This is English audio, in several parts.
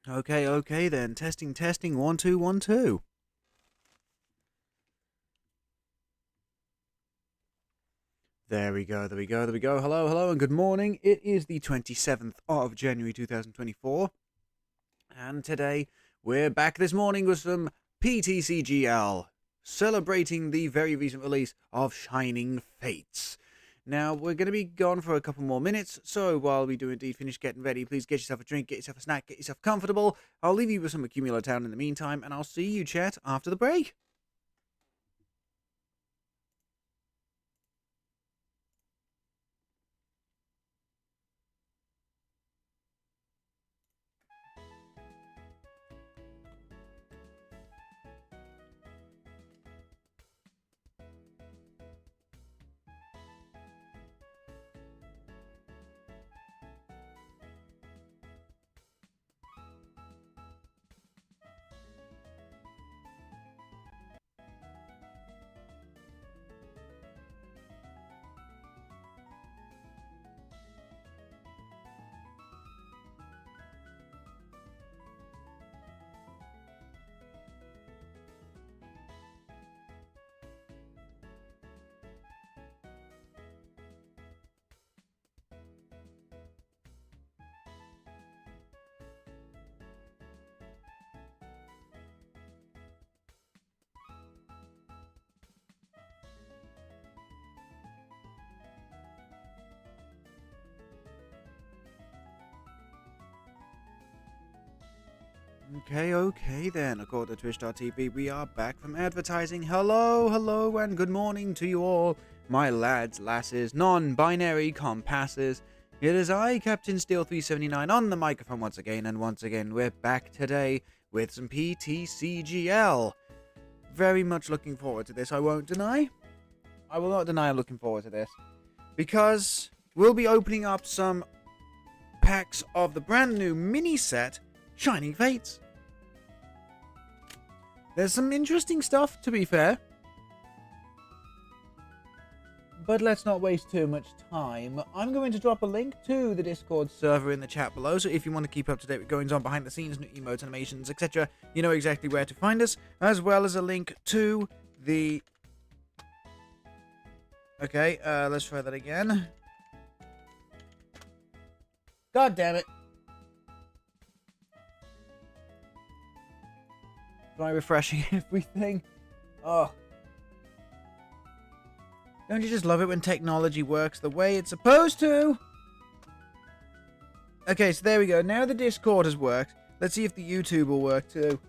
Okay then. Testing, 1 2 1 2. There we go. Hello, and good morning. It is the 27th of January 2024, and today we're back this morning with some PTCGL, celebrating the very recent release of Shining Fates. Now, we're going to be gone for a couple more minutes, so while we do indeed finish getting ready, please get yourself a drink, get yourself a snack, get yourself comfortable. I'll leave you with some Accumulatown in the meantime, and I'll see you, chat, after the break. Okay then. According to Twitch.tv, we are back from advertising. Hello, and good morning to you all, my lads, lasses, non-binary compasses. It is I, Captain Steel 379, on the microphone once again, and once again, we're back today with some PTCGL. Very much looking forward to this, I won't deny. I will not deny I'm looking forward to this, because we'll be opening up some packs of the brand new mini set Shining Fates. There's some interesting stuff, to be fair. But let's not waste too much time. I'm going to drop a link to the Discord server in the chat below, so if you want to keep up to date with goings on behind the scenes, new emotes, animations, etc., you know exactly where to find us, as well as a link to the... Okay, let's try that again. God damn it. Try refreshing everything. Oh. Don't you just love it when technology works the way it's supposed to? Okay, so there we go. Now the Discord has worked. Let's see if the YouTube will work too.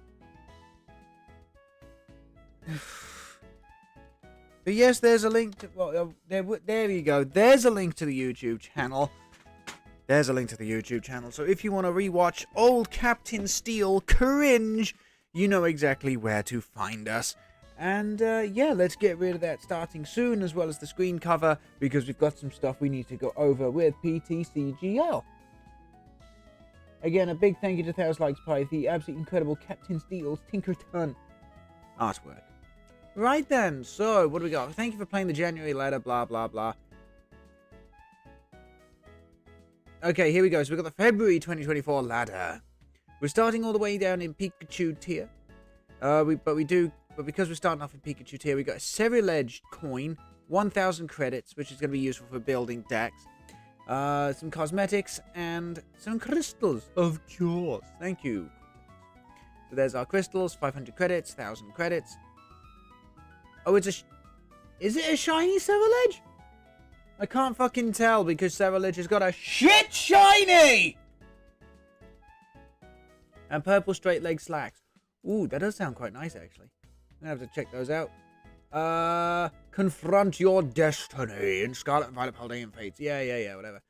But yes, there's a link to... Well, there you go. There's a link to the YouTube channel. So if you want to rewatch old Captain Steel cringe, you know exactly where to find us. And yeah, let's get rid of that starting soon, as well as the screen cover, because we've got some stuff we need to go over with PTCGL. Again, a big thank you to Theos Likes Pie, the absolutely incredible Captain Steel's Tinkaton artwork. Right then, so what do we got? Thank you for playing the January letter, blah blah blah. Okay, here we go. So we've got the February 2024 ladder. We're starting all the way down in Pikachu tier. But because we're starting off in Pikachu tier, we got a Ceruledge coin, 1,000 credits, which is going to be useful for building decks. Some cosmetics and some crystals, of course. Thank you. So there's our crystals, 500 credits, 1,000 credits. Oh, is it a shiny Ceruledge? I can't fucking tell because Ceruledge has got a shit shiny! And purple straight leg slacks. Ooh, that does sound quite nice, actually. I'm gonna have to check those out. Confront your destiny in Scarlet and Violet Paldean Fates. Yeah, whatever.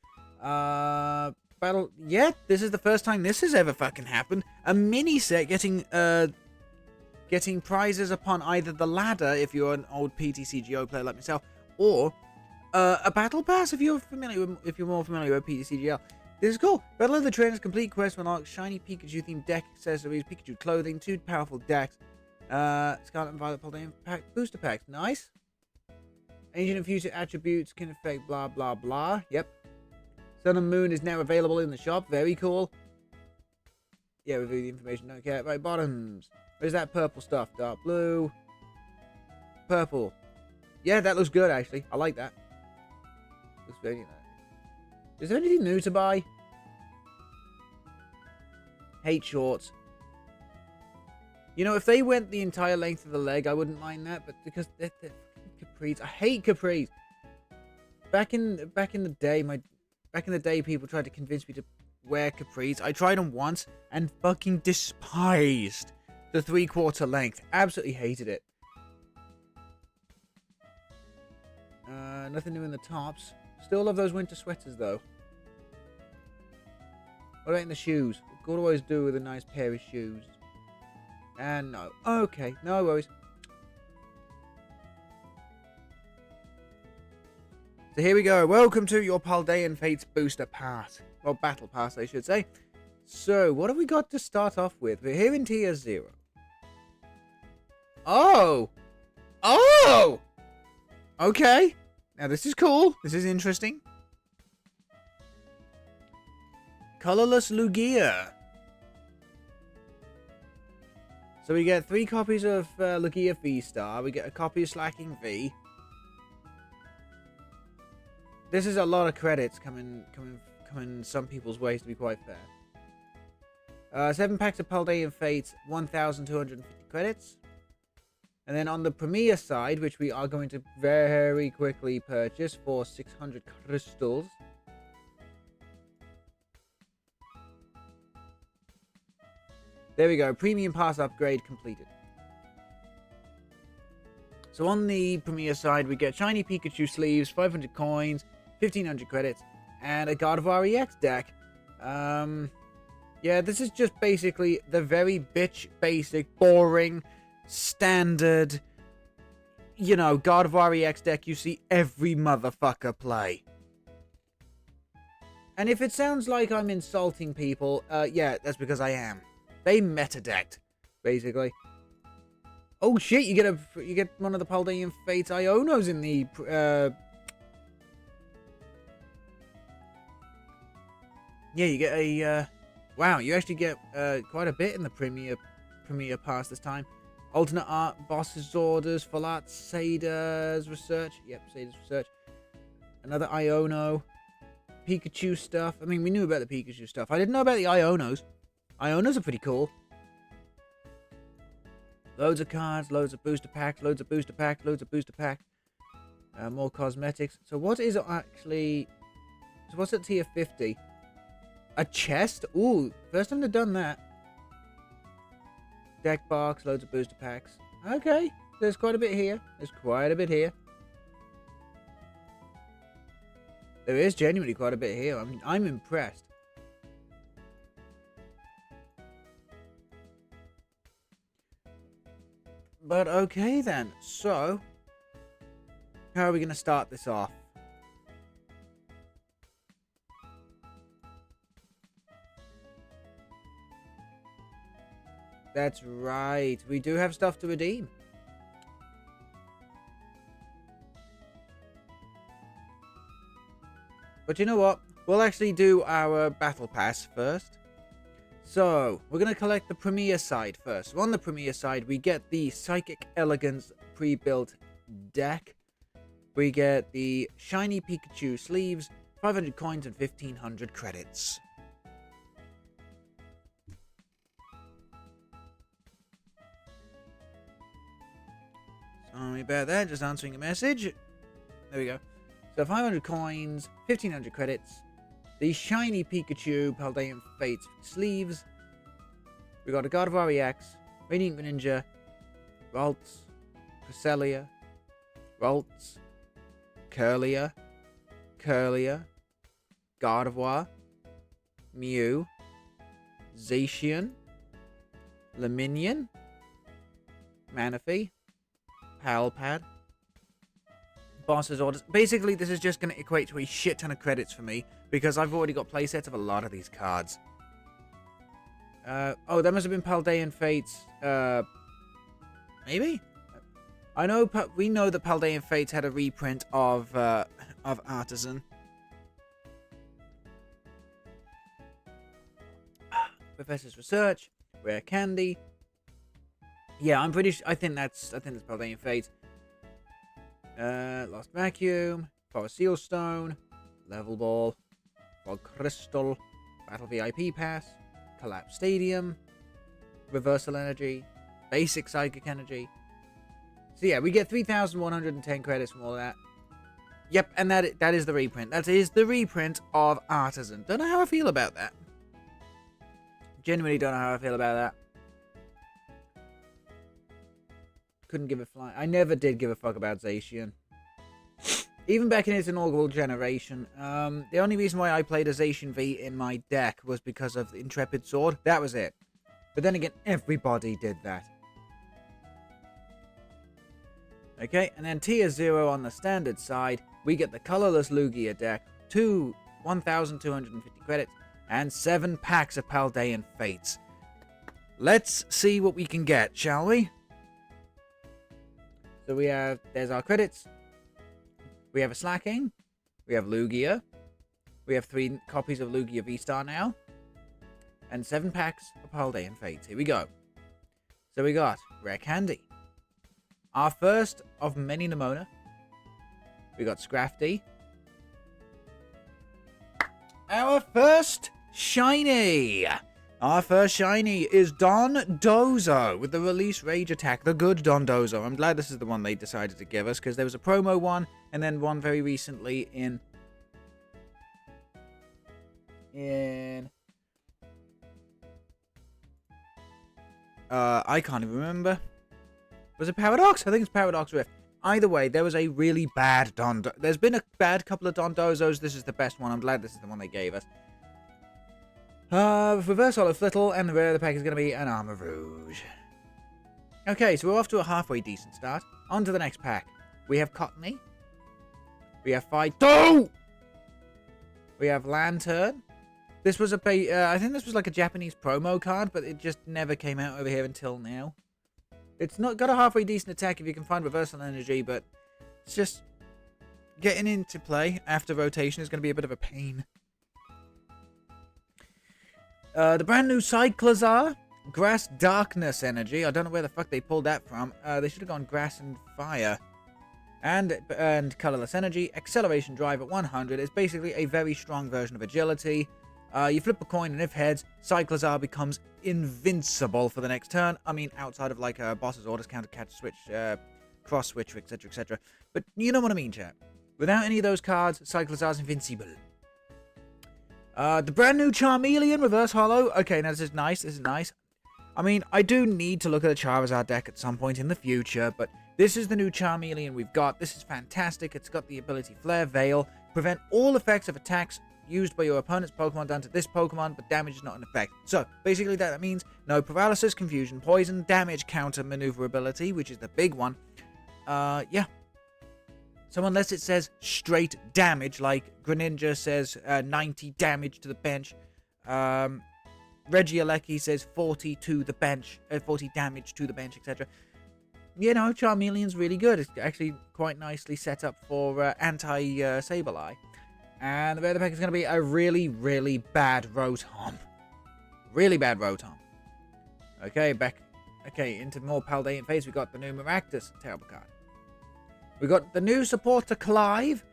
Battle. Yeah, this is the first time this has ever fucking happened. A mini set getting prizes upon either the ladder, if you're an old PTCGO player like myself, or a battle pass if you're more familiar with PTCGL. This is cool. Battle of the Trainers, complete quest for unlock shiny Pikachu themed deck accessories, Pikachu clothing, 2 powerful decks, Scarlet and Violet Paldean pack booster packs. Nice. Ancient and future attributes can affect blah blah blah. Yep. Sun and Moon is now available in the shop. Very cool. Yeah, review the information. Don't care. Right, bottoms. Where's that purple stuff? Dark blue. Purple. Yeah, that looks good, actually. I like that. Looks very nice. Is there anything new to buy? Hate shorts. You know, if they went the entire length of the leg, I wouldn't mind that. But because they're capris. I hate capris. Back in the day, people tried to convince me to wear capris. I tried them once and fucking despised the 3/4 length. Absolutely hated it. Nothing new in the tops. Still love those winter sweaters though. What about in the shoes? What could always do with a nice pair of shoes? And no. Okay, no worries. So here we go. Welcome to your Paldean Fates Booster Pass. Well, Battle Pass, I should say. So, what have we got to start off with? We're here in Tier 0. Oh! Oh! Okay. Now, this is cool. This is interesting. Colorless Lugia. So, we get 3 copies of Lugia V-Star. We get a copy of Slacking V. This is a lot of credits coming some people's ways, to be quite fair. 7 packs of Paldean Fates, 1,250 credits. And then on the Premier side, which we are going to very quickly purchase for 600 crystals. There we go, Premium Pass upgrade completed. So on the Premier side, we get Shiny Pikachu sleeves, 500 coins, 1,500 credits, and a Gardevoir EX deck. Yeah, this is just basically the very bitch basic, boring, standard, you know, Gardevoir EX deck you see every motherfucker play. And if it sounds like I'm insulting people, yeah, that's because I am. They meta-decked, basically. Oh shit, you get one of the Paldean Fates Ionos in the yeah, you get a wow, you actually get quite a bit in the Premier Pass this time. Alternate art, Boss's Orders, Full Art, Sada's Research. Yep, Sada's Research. Another Iono. Pikachu stuff. I mean, we knew about the Pikachu stuff. I didn't know about the Ionos. Ionos are pretty cool. Loads of cards, loads of booster packs, loads of booster packs, loads of booster packs. More cosmetics. So what is it actually... So what's at tier 50? A chest? Ooh, first time they've done that. Deck box, loads of booster packs. Okay, there's quite a bit here. There's quite a bit here. There is genuinely quite a bit here. I'm impressed. But okay then. So, how are we going to start this off? That's right. We do have stuff to redeem. But you know what? We'll actually do our battle pass first. So, we're going to collect the Premier side first. So on the Premier side, we get the Psychic Elegance pre-built deck. We get the Shiny Pikachu sleeves, 500 coins and 1,500 credits. Sorry about that, just answering a message. There we go. So 500 coins, 1,500 credits. The Shiny Pikachu Paldean Fates sleeves. We got a Gardevoir EX, Radiant Greninja, Ralts, Cresselia, Ralts, Curlier, Gardevoir, Mew, Zacian, Laminion, Manaphy, Palpad, Boss's Orders. Basically, this is just going to equate to a shit ton of credits for me, because I've already got playsets of a lot of these cards. Oh, that must have been Paldean Fates, maybe? I know, we know that Paldean Fates had a reprint of Artisan. Professor's Research, Rare Candy. Yeah, I'm pretty sure, I think that's Paldean Fates. Lost Vacuum, Forest Seal Stone, Level Ball, Fog Crystal, Battle VIP Pass, Collapse Stadium, Reversal Energy, Basic Psychic Energy. So yeah, we get 3,110 credits from all of that. Yep, and that is the reprint. That is the reprint of Artisan. Don't know how I feel about that. Genuinely don't know how I feel about that. Couldn't give a fly. I never did give a fuck about Zacian. Even back in its inaugural generation, the only reason why I played a Zacian V in my deck was because of the Intrepid Sword. That was it. But then again, everybody did that. Okay, and then tier 0 on the standard side, we get the colorless Lugia deck, 1,250 credits, and 7 packs of Paldean Fates. Let's see what we can get, shall we? So there's our credits. We have a Slacking. We have Lugia. We have 3 copies of Lugia V-Star now. And 7 packs of Paldean Fates. Here we go. So we got Rare Candy. Our first of many Nimona. We got Scrafty. Our first shiny. Our first shiny is Dondozo with the release Rage Attack. The good Dondozo. I'm glad this is the one they decided to give us because there was a promo one and then one very recently in I can't even remember. Was it Paradox? I think it's Paradox Rift. Either way, there was a really bad Dondozo. There's been a bad couple of Dondozos. This is the best one. I'm glad this is the one they gave us. Reverse Hollow Flittle, and the rare of the pack is going to be an Armor Rouge. Okay, so we're off to a halfway decent start. On to the next pack. We have Cottony. We have Fido. We have Lantern. This was I think this was like a Japanese promo card, but it just never came out over here until now. It's not got a halfway decent attack if you can find Reversal Energy, but it's just getting into play after rotation is going to be a bit of a pain. The brand new Cyclazar, Grass Darkness Energy. I don't know where the fuck they pulled that from. They should have gone Grass and Fire. And Colorless Energy. Acceleration Drive at 100 is basically a very strong version of Agility. You flip a coin, and if heads, Cyclazar becomes invincible for the next turn. I mean, outside of like boss's orders, counter, catch, switch, cross switch, etc., etc. But you know what I mean, chat. Without any of those cards, Cyclazar's invincible. The brand new Charmeleon Reverse Hollow. Okay, now this is nice. This is nice. I mean, I do need to look at a Charizard deck at some point in the future, but this is the new Charmeleon we've got. This is fantastic. It's got the ability Flare Veil, prevent all effects of attacks used by your opponent's Pokemon down to this Pokemon, but damage is not an effect. So, basically that means no paralysis, confusion, poison, damage, counter, maneuverability, which is the big one. Yeah. So unless it says straight damage, like Greninja says 90 damage to the bench, Regieleki says 40 to the bench, 40 damage to the bench, etc. You know, Charmeleon's really good. It's actually quite nicely set up for anti-Sableye. And the other pack is going to be a really, really bad Rotom. Really bad Rotom. Okay, into more Paldean Fates. We got the new Maractus, terrible card. We got the new supporter Clive.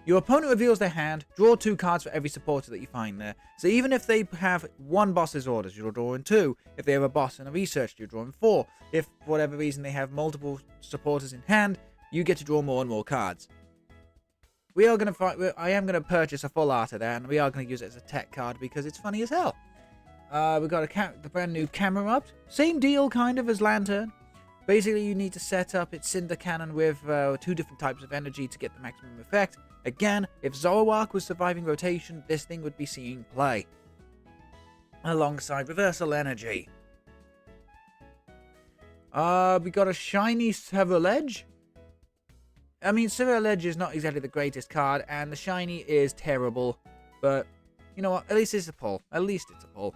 Your opponent reveals their hand. Draw 2 cards for every supporter that you find there. So even if they have 1 boss's orders, you'll draw in 2. If they have a boss and a research, you draw in 4. If for whatever reason they have multiple supporters in hand, you get to draw more and more cards. I am going to purchase a full art of that, and we are going to use it as a tech card because it's funny as hell. We've got the brand new Camerupt. Same deal, kind of, as Lantern. Basically, you need to set up its Cinder Cannon with 2 different types of energy to get the maximum effect. Again, if Zoroark was surviving rotation, this thing would be seeing play. Alongside Reversal Energy. We got a shiny Ceruledge. I mean, Ceruledge is not exactly the greatest card, and the shiny is terrible. But, you know what? At least it's a pull. At least it's a pull.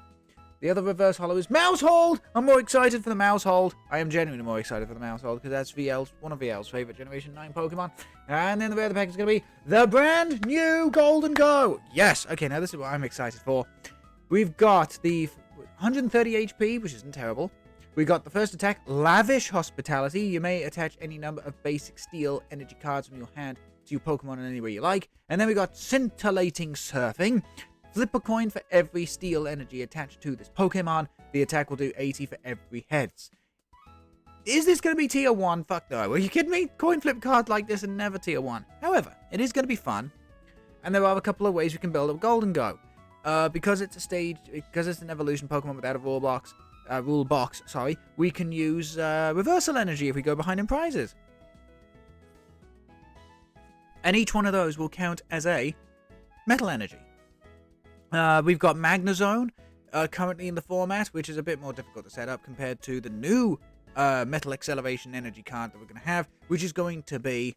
The other Reverse Hollow is Mousehold! I'm more excited for the Mousehold. I am genuinely more excited for the Mousehold, because that's one of VL's favorite Generation 9 Pokemon. And then the other pack is going to be the brand new Gholdengo! Yes! Okay, now this is what I'm excited for. We've got the 130 HP, which isn't terrible. We got the first attack, Lavish Hospitality. You may attach any number of basic steel energy cards from your hand to your Pokemon in any way you like. And then we got Scintillating Surfing. Flip a coin for every steel energy attached to this Pokemon. The attack will do 80 for every heads. Is this going to be tier 1? Fuck no. Are you kidding me? Coin flip cards like this are never tier 1. However, it is going to be fun. And there are a couple of ways we can build up Gholdengo. Because it's an evolution Pokemon without a rule box, we can use reversal energy if we go behind in prizes. And each one of those will count as a metal energy. We've got Magnezone currently in the format, which is a bit more difficult to set up compared to the new metal acceleration energy card that we're going to have, which is going to be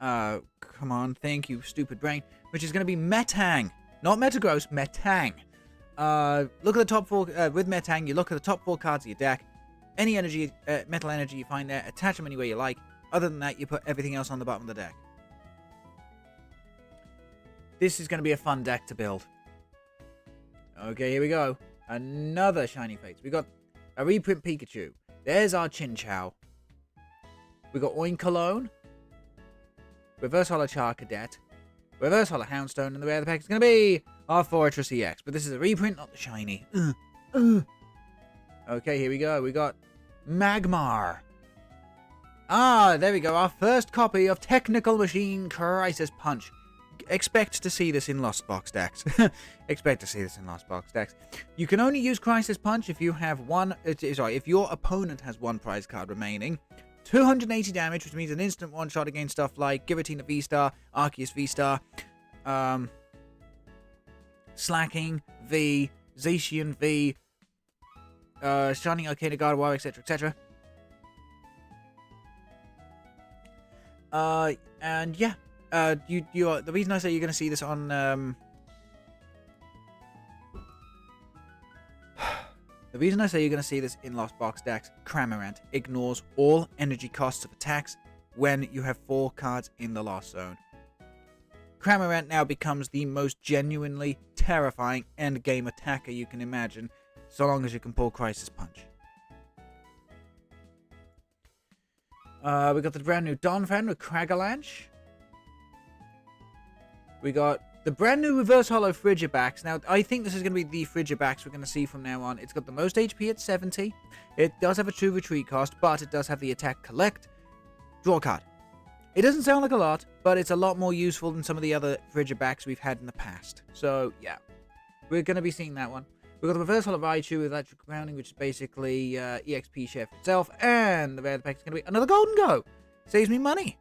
come on, thank you, stupid brain, which is going to be Metang. Not Metagross, Metang. Look at the top 4, with Metang, you look at the top 4 cards of your deck. Any energy, metal energy you find there, attach them any way you like. Other than that, you put everything else on the bottom of the deck. This is going to be a fun deck to build. Okay, here we go. Another Shiny Fates. We got a reprint Pikachu. There's our Chinchou. We got Oinkologne. Reverse Holo Charcadet. Reverse Holo Houndstone, and the rare of the pack is going to be our Fortress EX. But this is a reprint, not the shiny. Okay, here we go. We got Magmar. Ah, there we go. Our first copy of Technical Machine Crisis Punch. Expect to see this in Lost Box decks. Expect to see this in Lost Box decks. You can only use Crisis Punch if you have if your opponent has one prize card remaining. 280 damage, which means an instant one-shot against stuff like Giratina V-Star, Arceus V-Star, Slacking V, Zacian V, Shining Arcana Gardevoir, etc., etc. And yeah, you are, the reason I say you're going to see this on the reason I say you're going to see this in Lost Box decks, Cramorant ignores all energy costs of attacks when you have 4 cards in the Lost Zone. Cramorant now becomes the most genuinely terrifying endgame attacker you can imagine, so long as you can pull Crisis Punch. We got the brand new Donphan with Cragalanche. We got the brand new Reverse Holo Frigibax. Now, I think this is going to be the Frigibax we're going to see from now on. It's got the most HP at 70. It does have a true retreat cost, but it does have the attack collect. Draw a card. It doesn't sound like a lot, but it's a lot more useful than some of the other Frigibax we've had in the past. So, yeah. We're going to be seeing that one. We've got the Reverse Holo Raichu with Electric Grounding, which is basically EXP share for itself. And the rare pack is going to be another Gholdengo. Saves me money.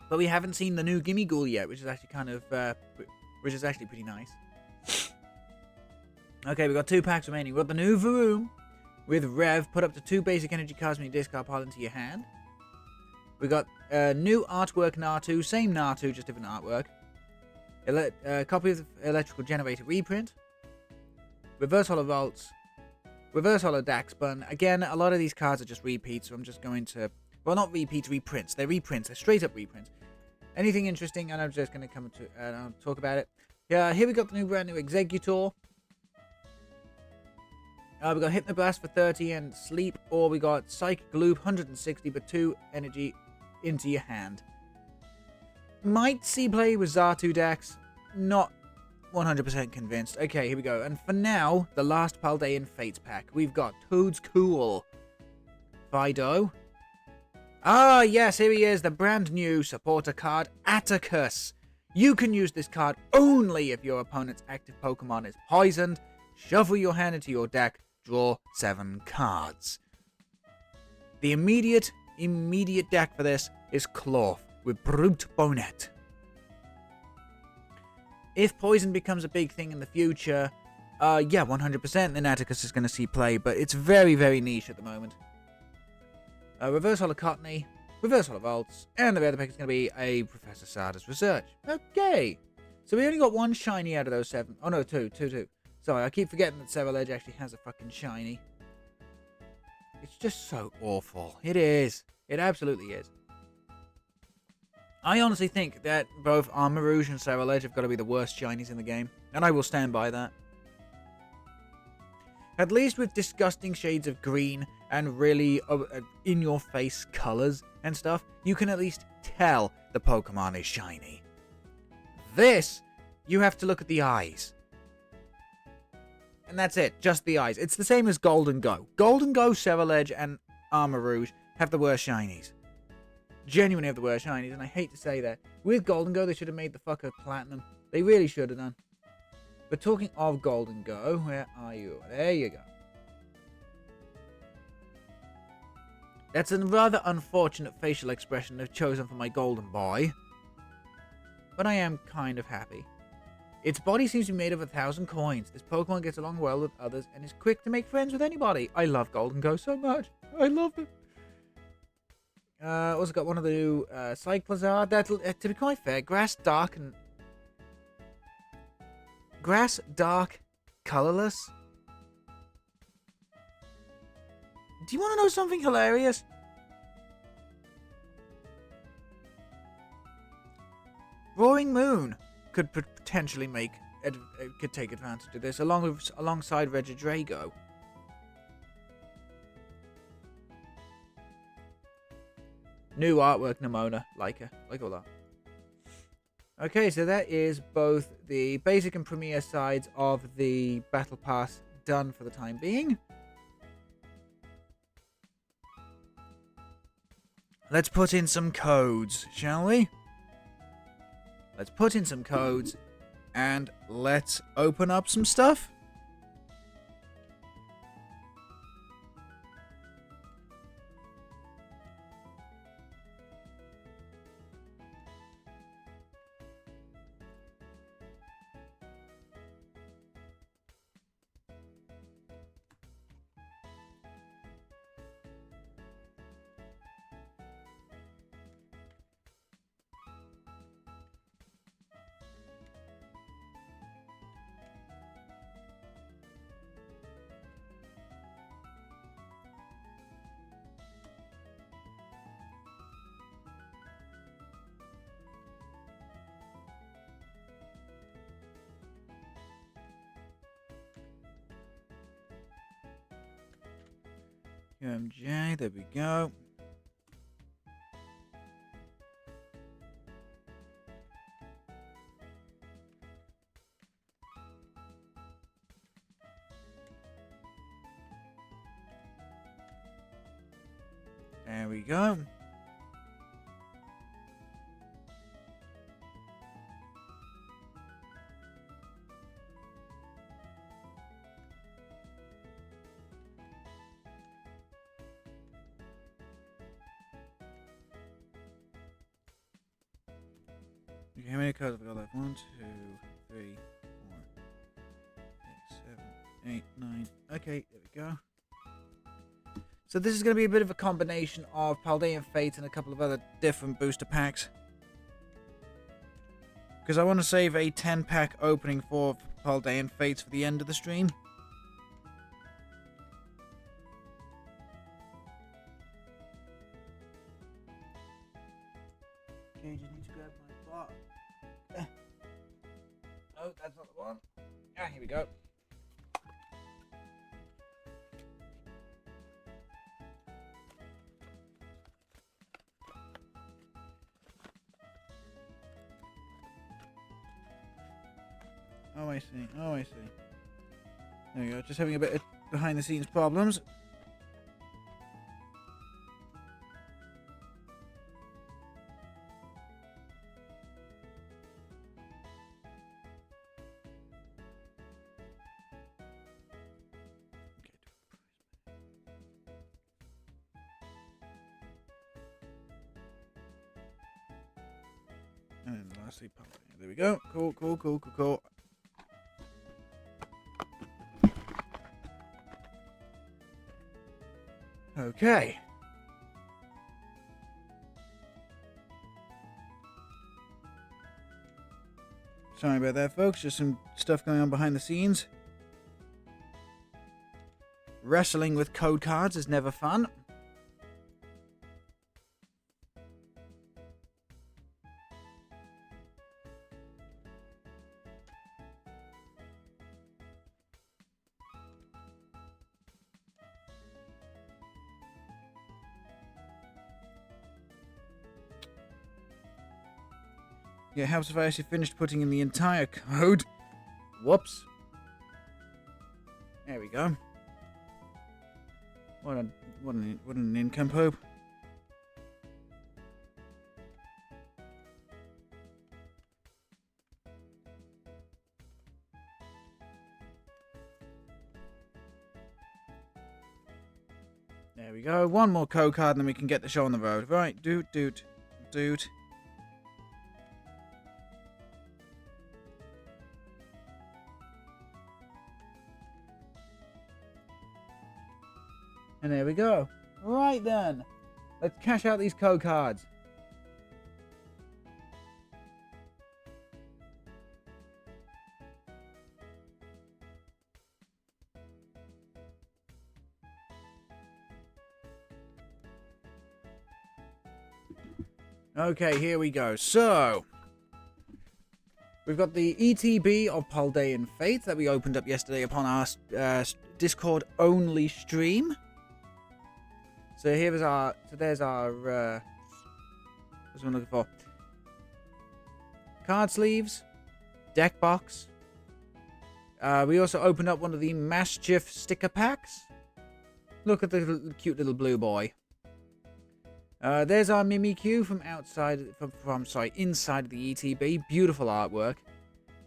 But we haven't seen the new Gimme Ghoul yet, which is actually pretty nice. Okay, we've got 2 packs remaining. We've got the new Varoom with Rev. Put up to 2 basic energy cards when you discard pile into your hand. We got new artwork Natu, same Natu, just different artwork. Copy of the Electrical Generator reprint. Reverse Holo Volts. Reverse Holo Daxbun. Again, a lot of these cards are just repeats, so I'm just going to... Well, not repeats, reprints. They're reprints. They're straight up reprints. Anything interesting, and I'm just going to come to talk about it. Yeah, here we got the new brand new Executor. We got Hypnoblast for 30 and Sleep, or we got Psychic Loop, 160, but 2 energy into your hand. Might see play with Xatu decks. Not 100% convinced. Okay, here we go. And for now, the last Paldean Fates pack. We've got Toad's Cool. Fido. Ah, yes, here he is, the brand new supporter card, Atticus. You can use this card only if your opponent's active Pokemon is poisoned. Shuffle your hand into your deck, draw 7 cards. The immediate deck for this is Cloth with Brute Bonnet. If poison becomes a big thing in the future, yeah, 100% then Atticus is going to see play, but it's very, very niche at the moment. Reverse Holo Cottony, Reverse Holo Volts, and the rare pack is going to be a Professor Sada's Research. Okay, so we only got 1 shiny out of those 7. Oh no, 2. Sorry, I keep forgetting that Ceruledge actually has a fucking shiny. It's just so awful. It is. It absolutely is. I honestly think that both Armarouge and Ceruledge have got to be the worst shinies in the game, and I will stand by that. At least with disgusting shades of green and really in-your-face colors and stuff, you can at least tell the Pokemon is shiny. This, you have to look at the eyes. And that's it, just the eyes. It's the same as Gholdengo. Gholdengo, Ceruledge, and Armarouge have the worst shinies. Genuinely have the worst shinies, and I hate to say that. With Gholdengo, they should have made the fucker platinum. They really should have done. But talking of Gholdengo, where are you? There you go. That's a rather unfortunate facial expression I've chosen for my golden boy. But I am kind of happy. Its body seems to be made of 1,000 coins. This Pokemon gets along well with others and is quick to make friends with anybody. I love Gholdengo so much. I love him. Also got one of the new Cyclizar. To be quite fair, Grass Dark, Colorless. Do you want to know something hilarious? Roaring Moon could potentially could take advantage of this alongside Regidrago. New artwork, Nimona, like all that. Okay, so that is both the basic and premier sides of the Battle Pass done for the time being. Let's put in some codes, shall we? Let's put in some codes and let's open up some stuff. UMJ, there we go. There we go. Okay, how many cards have we got left? 1, 2, 3, 4, 6, 7, 8, 9. Okay, there we go. So this is going to be a bit of a combination of Paldean Fates and a couple of other different booster packs. Because I want to save a 10-pack opening for Paldean Fates for the end of the stream. Okay, just need to grab my bar. No, that's not the one. Ah, here we go. Oh, I see. Oh, I see. There we go. Just having a bit of behind-the-scenes problems. And then lastly, there we go. Cool, cool, cool, cool, cool. Okay. Sorry about that, folks. Just some stuff going on behind the scenes. Wrestling with code cards is never fun. It helps if I actually finished putting in the entire code. Whoops. There we go. What an nincompoop. There we go. One more code card and then we can get the show on the road. Right, dude. And there we go. Right then. Let's cash out these code cards. Okay, here we go. So, we've got the ETB of Paldean Fates that we opened up yesterday upon our Discord-only stream. So here's our, there's our, what's I'm looking for? Card sleeves, deck box. We also opened up one of the Mischief sticker packs. Look at the cute little blue boy. There's our Mimikyu from outside, inside of the ETB. Beautiful artwork.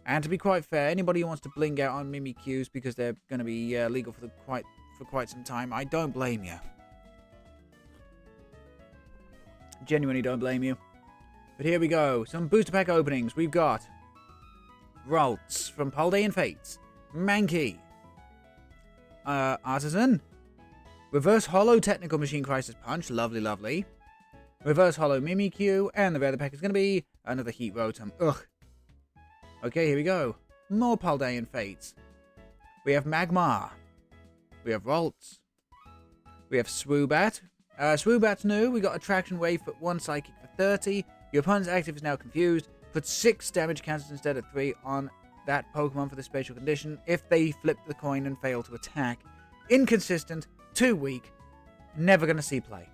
And to be quite fair, anybody who wants to bling out on Mimikyus because they're going to be legal for quite some time, I don't blame you. Genuinely don't blame you. But here we go. Some booster pack openings. We've got Ralts from Paldean Fates, Mankey, Artisan, Reverse Hollow Technical Machine Crisis Punch, lovely. Reverse Hollow Mimikyu, and the rare pack is going to be another Heat Rotom. Ugh. Okay, here we go. More Paldean Fates. We have Magmar. We have Ralts. We have Swoobat. Swoobat's new. We got Attraction Wave for 1 Psychic for 30. Your opponent's active is now confused. Put 6 damage counters instead of 3 on that Pokemon for the special condition if they flip the coin and fail to attack. Inconsistent. Too weak. Never gonna see play.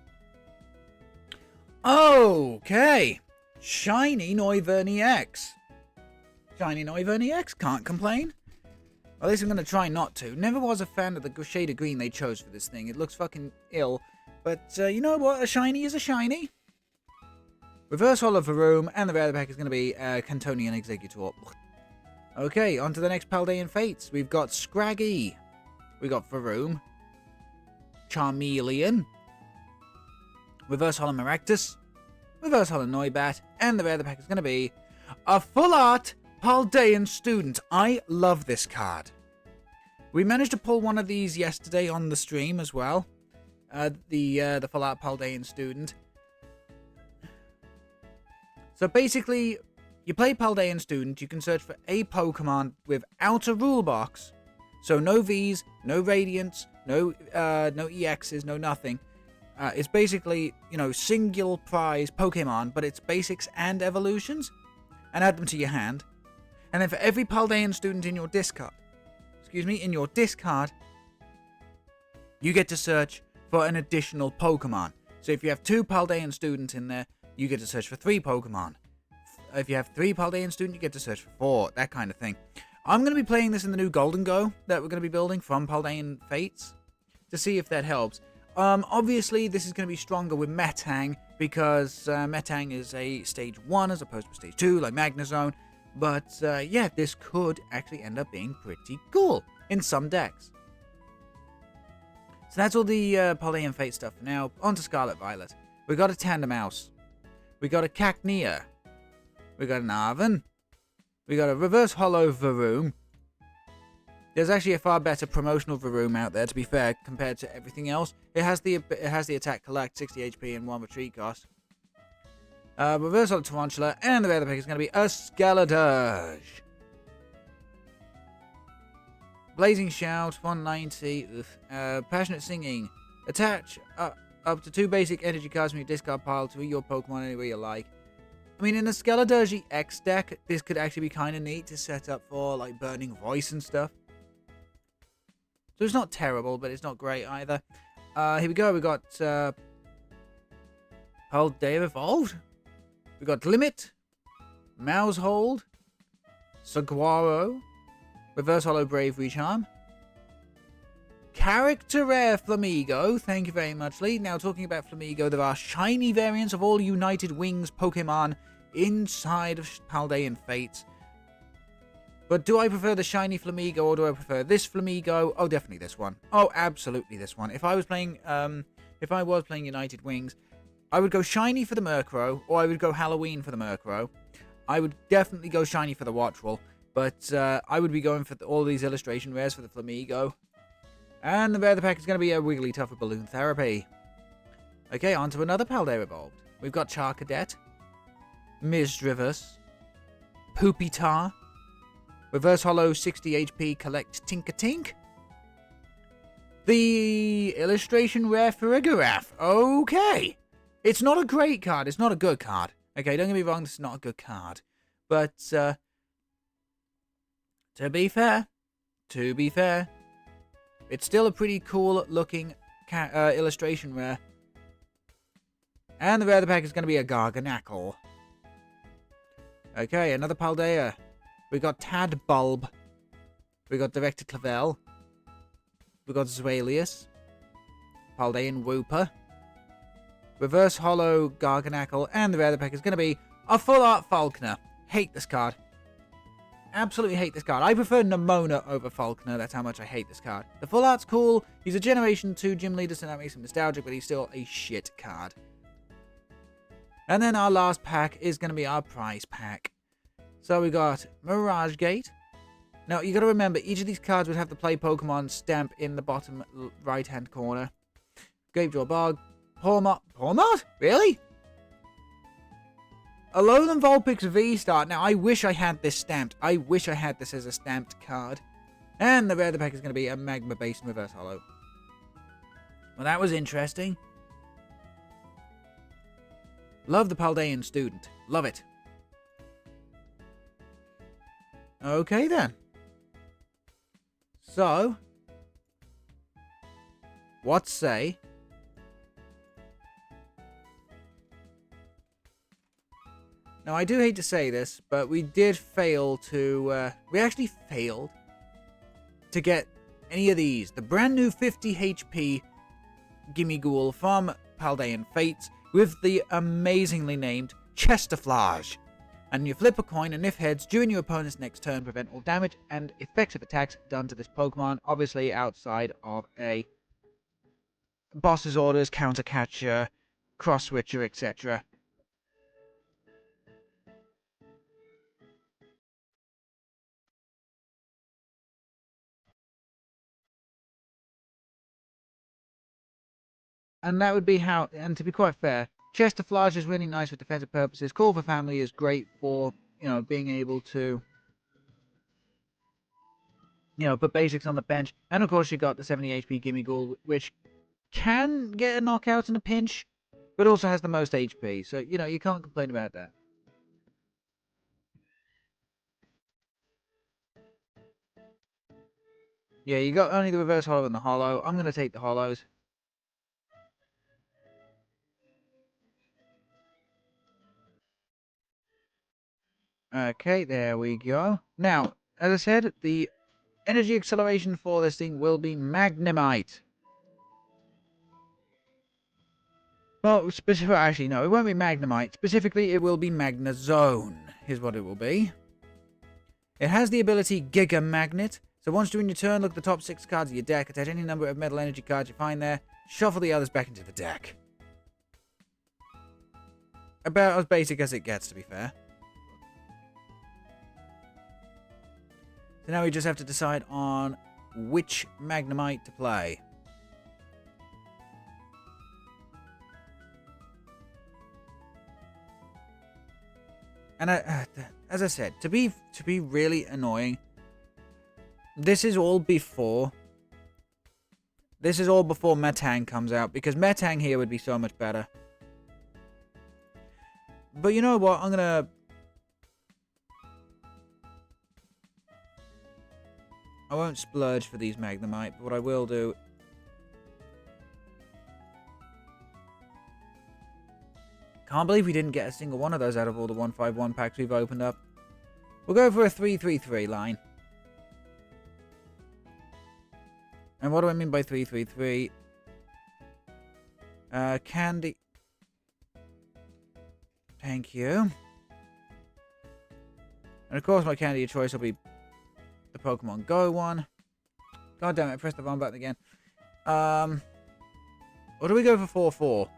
Okay. Shiny Noivern EX. Shiny Noivern EX. Can't complain. At least I'm gonna try not to. Never was a fan of the shade of green they chose for this thing. It looks fucking ill. But you know what? A shiny is a shiny. Reverse Hollow Varoom, and the rare pack is going to be Cantonian Executor. Okay, on to the next Paldean Fates. We've got Scraggy. We got Varoom. Charmeleon. Reverse Hollow Maractus. Reverse Hollow Noibat, and the rare pack is going to be a Full Art Paldean Student. I love this card. We managed to pull one of these yesterday on the stream as well. The Full Art Paldean Student. So basically, you play Paldean Student, you can search for a Pokemon without a rule box. So no Vs, no Radiants, no EXs, no nothing. It's basically, you know, single prize Pokemon, but it's basics and evolutions. And add them to your hand. And then for every Paldean Student in your discard, you get to search for an additional Pokemon. So if you have 2 Paldean Students in there, you get to search for 3 Pokemon. If you have 3 Paldean Students, you get to search for 4. That kind of thing. I'm going to be playing this in the new Gholdengo that we're going to be building from Paldean Fates to see if that helps. Obviously, this is going to be stronger with Metang because Metang is a stage 1 as opposed to stage 2 like Magnezone. But yeah, this could actually end up being pretty cool in some decks. So that's all the Paldean Fate stuff. Now, on to Scarlet Violet. We got a Tandemaus. We got a Cacnea. We got an Arven. We got a Reverse Hollow Varoom. There's actually a far better promotional Varoom out there, to be fair, compared to everything else. It has the attack collect, 60 HP, and 1 retreat cost. Reverse Hollow Tarantula, and the other pick is going to be a Skeledirge. Blazing Shout, 190. Passionate Singing. Attach up to 2 basic energy cards from your discard pile to your Pokemon anywhere you like. I mean, in a Skeledirge X deck, this could actually be kind of neat to set up for, like, Burning Voice and stuff. So it's not terrible, but it's not great either. Here we go. We got Paldean Evolved. We got Limit. Mousehold, Saguaro, Reverse Hollow Bravery Charm, Character Rare Flamigo, thank you very much, Lee. Now, talking about Flamigo, there are shiny variants of all United Wings Pokemon inside of Paldean Fates. But do I prefer the shiny Flamigo or do I prefer this Flamigo? Oh, definitely this one. Oh, absolutely this one. If I was playing United Wings, I would go shiny for the Murkrow, or I would go Halloween for the Murkrow. I would definitely go shiny for the Watchwell, but I would be going for all these illustration rares for the Flamigo. And the rare of the pack is going to be a Wigglytuff with Balloon Therapy. Okay, on to another Paldea Evolved. We've got Charcadet, Misdreavus, Poopitar, Reverse Hollow 60 HP Collect Tinkatink, the illustration rare for Igarath. Okay. It's not a great card. It's not a good card. Okay, don't get me wrong, this is not a good card. But, to be fair, it's still a pretty cool looking illustration rare. And the rare of the pack is going to be a Garganacl. Okay, another Paldea. We got Tadbulb. We got Director Clavel. We got Zweilius. Paldean Wooper. Reverse Hollow Garganacl. And the rare of the pack is going to be a Full Art Falconer. Hate this card. Absolutely hate this card. I prefer Nemona over Falconer. That's how much I hate this card. The Full Art's cool. He's a Generation 2 gym leader, so that makes him nostalgic, but he's still a shit card. And then our last pack is going to be our prize pack. So we got Mirage Gate. Now, you got to remember, each of these cards would have the Play Pokemon stamp in the bottom right-hand corner. Gravejaw Bog. Pawmot? Really? Alolan Vulpix V-Star. Now, I wish I had this stamped. I wish I had this as a stamped card. And the rare of the pack is going to be a Magma Basin Reverse Hollow. Well, that was interesting. Love the Paldean Student. Love it. Okay, then. So, what say... Now, I do hate to say this, but we did fail to... we actually failed to get any of these. The brand new 50 HP Gimmighoul from Paldean Fates with the amazingly named Chesterflage. And you flip a coin, and if heads, during your opponent's next turn, prevent all damage and effective attacks done to this Pokemon, obviously outside of a boss's orders, counter catcher, cross switcher, etc. And that would be how, and to be quite fair, Chesterflage is really nice for defensive purposes. Call for Family is great for, being able to, put basics on the bench. And of course you got the 70 HP Gimmighoul, which can get a knockout in a pinch, but also has the most HP. So, you can't complain about that. Yeah, you got only the Reverse Hollow and the Hollow. I'm going to take the Hollows. Okay, there we go. Now, as I said, the energy acceleration for this thing will be Magnemite. Well, actually, no, it won't be Magnemite. Specifically, it will be Magnezone. Here's what it will be. It has the ability Giga Magnet. So once during your turn, look at the top 6 cards of your deck, attach any number of metal energy cards you find there, shuffle the others back into the deck. About as basic as it gets, to be fair. So now we just have to decide on which Magnemite to play. And as I said, to be really annoying, this is all before Metang comes out, because Metang here would be so much better. But you know what? I won't splurge for these Magnemite, but what I will do... Can't believe we didn't get a single one of those out of all the 151 packs we've opened up. We'll go for a 333 line. And what do I mean by 333? Candy. Thank you. And of course my candy of choice will be the Pokemon Go one. God damn it, I pressed the wrong button again. Or do we go for 4-4?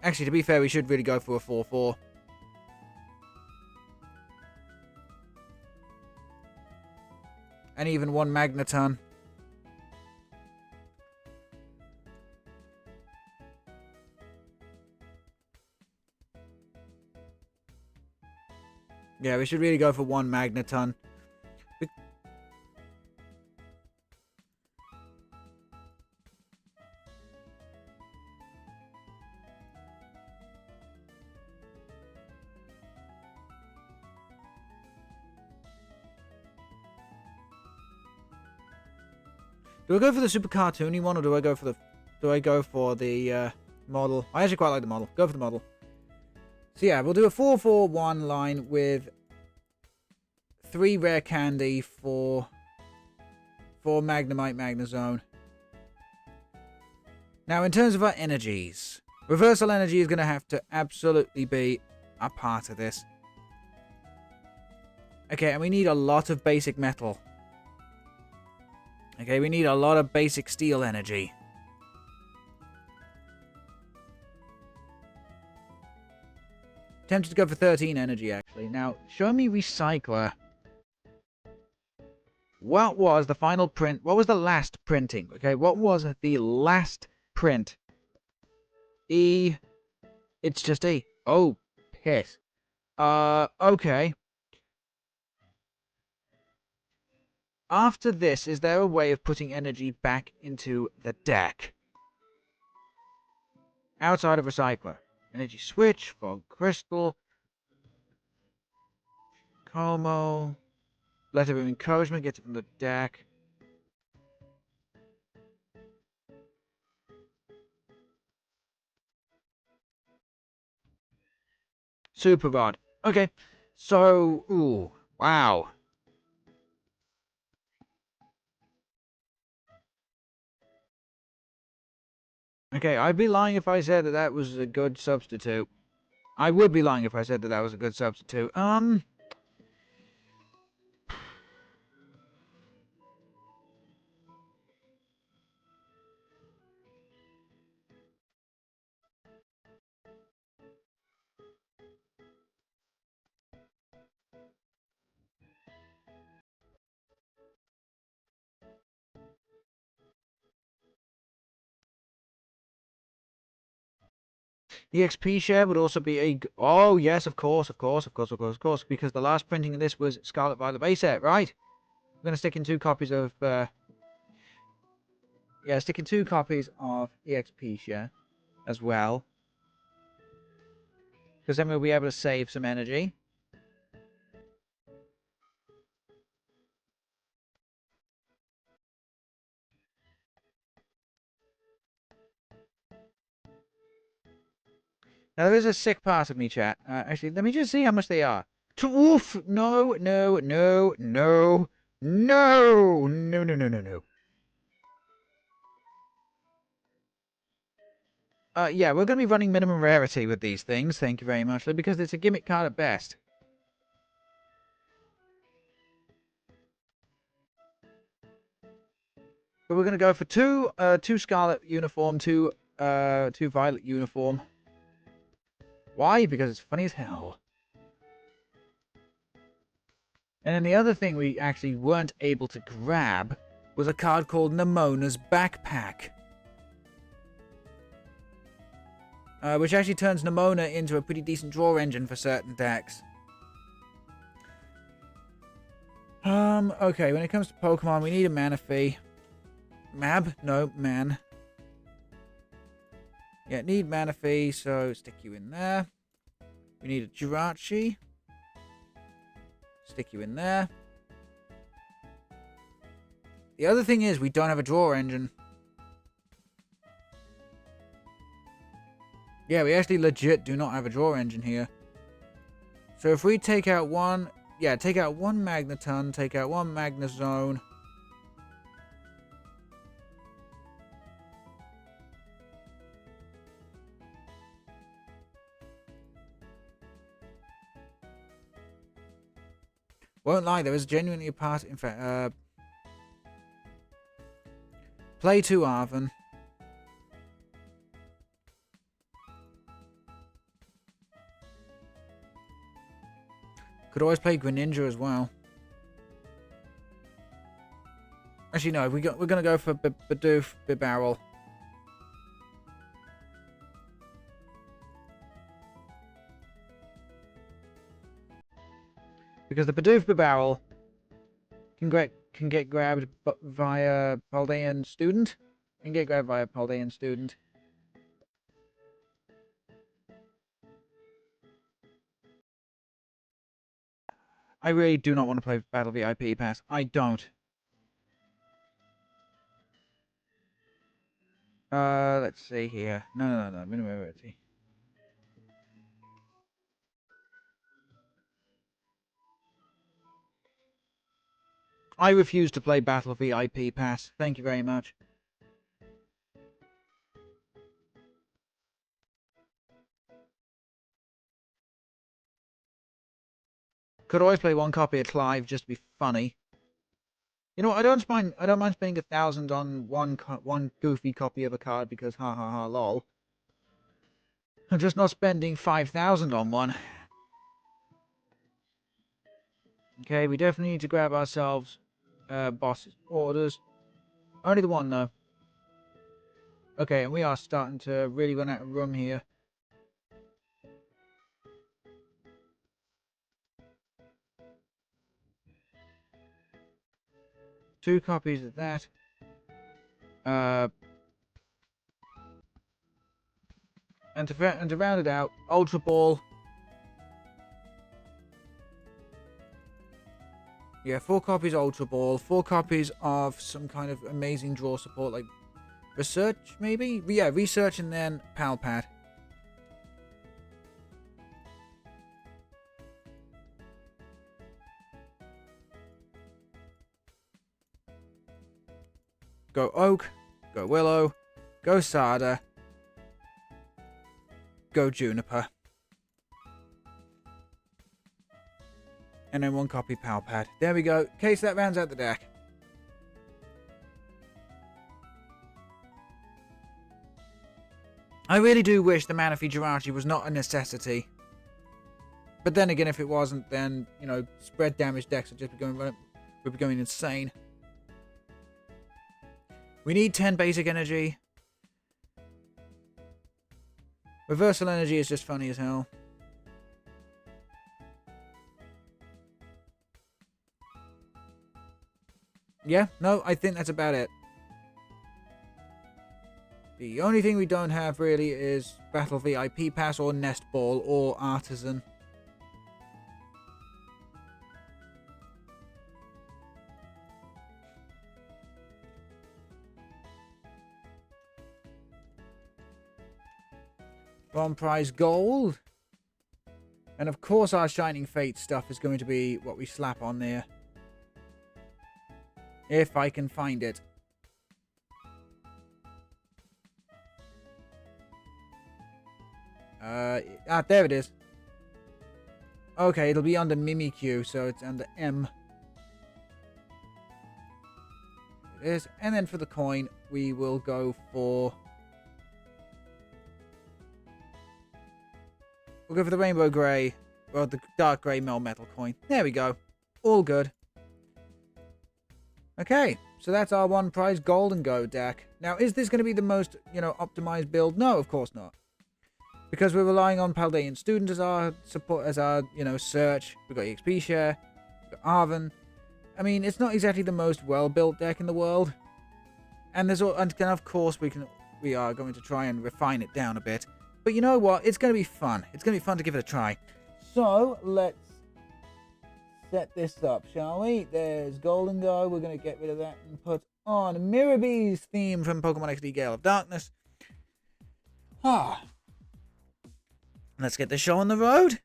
Actually, to be fair, we should really go for a 4-4. And even one Magnezone. Yeah, we should really go for one Magnezone. Do I go for the super cartoony one, or do I go for the model? I actually quite like the model. Go for the model. So yeah, we'll do a 4-4-1 line with 3 rare candy for Magnemite Magnezone. Now, in terms of our energies, Reversal Energy is going to have to absolutely be a part of this. Okay, and we need a lot of basic metal. Okay, we need a lot of basic steel energy. Tempted to go for 13 energy, actually. Now, show me Recycler. What was the final print? What was the last printing? Okay, what was the last print? E. It's just E. Oh, piss. Okay. After this, is there a way of putting energy back into the deck? Outside of Recycler. Energy Switch, Fog Crystal, Como, Letter of Encouragement, gets it from the deck. Super Rod. Okay, so, ooh, wow. Okay, I'd be lying if I said that that was a good substitute. I would be lying if I said that that was a good substitute. The XP share would also be a... Oh, yes, of course, because the last printing of this was Scarlet Violet base set, right? I'm going to stick in 2 copies of... Yeah, stick in 2 copies of EXP share as well. Because then we'll be able to save some energy. Now, there is a sick part of me, chat. Actually, let me just see how much they are. Oof! No. Yeah, we're going to be running minimum rarity with these things, thank you very much, because it's a gimmick card at best. But we're going to go for two Scarlet uniform, two Violet uniform. Why? Because it's funny as hell. And then the other thing we actually weren't able to grab was a card called Nemona's Backpack. Which actually turns Nemona into a pretty decent draw engine for certain decks. Okay, when it comes to Pokemon, we need a mana fee. Mab? No, man. Yeah, need mana fee, so stick you in there. We need a Jirachi. Stick you in there. The other thing is, we don't have a draw engine. Yeah, we actually legit do not have a draw engine here. So if we take out one... Yeah, take out one Magneton, take out one Magnezone. Won't lie, there is genuinely a part... In fact, play 2 Arven. Could always play Greninja as well. Actually, no. We're gonna go for Bidoof, Bibarel. Because the Bidoof, Bibarel can get grabbed via Paldean Student. Can get grabbed via Paldean Student. I really do not want to play Battle VIP Pass. I don't. Let's see here. No. Minimum rarity. I refuse to play Battle VIP Pass. Thank you very much. Could always play one copy of Clive just to be funny. You know, I don't mind spending 1,000 on one goofy copy of a card because ha ha ha lol. I'm just not spending 5,000 on one. Okay, we definitely need to grab ourselves boss's orders. Only the one though. Okay, and we are starting to really run out of room here. Two copies of that. And to round it out, Ultra Ball. Yeah, 4 copies Ultra Ball, 4 copies of some kind of amazing draw support, like Research, maybe? Yeah, Research and then Pal Pad. Go Oak, go Willow, go Sada, go Juniper. And then 1 copy Pal Pad. There we go. Okay, so that rounds out the deck. I really do wish the Manaphy Jirachi was not a necessity. But then again, if it wasn't, then, you know, spread damage decks would just be going insane. We need 10 basic energy. Reversal energy is just funny as hell. Yeah, no, I think that's about it. The only thing we don't have really is Battle VIP Pass or Nest Ball or Artisan. One prize gold. And of course our Shining Fate stuff is going to be what we slap on there. If I can find it. There it is. Okay, it'll be under Mimikyu, so it's under M. It is. And then for the coin, we will go for... We'll go for the Rainbow Grey, or the Dark Grey Melmetal coin. There we go. All good. Okay, so that's our 1 prize Gholdengo deck. Now, is this going to be the most, you know, optimized build? No, of course not. Because we're relying on Paldean Student as our support, as our, you know, search. We've got EXP share. We've got Arven. I mean, it's not exactly the most well-built deck in the world. And there's all, and of course we are going to try and refine it down a bit. But you know what? It's going to be fun. It's going to be fun to give it a try. So, let's set this up, shall we? There's Gholdengo. We're going to get rid of that and put on Mirabé's theme from Pokemon XD Gale of Darkness. Let's get the show on the road.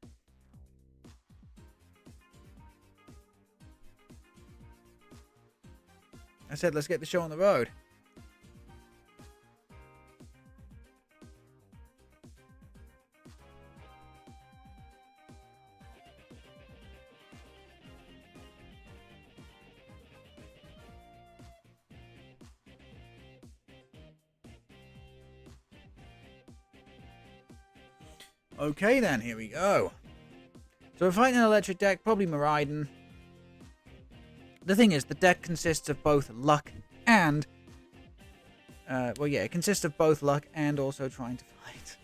I said, let's get the show on the road. Okay then, here we go. So we're fighting an electric deck, probably Miraidon. The thing is, the deck consists of both luck and... well, yeah, it consists of both luck and also trying to fight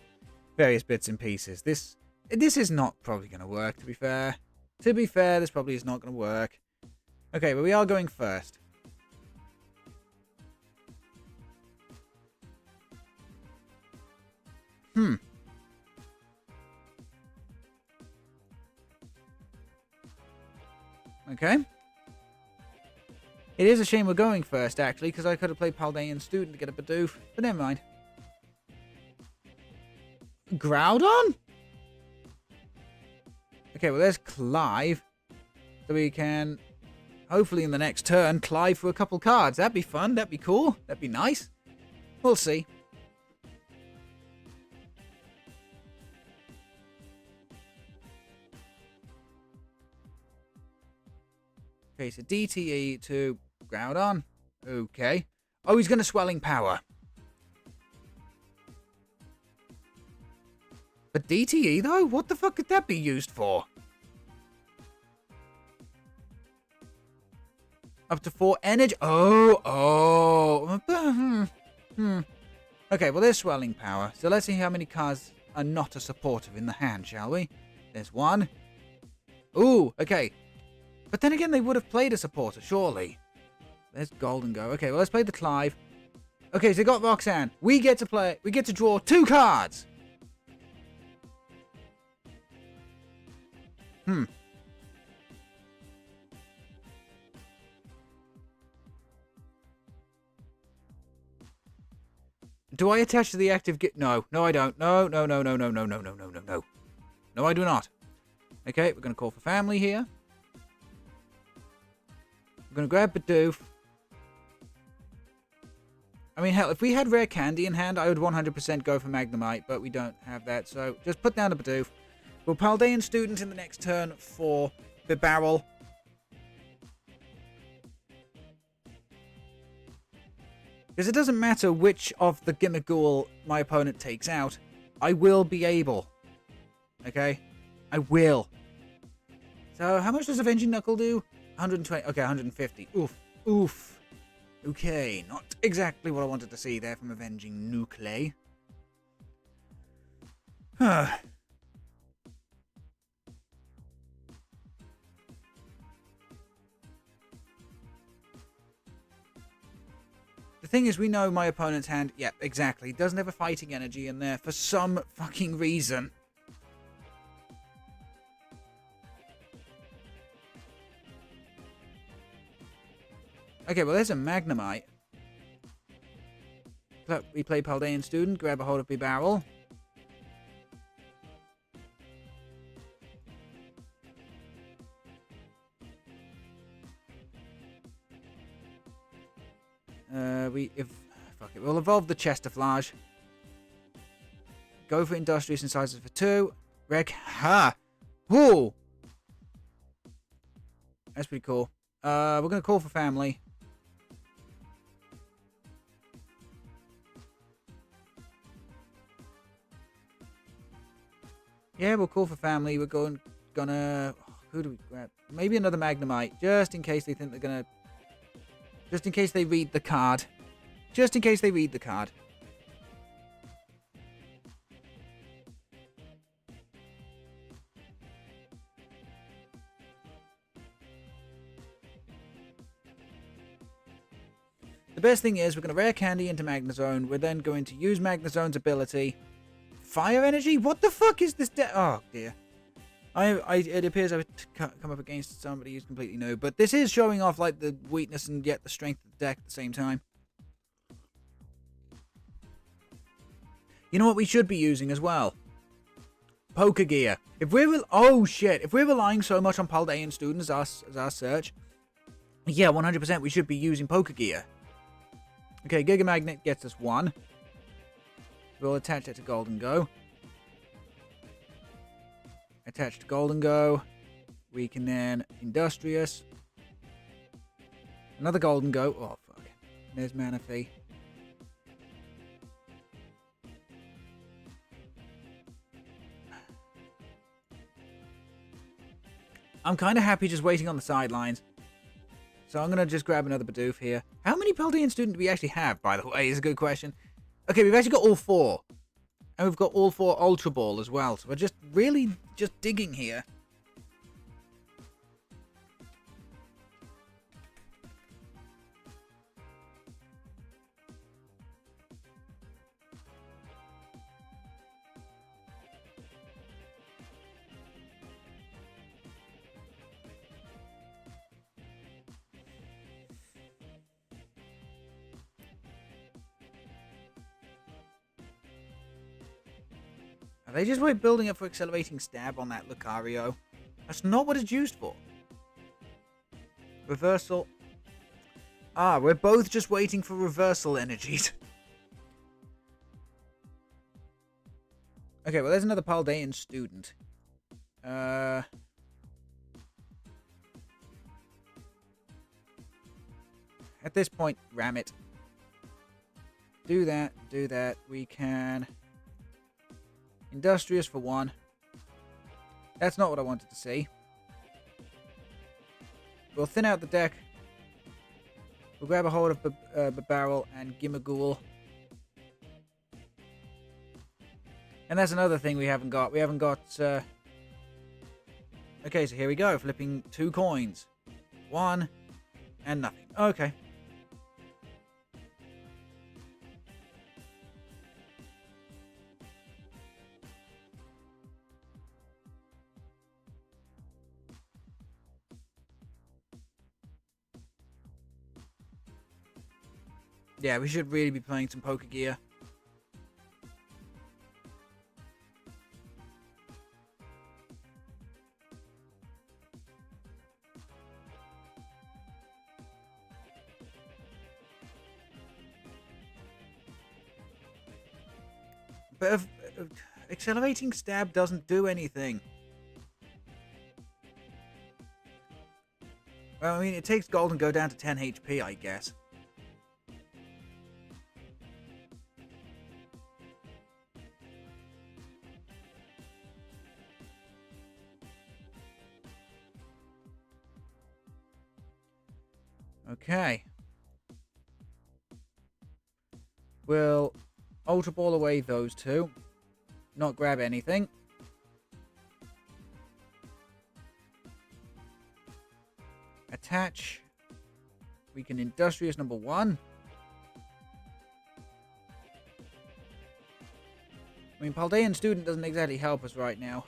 various bits and pieces. This is not probably going to work, to be fair. To be fair, this probably is not going to work. Okay, but we are going first. Okay. It is a shame we're going first, actually, because I could have played Paldean Student to get a Bidoof, but never mind. Groudon? Okay, well, there's Clive. So we can, hopefully in the next turn, Clive for a couple cards. That'd be fun. That'd be cool. That'd be nice. We'll see. Okay, so DTE to Groudon. Okay. Oh, he's going to Swelling Power. But DTE, though? What the fuck could that be used for? Up to 4 energy. Oh. Okay, well, there's Swelling Power. So let's see how many cards are not a supportive in the hand, shall we? There's one. Ooh, okay. But then again, they would have played a supporter, surely. There's Gholdengo. Okay, well, let's play the Clive. Okay, so they got Roxanne. We get to draw 2 cards. Do I attach to the active No, I don't. No. No, I do not. Okay, we're going to call for family here. We're going to grab Bidoof. I mean, hell, if we had Rare Candy in hand, I would 100% go for Magnemite, but we don't have that, so just put down a Bidoof. We'll Paldean Student in the next turn for Bibarel. Because it doesn't matter which of the Gimmighoul my opponent takes out, I will be able. Okay? I will. So, how much does Avenging Knuckle do? 120. Okay, 150. Oof. Okay, not exactly what I wanted to see there from Avenging Nuclei. The thing is, we know my opponent's hand... Yeah, exactly. Doesn't have a fighting energy in there for some fucking reason. Okay, well, there's a Magnemite. We play Paldean Student, grab a hold of Bibarel. Fuck it, we'll evolve the Chesterflage. Go for Industrious Incisors for 2. Whoa! That's pretty cool. We're going to call for family. Yeah, we'll call for family. We're gonna... Who do we grab? Maybe another Magnemite, just in case they think they're gonna... Just in case they read the card. Just in case they read the card. The best thing is, we're going to Rare Candy into Magnezone. We're then going to use Magnezone's ability. Fire Energy? What the fuck is this deck? Oh, dear. It appears I've come up against somebody who's completely new. But this is showing off, like, the weakness and yet the strength of the deck at the same time. You know what we should be using as well? Poker Gear. If we're... Oh, shit. If we're relying so much on Paldean students as our search, yeah, 100% we should be using Poker Gear. Okay, Giga Magnet gets us 1. We'll attach it to Gholdengo. Attach to Gholdengo. We can then Industrious. Another Gholdengo. Oh, fuck. There's Manaphy. I'm kind of happy just waiting on the sidelines. So I'm going to just grab another Bidoof here. How many Paldean students do we actually have, by the way, is a good question. Okay, we've actually got all 4. And we've got all 4 Ultra Ball as well. So we're just really just digging here. Are they just building up for Accelerating Stab on that Lucario? That's not what it's used for. Reversal. Ah, we're both just waiting for reversal energies. Okay, well, there's another Paldean student. At this point, ram it. Do that, do that. We can... Industrious for 1. That's not what I wanted to see. We'll thin out the deck. We'll grab a hold of Barrel and Gimmighoul. And that's another thing we haven't got. We haven't got... Okay, so here we go. Flipping 2 coins. 1 and nothing. Okay. Yeah, we should really be playing some Poker Gear. But Accelerating Stab doesn't do anything. Well, I mean, it takes Gholdengo down to 10 HP, I guess. Okay. We'll Ultra Ball away those 2. Not grab anything. Attach. We can Industrious number 1. I mean, Paldean Student doesn't exactly help us right now.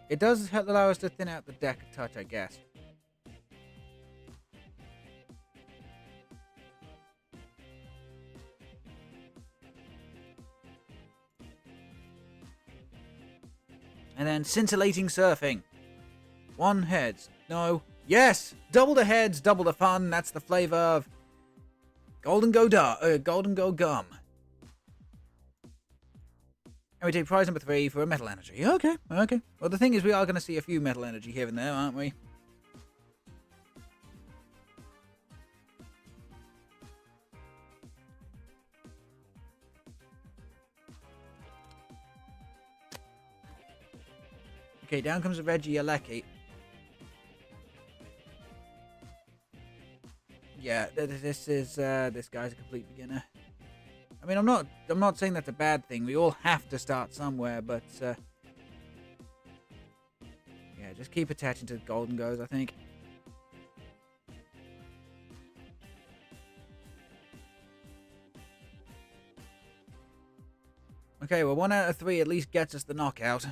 It does allow us to thin out the deck a touch, I guess. And then Scintillating Surfing. 1 heads. No. Yes! Double the heads, double the fun. That's the flavor of Gholdengo Gum. And we take prize number 3 for a Metal Energy. Okay, okay. Well, the thing is, we are going to see a few Metal Energy here and there, aren't we? Okay, down comes a Regieleki. Yeah, this guy's a complete beginner. I mean, I'm not saying that's a bad thing. We all have to start somewhere, but yeah, just keep attaching to the Gholdengos, I think. Okay, well, 1 out of 3 at least gets us the knockout.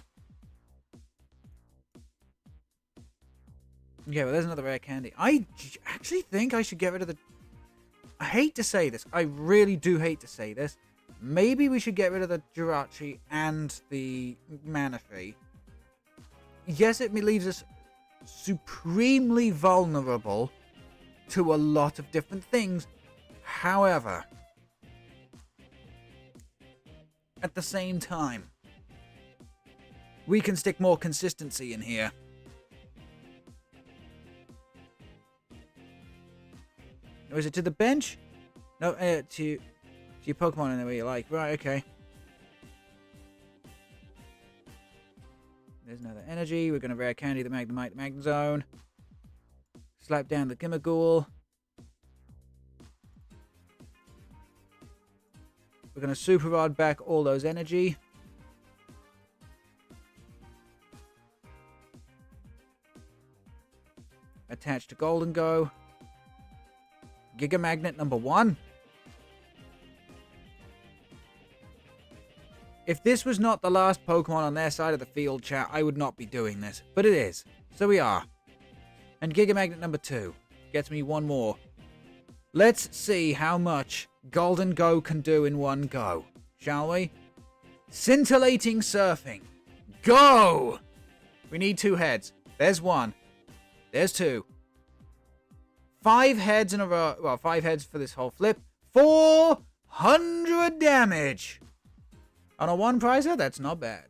Okay, well, there's another rare candy. I actually think I should get rid of the... I hate to say this. I really do hate to say this. Maybe we should get rid of the Jirachi and the Manaphy. yes, it leaves us supremely vulnerable to a lot of different things. However, at the same time, we can stick more consistency in here. Or is it to the bench? No, to your Pokemon in the way you like. Right, okay. There's another energy. We're going to rare candy the Magnemite, the Magnezone. Slap down the Gimmighoul. We're going to Super Rod back all those energy. Attach to Gholdengo. Giga Magnet number 1. If this was not the last Pokemon on their side of the field, chat, I would not be doing this. But it is. So we are. And Giga Magnet number 2 gets me one more. Let's see how much Gholdengo can do in one go. Shall we? Scintillating Surfing. Go! We need 2 heads. There's 1. There's 2. 5 heads in a row. Well, 5 heads for this whole flip. 400 damage. On a 1 prizer, that's not bad.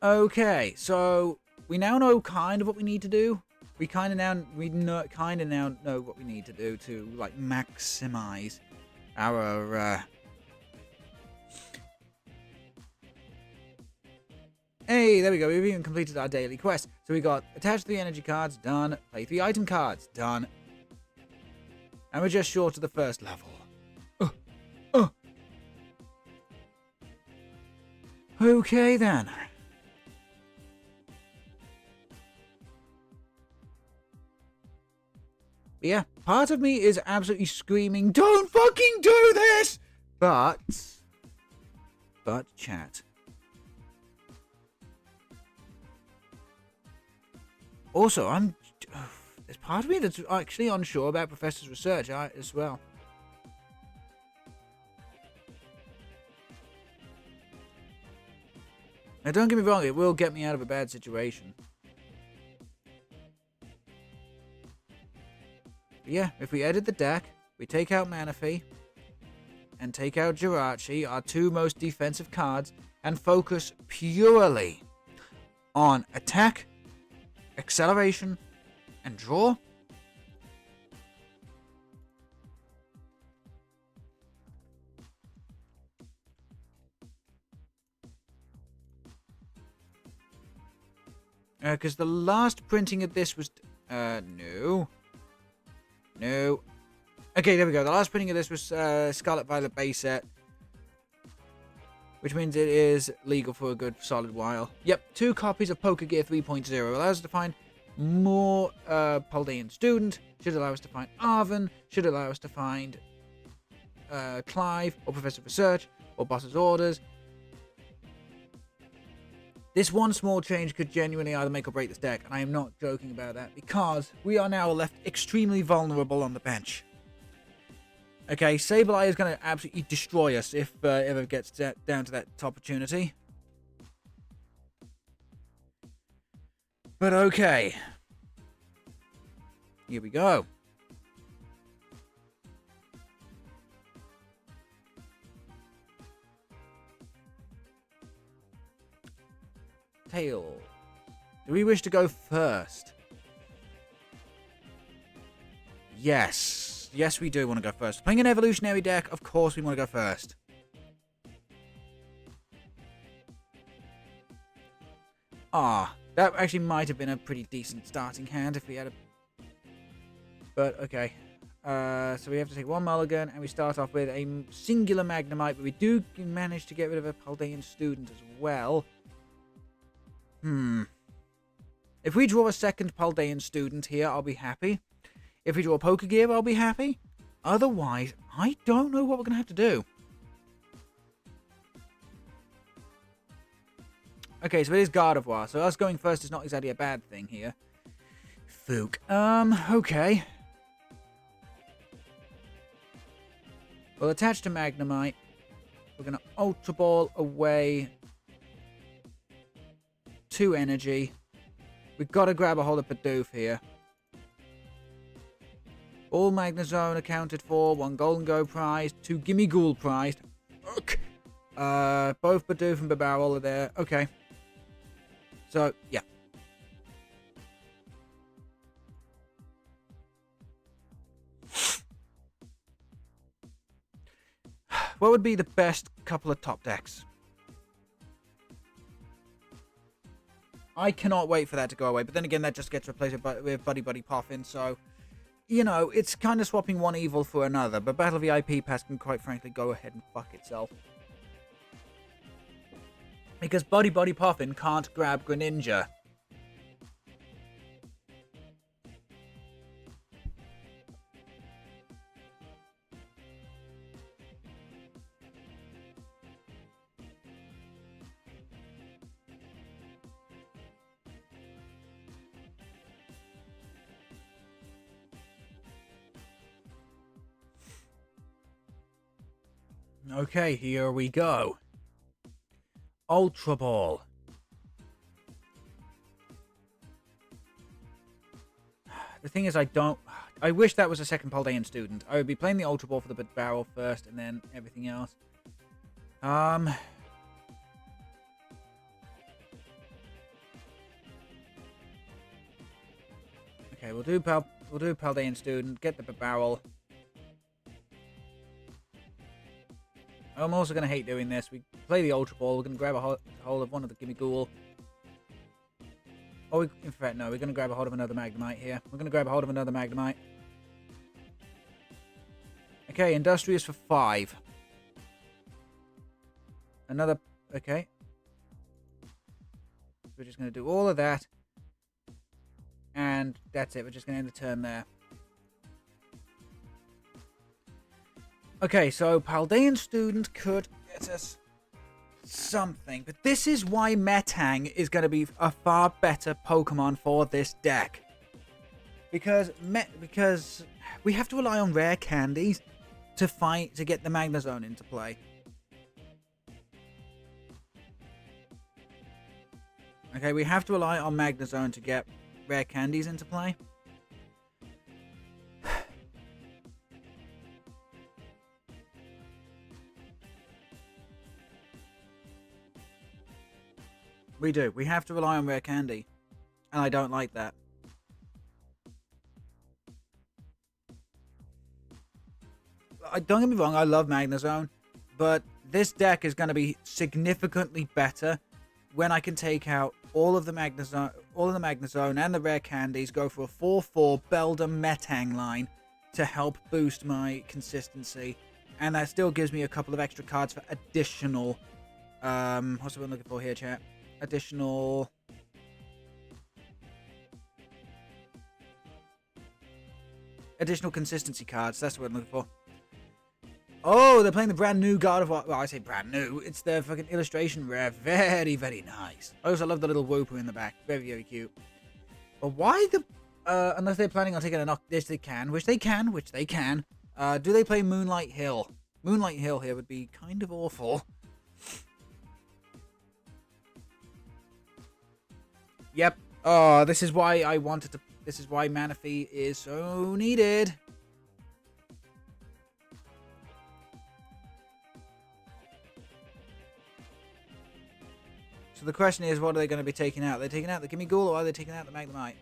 Okay, so we now know kind of what we need to do. We kind of now know what we need to do to like maximize our Hey, there we go. We've even completed our daily quest. So we got attach 3 energy cards, done. Play 3 item cards, done. And we're just short of the first level. Okay then. But yeah, part of me is absolutely screaming, don't fucking do this! But chat. Also, there's part of me that's actually unsure about Professor's research as well. Now, don't get me wrong, it will get me out of a bad situation. But yeah, if we edit the deck, we take out Manaphy, and take out Jirachi, our 2 most defensive cards, and focus purely on attack, acceleration, and draw. Because the last printing of this was... No. Okay, there we go. The last printing of this was Scarlet Violet base set. Which means it is legal for a good solid while. Yep, 2 copies of Pokegear 3.0. Allows us to find more Paldean Student. Should allow us to find Arven. Should allow us to find Clive, or Professor of Research, or Boss's Orders. This one small change could genuinely either make or break this deck, and I am not joking about that, because we are now left extremely vulnerable on the bench. Okay, Sableye is going to absolutely destroy us if ever it gets down to that opportunity. But okay. Here we go. Tail. Do we wish to go first? Yes. Yes, we do want to go first. Playing an evolutionary deck, of course we want to go first. Ah, that actually might have been a pretty decent starting hand if we had a... But, okay. So we have to take 1 mulligan, and we start off with a singular Magnemite, but we do manage to get rid of a Paldean Student as well. If we draw a second Paldean Student here, I'll be happy. If we draw a Pokegear, I'll be happy. Otherwise, I don't know what we're going to have to do. Okay, so it is Gardevoir. So us going first is not exactly a bad thing here. Fook. Okay. We'll attach to Magnemite. We're going to Ultra Ball away 2 energy. We've got to grab a hold of Bidoof here. All Magnezone accounted for. 1 Gholdengo prized. 2 Gimme Ghoul prized. Both Bidoof and Bibarel are there. Okay. So, yeah. What would be the best couple of top decks? I cannot wait for that to go away. But then again, that just gets replaced with Buddy Buddy Poffin. So, you know, it's kind of swapping one evil for another. But Battle VIP Pass can quite frankly go ahead and fuck itself. Because Buddy Buddy Poffin can't grab Greninja. Okay, here we go. Ultra Ball. The thing is, I wish that was a second Paldean student. I would be playing the Ultra Ball for the barrel first, and then everything else. Okay, we'll do Paldean student. Get the barrel. I'm also going to hate doing this. We play the Ultra Ball. We're going to grab a hold of one of the Gimme Ghoul. Oh, in fact, no. We're going to grab a hold of another Magnemite here. We're going to grab a hold of another Magnemite. Okay, Industrious for 5. Another... Okay. We're just going to do all of that. And that's it. We're just going to end the turn there. Okay, so Paldean student could get us something. But this is why Metang is going to be a far better Pokemon for this deck. Because we have to rely on rare candies to get the Magnezone into play. Okay, we have to rely on Magnezone to get rare candies into play. We do. We have to rely on rare candy. And I don't like that. Don't get me wrong, I love Magnezone. But this deck is going to be significantly better when I can take out all of the Magnezone and the rare candies, go for a 4-4 Beldum Metang line to help boost my consistency. And that still gives me a couple of extra cards for additional... what's what I'm looking for here, chat? Additional consistency cards. That's what I'm looking for. Oh, they're playing the brand new God of War. Well, I say brand new. It's their fucking illustration rare. Very, very nice. I also love the little Wooper in the back. Very, very cute. But why the... unless they're planning on taking a knock... Which they can. Do they play Moonlight Hill? Moonlight Hill here would be kind of awful. Yep. Oh, this is why I wanted to... This is why Manaphy is so needed. So the question is, what are they going to be taking out? Are they taking out the Gimme Ghoul or are they taking out the Magnemite?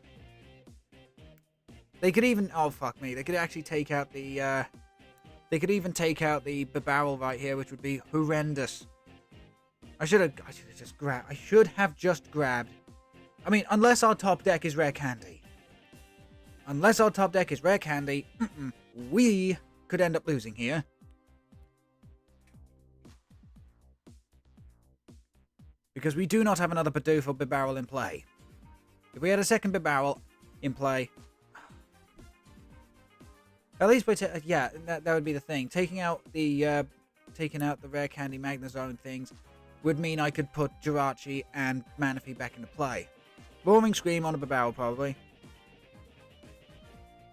They could even... Oh, fuck me. They could actually take out the... They could even take out the barrel right here, which would be horrendous. I should have just grabbed... I should have just grabbed... I mean, unless our top deck is rare candy. Unless our top deck is rare candy, we could end up losing here. Because we do not have another Bidoof or Bibarel in play. If we had a second Bibarel in play... At least by... Yeah, that would be the thing. Taking out the rare candy Magnezone things would mean I could put Jirachi and Manaphy back into play. Roaring Scream on a Bibarel, probably.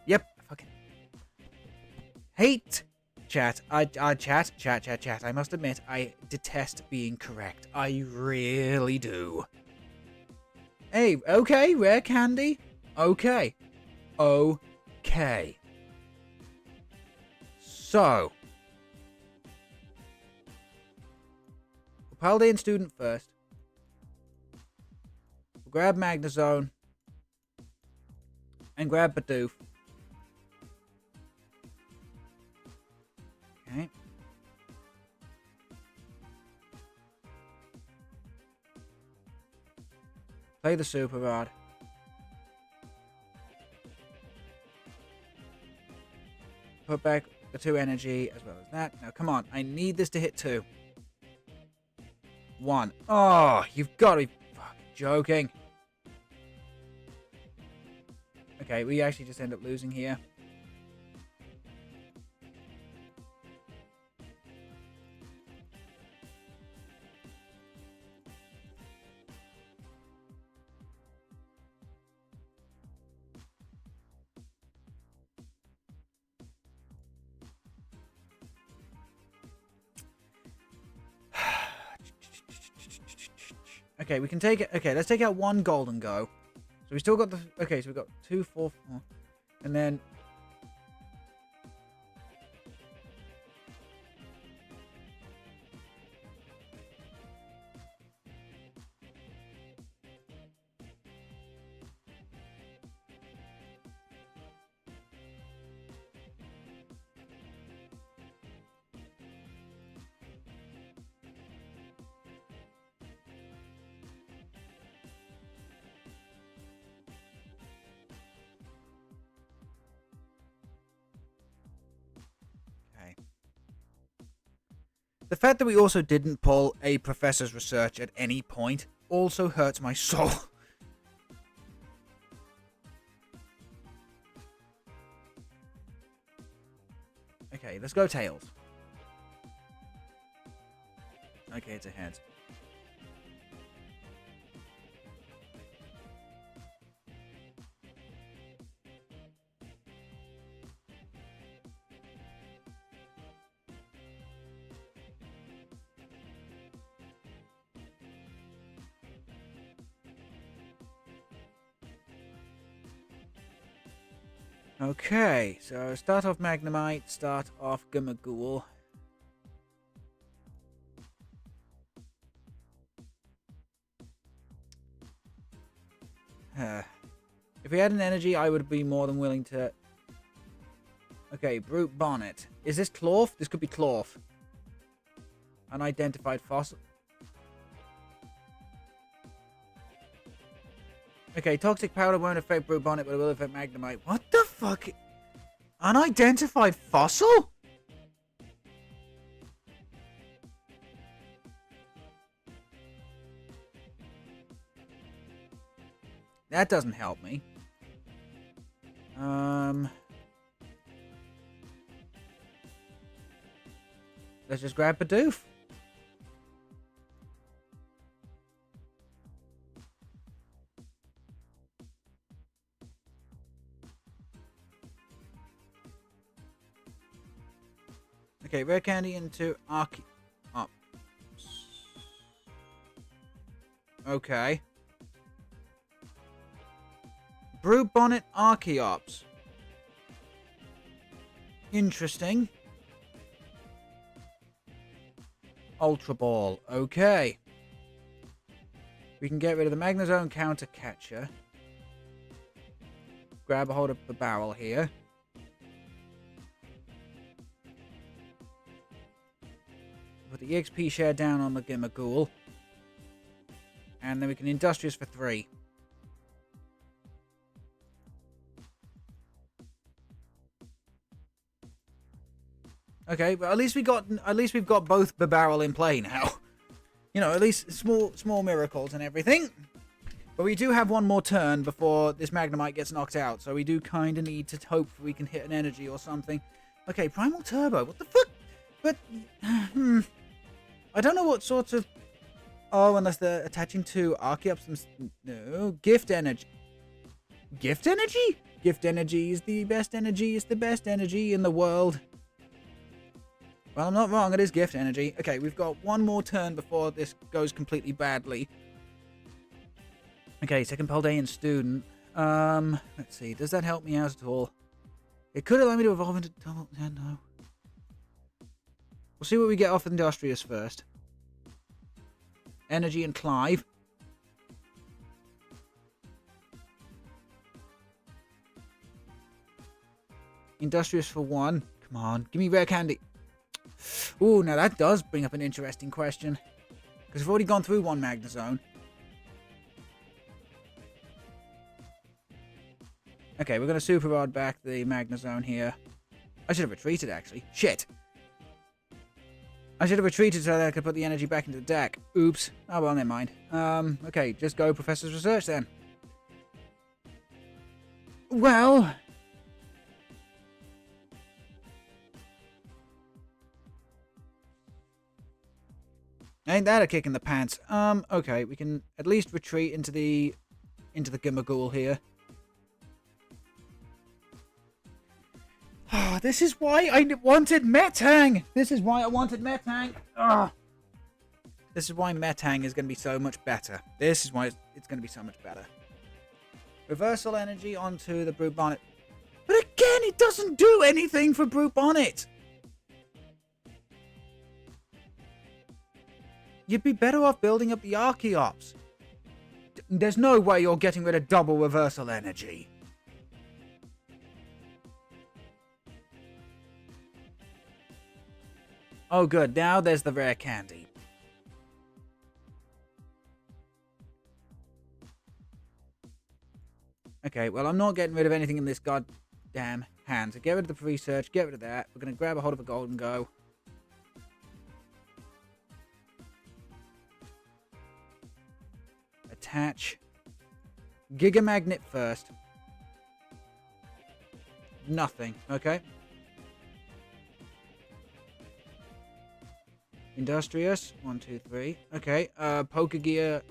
Yep. Fucking hate Chat. Chat. I must admit, I detest being correct. I really do. Hey, okay, rare candy. Okay. Okay. So. Paldean student first. We'll grab Magnezone. And grab Bidoof. Okay. Play the Super Rod. Put back the 2 energy as well as that. Now, come on. I need this to hit 2. 1. Oh, you've got to be fucking joking. Okay, we actually just end up losing here. Okay, we can take it. Okay, let's take out 1 Gholdengo. So we still got the... Okay, so we've got 2, 4, 4. And then... The fact that we also didn't pull a professor's research at any point also hurts my soul. Okay, let's go Tails. Okay, it's a head. Okay, so start off Magnemite, start off Gumaghoul. If we had an energy, I would be more than willing to... Okay, Brute Bonnet. Is this Clorf? This could be Clorf. Unidentified fossil. Okay, Toxic Powder won't affect Brute Bonnet, but it will affect Magnemite. What the fuck? Unidentified fossil? That doesn't help me. Let's just grab Bidoof. Okay, Rare Candy into Arche... Ops. Okay. Brute Bonnet Archeops. Interesting. Ultra Ball. Okay. We can get rid of the Magnezone counter catcher. Grab a hold of the barrel here. Put the EXP share down on the Gumaghoul. And then we can Industrious for 3. Okay, but at least we've got both the barrel in play now. You know, at least small miracles and everything. But we do have one more turn before this Magnemite gets knocked out, so we do kind of need to hope we can hit an energy or something. Okay, Primal Turbo. What the fuck? But I don't know what sort of... Oh, unless they're attaching to Archeops. No, Gift Energy. Gift Energy? Gift Energy is the best energy. It's the best energy in the world. Well, I'm not wrong. It is gift energy. Okay, we've got one more turn before this goes completely badly. Okay, second Paldean student. Let's see. Does that help me out at all? It could allow me to evolve into double... Yeah, no. We'll see what we get off Industrious first. Energy and Clive. Industrious for 1. Come on, give me rare candy. Ooh, now that does bring up an interesting question. Because we've already gone through one Magnezone. Okay, we're going to Super Rod back the Magnezone here. I should have retreated, actually. Shit! I should have retreated so that I could put the energy back into the deck. Oops. Oh, well, never mind. Okay, just go Professor's Research then. Well... ain't that a kick in the pants? Okay, we can at least retreat into the Gimmaghoul here. This is why I wanted Metang! This is why I wanted Metang! Ugh. This is why Metang is going to be so much better. This is why it's going to be so much better. Reversal energy onto the Brute Bonnet. But again, it doesn't do anything for Brute Bonnet! You'd be better off building up the Archeops. There's no way you're getting rid of double reversal energy. Oh good, now there's the rare candy. Okay, well I'm not getting rid of anything in this goddamn hand. So get rid of the research, get rid of that. We're going to grab a hold of a Gholdengo. Attach. Giga Magnet first. Nothing, okay. Industrious, 1, 2, 3. Okay, Pokegear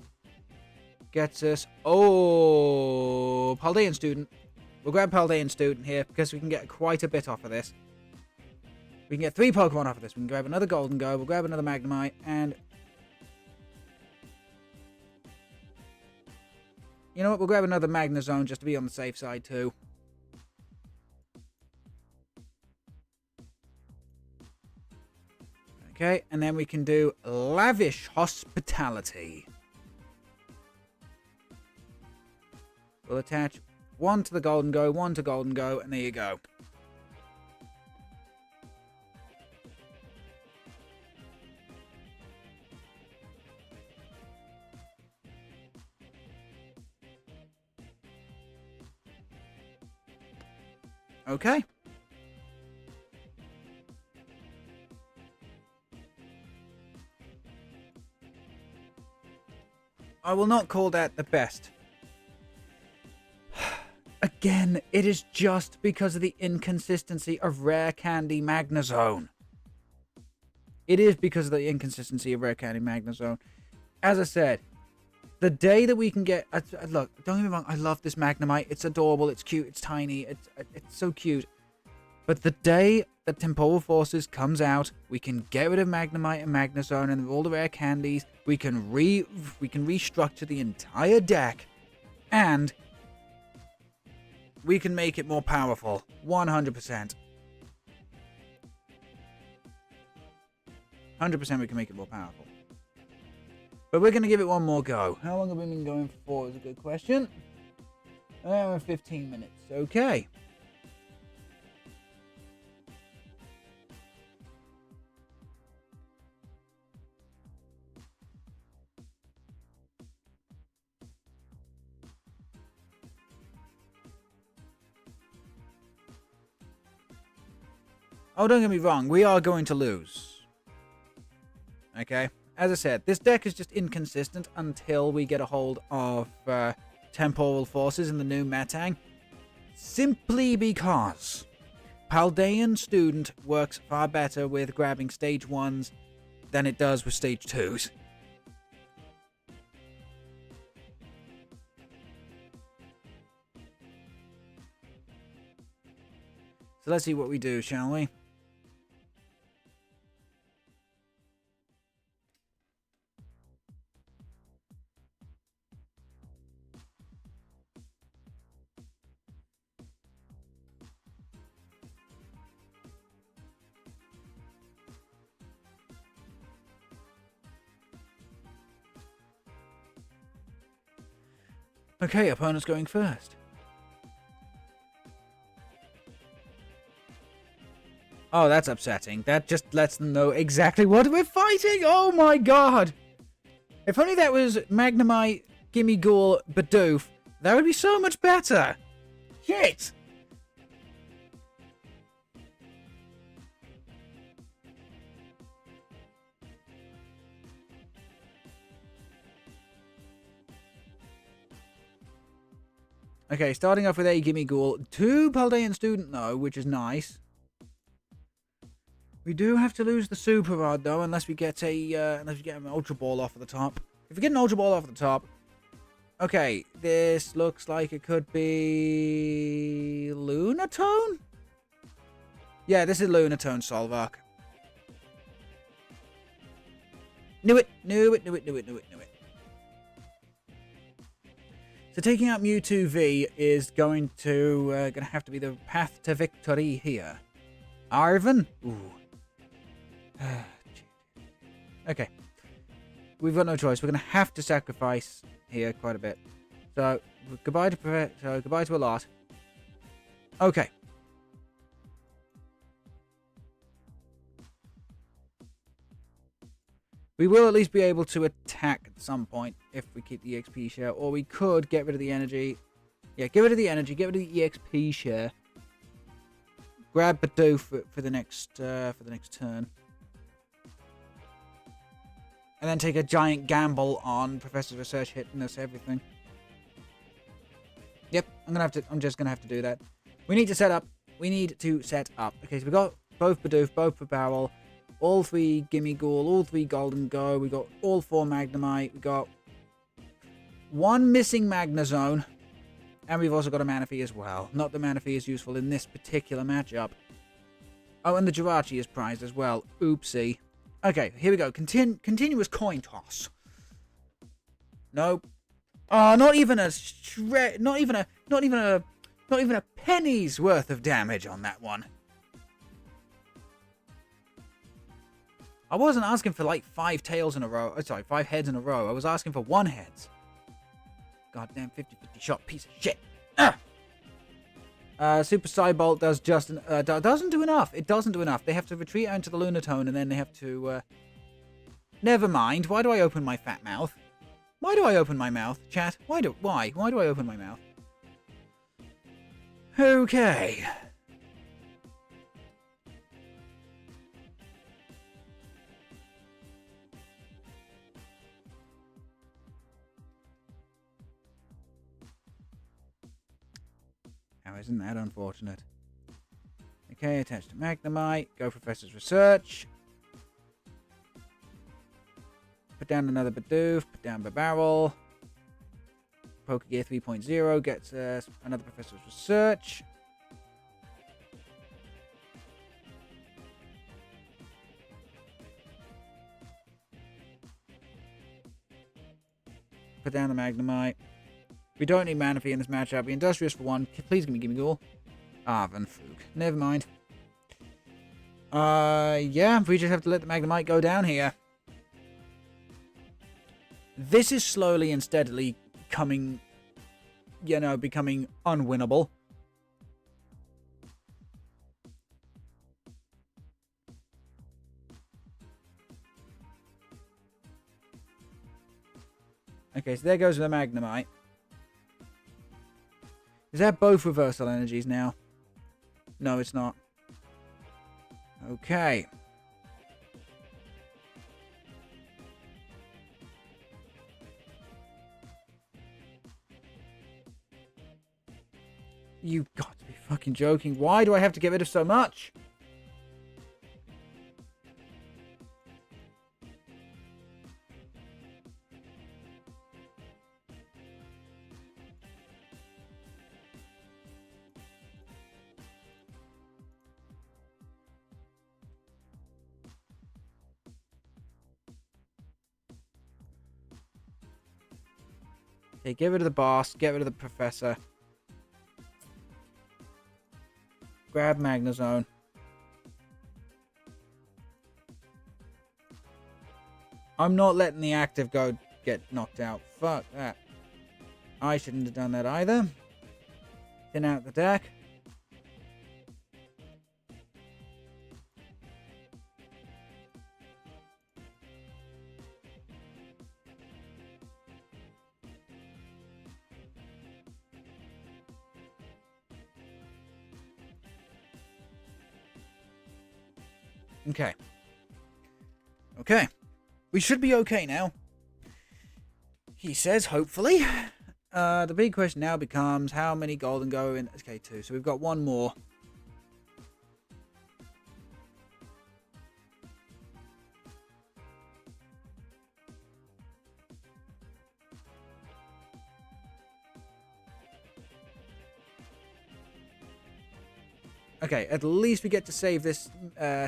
gets us. Oh, Paldean student. We'll grab Paldean student here because we can get quite a bit off of this. We can get 3 Pokemon off of this. We can grab another Gholdengo. We'll grab another Magnemite and... you know what? We'll grab another Magnezone just to be on the safe side too. Okay, and then we can do Lavish Hospitality. We'll attach 1 to the Gholdengo, 1 to Gholdengo, and there you go. Okay. I will not call that the best. Again, it is just because of the inconsistency of Rare Candy Magnezone. It is because of the inconsistency of Rare Candy Magnezone. As I said, the day that we can get... look, don't get me wrong, I love this Magnemite. It's adorable, it's cute, it's tiny, it's so cute. But the day that Temporal Forces comes out, we can get rid of Magnemite and Magnezone and all the rare candies. We can restructure the entire deck, and we can make it more powerful. 100%. 100% we can make it more powerful. But we're going to give it one more go. How long have we been going for is a good question. 15 minutes. Okay. Oh, don't get me wrong. We are going to lose. Okay? As I said, this deck is just inconsistent until we get a hold of Temporal Forces in the new Metang. Simply because Paldean Student works far better with grabbing Stage 1s than it does with Stage 2s. So let's see what we do, shall we? Okay, opponent's going first. Oh, that's upsetting. That just lets them know exactly what we're fighting. Oh my god. If only that was Magnemite, Gimmighoul, Bidoof, that would be so much better. Shit. Okay, starting off with a Gimmighoul. 2 Paldean Student, though, which is nice. We do have to lose the Super Rod, though, unless we get an Ultra Ball off at the top. If we get an Ultra Ball off at the top... Okay, this looks like it could be... Lunatone? Yeah, this is Lunatone Solvark. Knew it. So taking out Mewtwo V is going to have to be the path to victory here. Arven? Ooh. Okay. We've got no choice. We're going to have to sacrifice here quite a bit. So, goodbye to a lot. Okay. We will at least be able to attack at some point if we keep the EXP share, or we could get rid of the energy. Yeah, get rid of the energy, get rid of the EXP share. Grab Bidoof for the next turn. And then take a giant gamble on Professor's Research hitting us everything. Yep, I'm just gonna have to do that. We need to set up. Okay, so we got both Bidoof, both for Barrel, all 3 Gimmighoul, all 3 Gholdengo. We got all 4 Magnemite. We got 1 missing Magnezone. And we've also got a Manaphy as well. Not that Manaphy is useful in this particular matchup. Oh, and the Jirachi is prized as well. Oopsie. Okay, here we go. Continuous coin toss. Nope. Oh, not even a penny's worth of damage on that one. I wasn't asking for like 5 tails in a row. Oh, sorry, 5 heads in a row. I was asking for 1 head. Goddamn 50-50 shot piece of shit. Super Psybolt does just doesn't do enough. It doesn't do enough. They have to retreat out into the Lunatone, and then they have to. Never mind. Why do I open my fat mouth? Why do I open my mouth, chat? Why do I open my mouth? Okay. Now, isn't that unfortunate? Okay, attach to Magnemite. Go Professor's Research. Put down another Bidoof. Put down Barrel. Pokegear 3.0 gets another Professor's Research. Put down the Magnemite. We don't need Manaphy in this matchup. Be Industrious for 1. Please give me Gimmighoul. Arven Fook. Never mind. Yeah, we just have to let the Magnemite go down here. This is slowly and steadily becoming unwinnable. Okay, so there goes the Magnemite. Is that both reversal energies now? No, it's not. Okay. You've got to be fucking joking. Why do I have to get rid of so much? Okay, get rid of the boss. Get rid of the professor. Grab Magnezone. I'm not letting the active go get knocked out. Fuck that. I shouldn't have done that either. Thin out the deck. Okay. Okay. We should be okay now. He says, hopefully. The big question now becomes how many Gholdengo in... Okay, 2. So we've got one more. Okay, at least we get to save this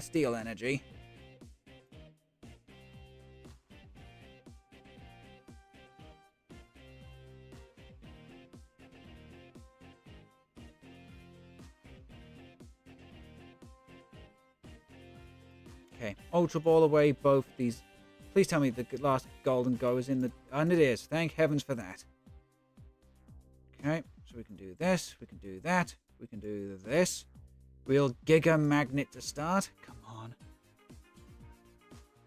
steel energy. Okay, Ultra Ball away both these. Please tell me the last Gholdengo is in the... And it is. Thank heavens for that. Okay, so we can do this. We can do that. We can do this. Real Giga Magnet to start. Come on.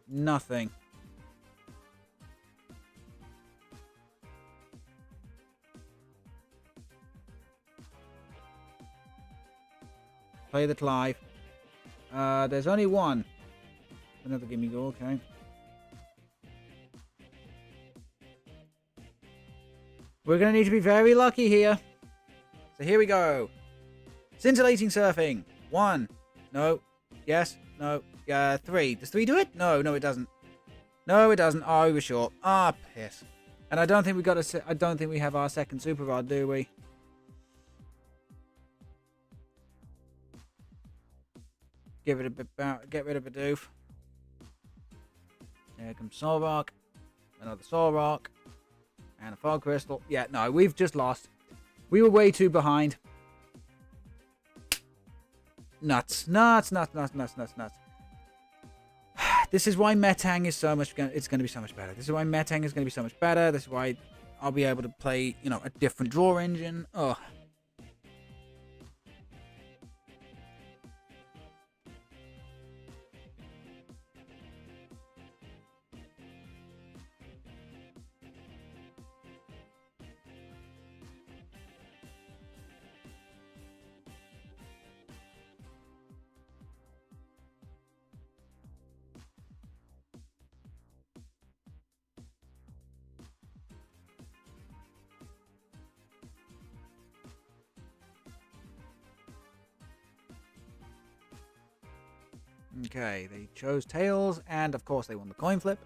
Nothing. Play the Clive. There's only one. Another gimme go, okay. We're going to need to be very lucky here. So here we go. Scintillating Surfing. 1. No. Yes. No. 3. Does 3 do it? No, it doesn't. No, it doesn't. Oh, we were short. Ah, piss. And I don't think we got a... I don't think we have our second Super Rod, do we? Give it a bit... Get rid of a doof. There comes Solrock. Another Solrock. And a Fog Crystal. Yeah, no, we've just lost. We were way too behind. Nuts. Nuts. This is why Metang is so much... It's going to be so much better. This is why Metang is going to be so much better. This is why I'll be able to play, you know, a different draw engine. Oh. Okay, they chose Tails, and of course they won the coin flip.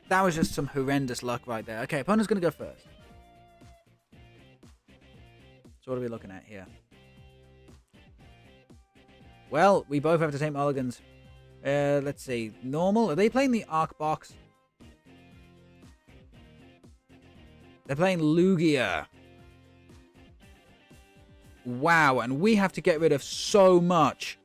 That was just some horrendous luck right there. Okay, opponent's going to go first. So what are we looking at here? Well, we both have to take mulligans. Let's see. Normal. Are they playing the Arc Box? They're playing Lugia. Wow, and we have to get rid of so much.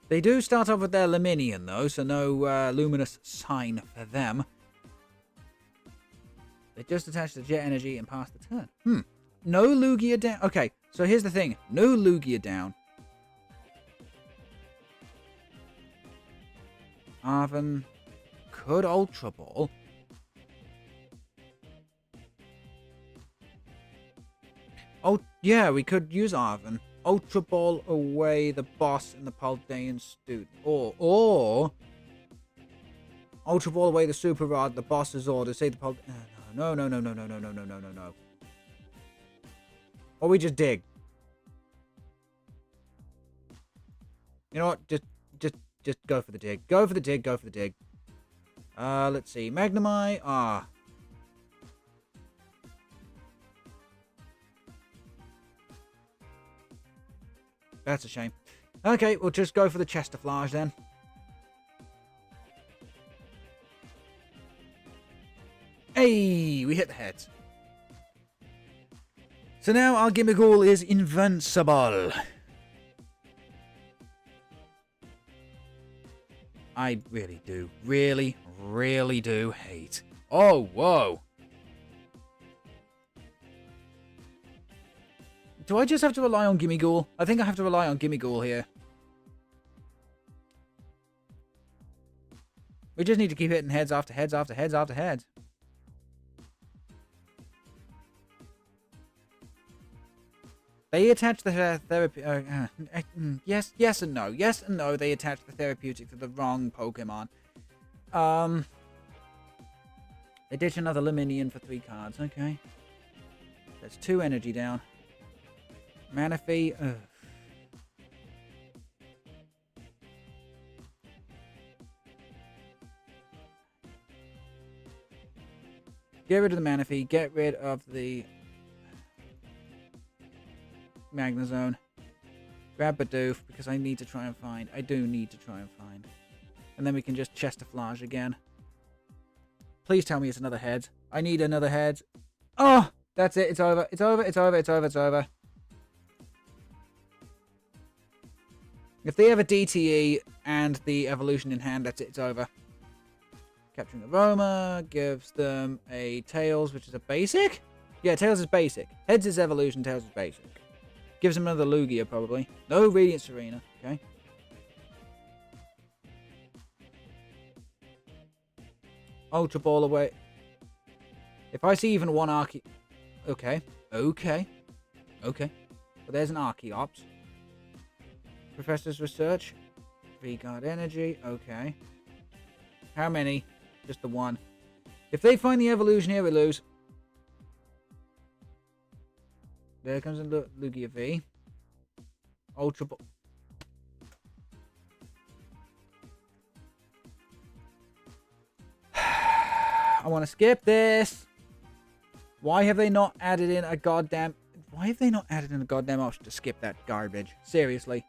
They do start off with their Luminion, though, so no Luminous Sign for them. They just attach the Jet Energy and pass the turn. No Lugia down. Okay, so here's the thing. No Lugia down. Arven could Ultra Ball. Oh, yeah, we could use Arven. Ultra Ball away the boss and the Paldean student. Or Ultra Ball away the Super Rod, the boss's order. Say the Paldean... No. Or we just dig. You know what? Just go for the dig. Go for the dig. Let's see. Magnemite. That's a shame. Okay, we'll just go for the Chesterflage then. Hey, we hit the heads. So now our Gimmighoul is invincible. I really do, really do hate. Oh, whoa. Do I just have to rely on Gimmighoul? I think I have to rely on Gimmighoul here. We just need to keep hitting heads after heads after heads after heads. They attach the therapy. Yes and no. Yes and no. They attach the therapeutic to the wrong Pokemon. They ditch another Luminion for 3 cards. Okay. That's 2 energy down. Manaphy. Ugh. Get rid of the Manaphy. Get rid of the Magnezone. Grab Bidoof because I need to try and find. I do need to try and find. And then we can just Chesterflage again. Please tell me it's another head. I need another head. Oh! That's it. It's over. It's over. It's over. It's over. It's over. If they have a DTE and the evolution in hand, that's it. It's over. Capturing Aroma gives them a Tails, which is a basic? Yeah, Tails is basic. Heads is evolution, Tails is basic. Gives them another Lugia, probably. No Radiant Serena. Okay. Ultra Ball away. If I see even one Archie... Okay. Okay. Okay. But there's an Archeops. Professor's Research. V-Guard Energy. Okay. How many? Just the one. If they find the evolution here, we lose. There comes a Lugia V. Ultra Ball. I want to skip this. Why have they not added in a goddamn... Why have they not added in a goddamn option to skip that garbage? Seriously.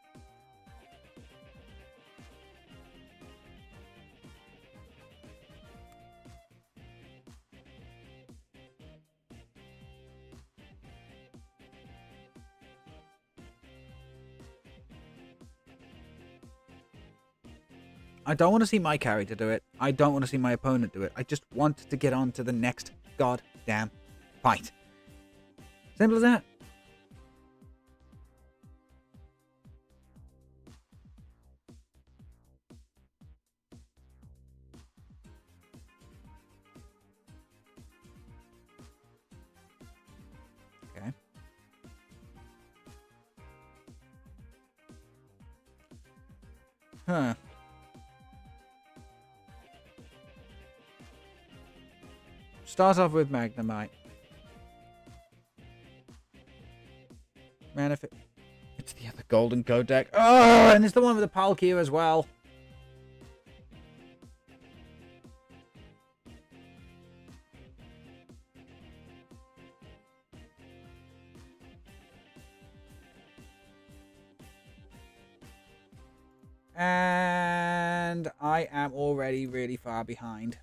I don't want to see my character do it. I don't want to see my opponent do it. I just want to get on to the next goddamn fight. Simple as that. Okay. Huh. Start off with Magnemite. Man, if it's the other Gholdengo deck. Oh, and it's the one with the Palkia as well. And I am already really far behind.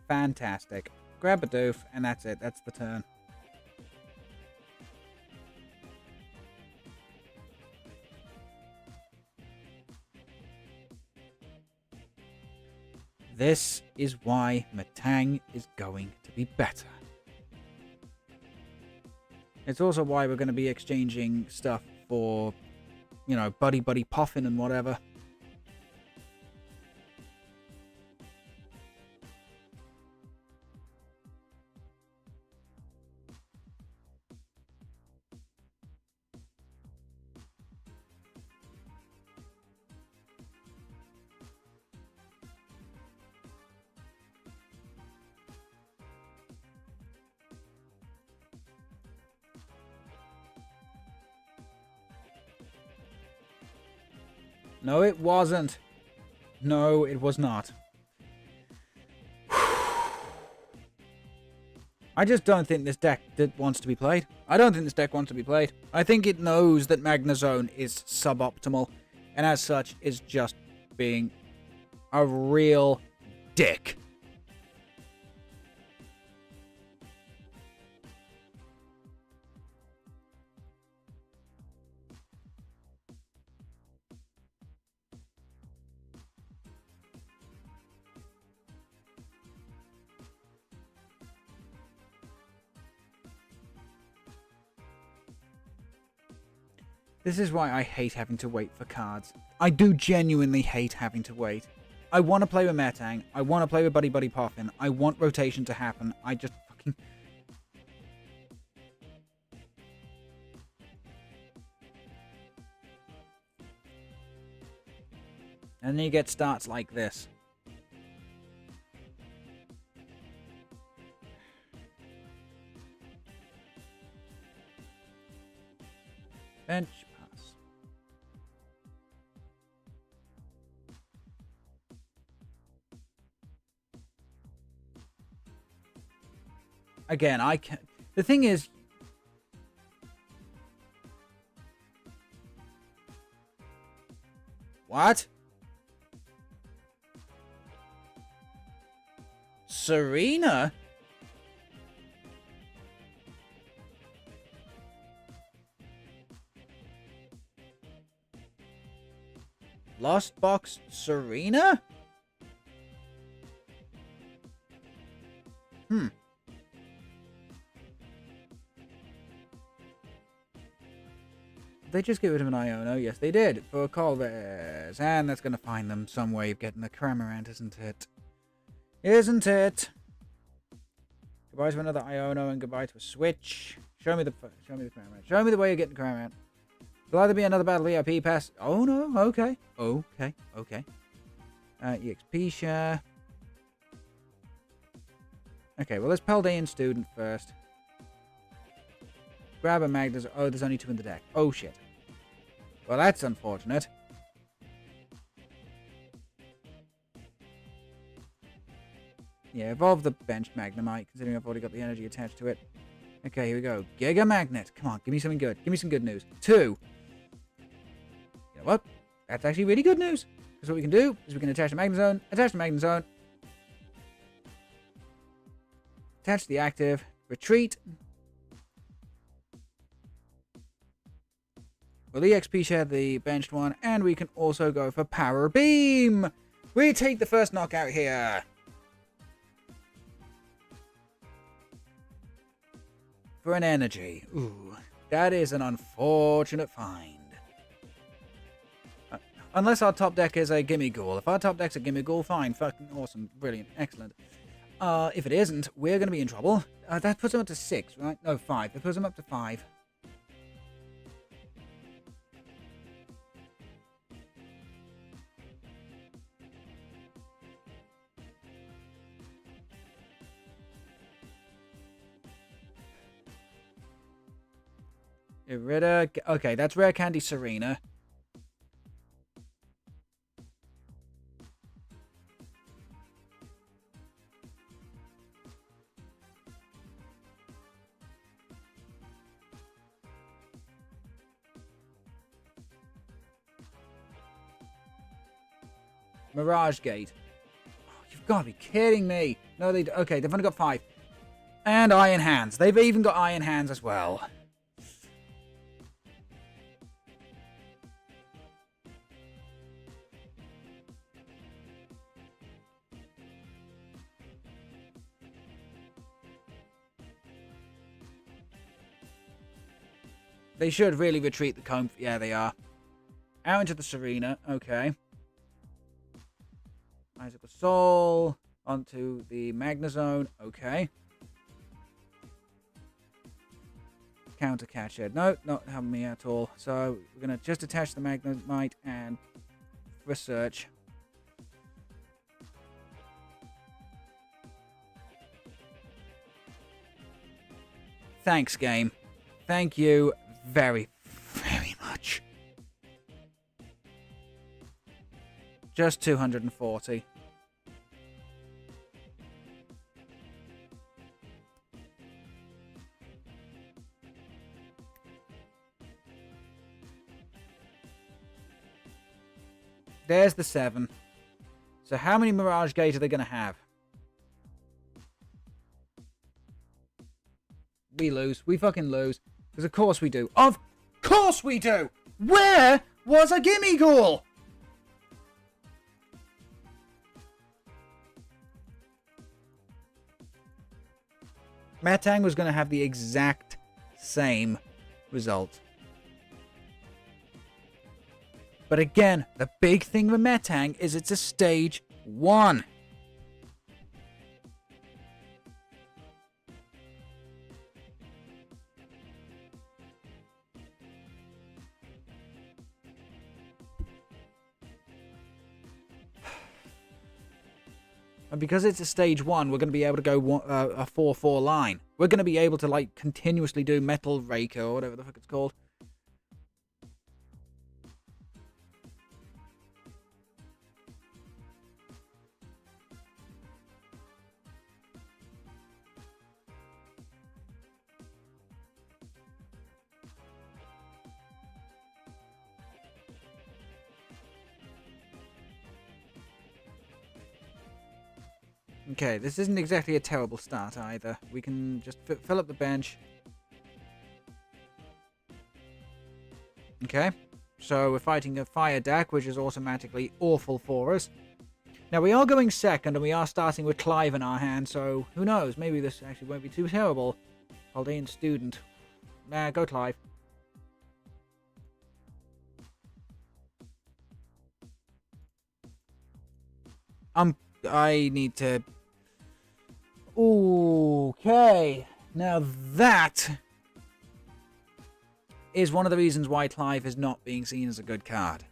Fantastic. Grab a doof, and that's it. That's the turn. This is why Metang is going to be better. It's also why we're going to be exchanging stuff for, you know, Buddy Puffin and whatever. No, it wasn't. No, it was not. I just don't think this deck wants to be played. I don't think this deck wants to be played. I think it knows that Magnezone is suboptimal, and as such is just being a real dick. This is why I hate having to wait for cards. I do genuinely hate having to wait. I want to play with Metang. I want to play with Buddy Buddy Poffin. I want rotation to happen. I just fucking... And then you get starts like this. Bench pass. Again, I can't... The thing is... What? Serena? Lost Box Serena? They just get rid of an Iono? Yes, they did. For Colvez. And that's going to find them some way of getting the Cramorant, isn't it? Isn't it? Goodbye to another Iono and goodbye to a Switch. Show me the Cramorant. Show me the way of getting Cramorant. Will either be another battle VIP pass. Oh no, okay. Okay. EXP share. Okay, well let's Paldean student first. Grab a Magnezone. Oh, there's only 2 in the deck. Oh shit. Well, that's unfortunate. Yeah, evolve the benched Magnemite, considering I've already got the energy attached to it. Okay, here we go. Giga Magnet. Come on, give me something good. Give me some good news. 2. You know what? That's actually really good news. Because what we can do is we can attach the Magnezone, attach the active, retreat. We'll EXP share the benched one, and we can also go for Power Beam. We take the first knockout here. For an energy. Ooh, that is an unfortunate find. Unless our top deck is a Gimme Ghoul. If our top deck's a Gimme Ghoul, fine, fucking awesome, brilliant, excellent. If it isn't, we're going to be in trouble. That puts him up to 6, right? No, 5. That puts him up to 5. Irida. Okay, that's Rare Candy Serena. Mirage Gate. Oh, you've got to be kidding me. No, they... Okay, they've only got 5. And Iron Hands. They've even got Iron Hands as well. They should really retreat the comb. Yeah, they are. Out into the Serena. Okay. Icicle Soul. Onto the Magnezone. Okay. Counter Catch Head. No, not helping me at all. So, we're going to just attach the Magnemite and research. Thanks, game. Thank you very, very much. Just 240. There's the 7. So how many Mirage Gate are they going to have? We lose. We fucking lose. Because of course we do. Of course we do! Where was a Gimme Ghoul? Metang was going to have the exact same result. But again, the big thing with Metang is it's a stage 1. And because it's a stage 1, we're going to be able to go a 4-4 line. We're going to be able to, like, continuously do Metal Raker or whatever the fuck it's called. Okay, this isn't exactly a terrible start either. We can just fill up the bench. Okay, so we're fighting a fire deck, which is automatically awful for us. Now, we are going second, and we are starting with Clive in our hand, so who knows? Maybe this actually won't be too terrible. Paldean student. Nah, go Clive. I need to... Okay. Now that is one of the reasons why Clive is not being seen as a good card.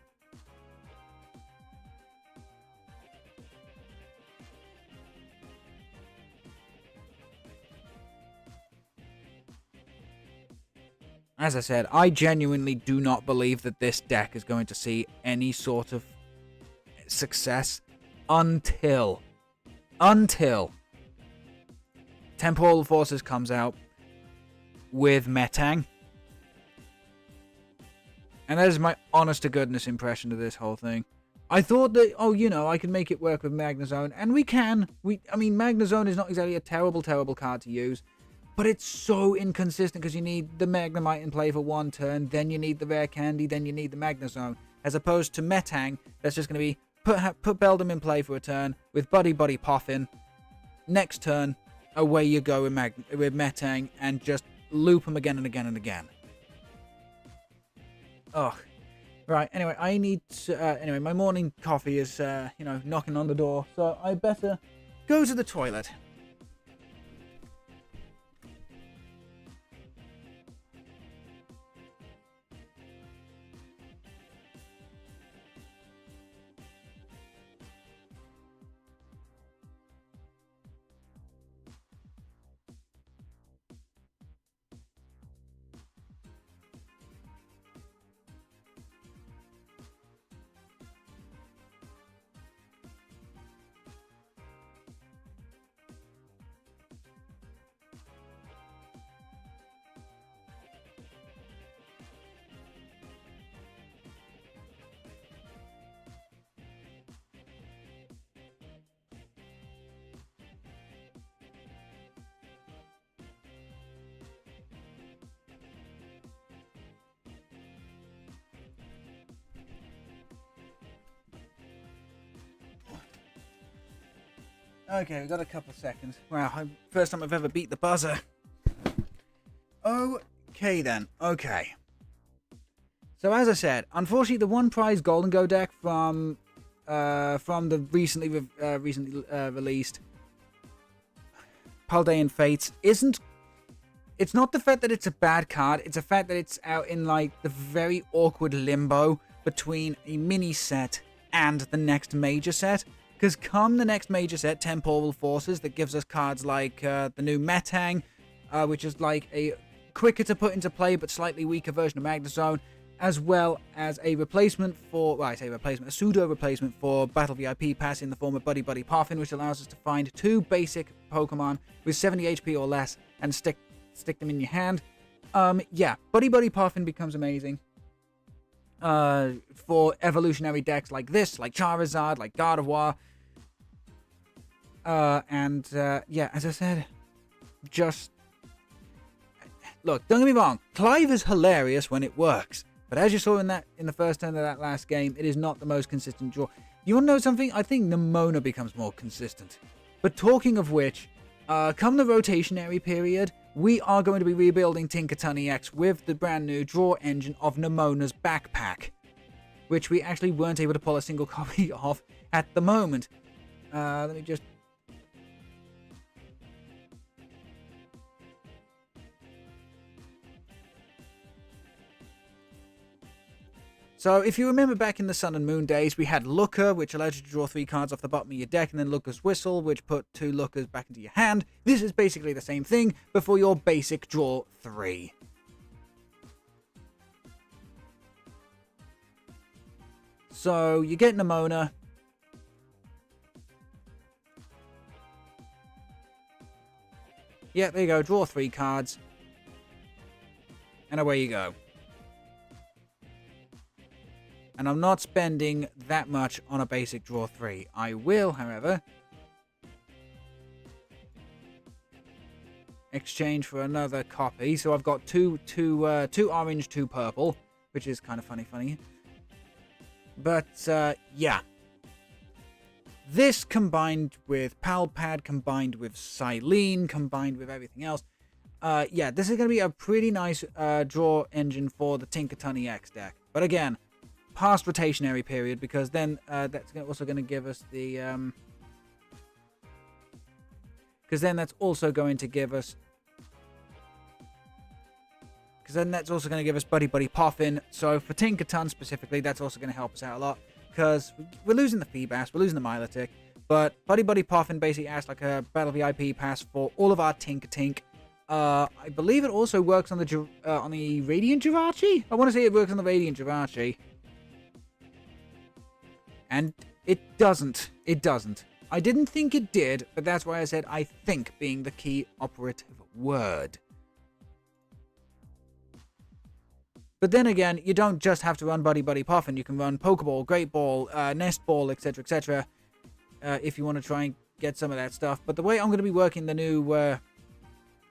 As I said, I genuinely do not believe that this deck is going to see any sort of success until Temporal Forces comes out with Metang. And that is my honest-to-goodness impression of this whole thing. I thought that, oh, you know, I can make it work with Magnezone, and we can. I mean, Magnezone is not exactly a terrible, terrible card to use, but it's so inconsistent because you need the Magnemite in play for one turn, then you need the Rare Candy, then you need the Magnezone, as opposed to Metang, that's just going to be put Beldum in play for a turn with Buddy Poffin. Next turn, away you go with Metang and just loop them again and again and again. Ugh. Right, anyway, I need to, anyway, my morning coffee is, you know, knocking on the door, so I better go to the toilet. Okay, we've got a couple of seconds. Wow, first time I've ever beat the buzzer. Okay then, okay. So as I said, unfortunately the one prize Gholdengo deck from the recently released Paldean Fates isn't... It's not the fact that it's a bad card, it's the fact that it's out in like the very awkward limbo between a mini set and the next major set. Because come the next major set, Temporal Forces, that gives us cards like the new Metang, which is like a quicker to put into play but slightly weaker version of Magnezone, as well as a replacement for, well, I say replacement, a pseudo-replacement for Battle VIP Pass in the form of Buddy Poffin, which allows us to find 2 basic Pokemon with 70 HP or less and stick them in your hand. Yeah, Buddy Poffin becomes amazing. for evolutionary decks like this, like Charizard, like Gardevoir. Yeah, as I said, just... Look, don't get me wrong, Clive is hilarious when it works. But as you saw in the first turn of that last game, it is not the most consistent draw. You want to know something? I think Nemona becomes more consistent. But talking of which, come the rotationary period, we are going to be rebuilding Tinkaton EX with the brand new draw engine of Nemona's backpack, which we actually weren't able to pull a single copy of at the moment. Let me just... So, if you remember back in the Sun and Moon days, we had Looker, which allowed you to draw 3 cards off the bottom of your deck, and then Looker's Whistle, which put 2 Lookers back into your hand. This is basically the same thing, but for your basic draw 3. So, you get Nemona. Yeah, there you go, draw 3 cards. And away you go. And I'm not spending that much on a basic draw 3. I will, however, exchange for another copy. So I've got two orange, 2 purple, which is kind of funny. But, yeah. This combined with Palpad, combined with Silene, combined with everything else. Yeah, this is going to be a pretty nice draw engine for the Tinkaton EX deck. But again... past rotationary period, because then that's also going to give us the because then that's also going to give us Buddy Buddy Poffin. So for Tinkaton specifically, that's also going to help us out a lot, because we're losing the Feebas, we're losing the Milotic, but Buddy Buddy Poffin basically acts like a Battle VIP pass for all of our Tinkatink. I believe it also works on the Radiant Jirachi. I want to say it works on the Radiant Jirachi. And it doesn't. It doesn't. I didn't think it did, but that's why I said I think being the key operative word. But then again, you don't just have to run Buddy Buddy Poffin. You can run Pokeball, Great Ball, Nest Ball, etc., etc. If you want to try and get some of that stuff. But the way I'm going to be working the new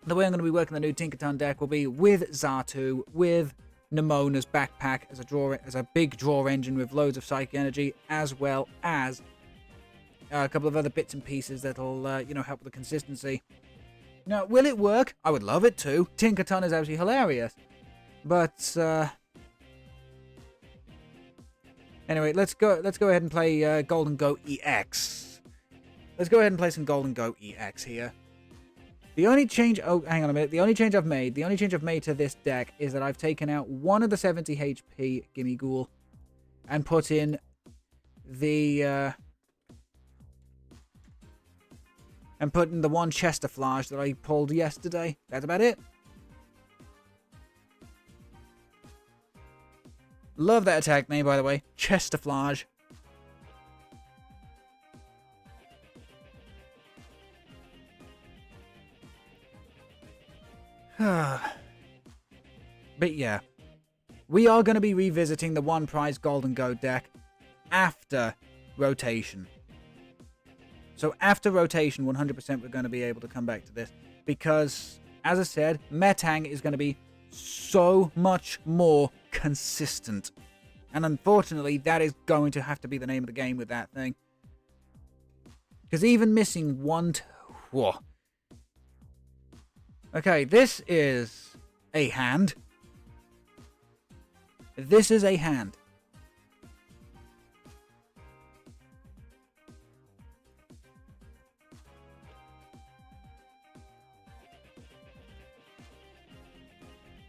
Tinkaton deck will be with Xatu, with Nemona's backpack as a big draw engine with loads of psychic energy, as well as a couple of other bits and pieces that'll help with the consistency. Now, will it work? I would love it to. Tinkaton is absolutely hilarious, but anyway, let's go ahead and play Gholdengo EX. Let's go ahead and play some Gholdengo EX here. The only change... Oh, hang on a minute. The only change I've made to this deck is that I've taken out one of the 70 HP Gimme Ghoul and put in the... and put in the one Chesterflage that I pulled yesterday. That's about it. Love that attack name, by the way. Chesterflage. But yeah, we are going to be revisiting the one prize Gholdengo deck after rotation. So after rotation, 100% we're going to be able to come back to this, because, as I said, Metang is going to be so much more consistent. And unfortunately, that is going to have to be the name of the game with that thing. Because even missing one... Whoa. Okay, this is a hand. This is a hand.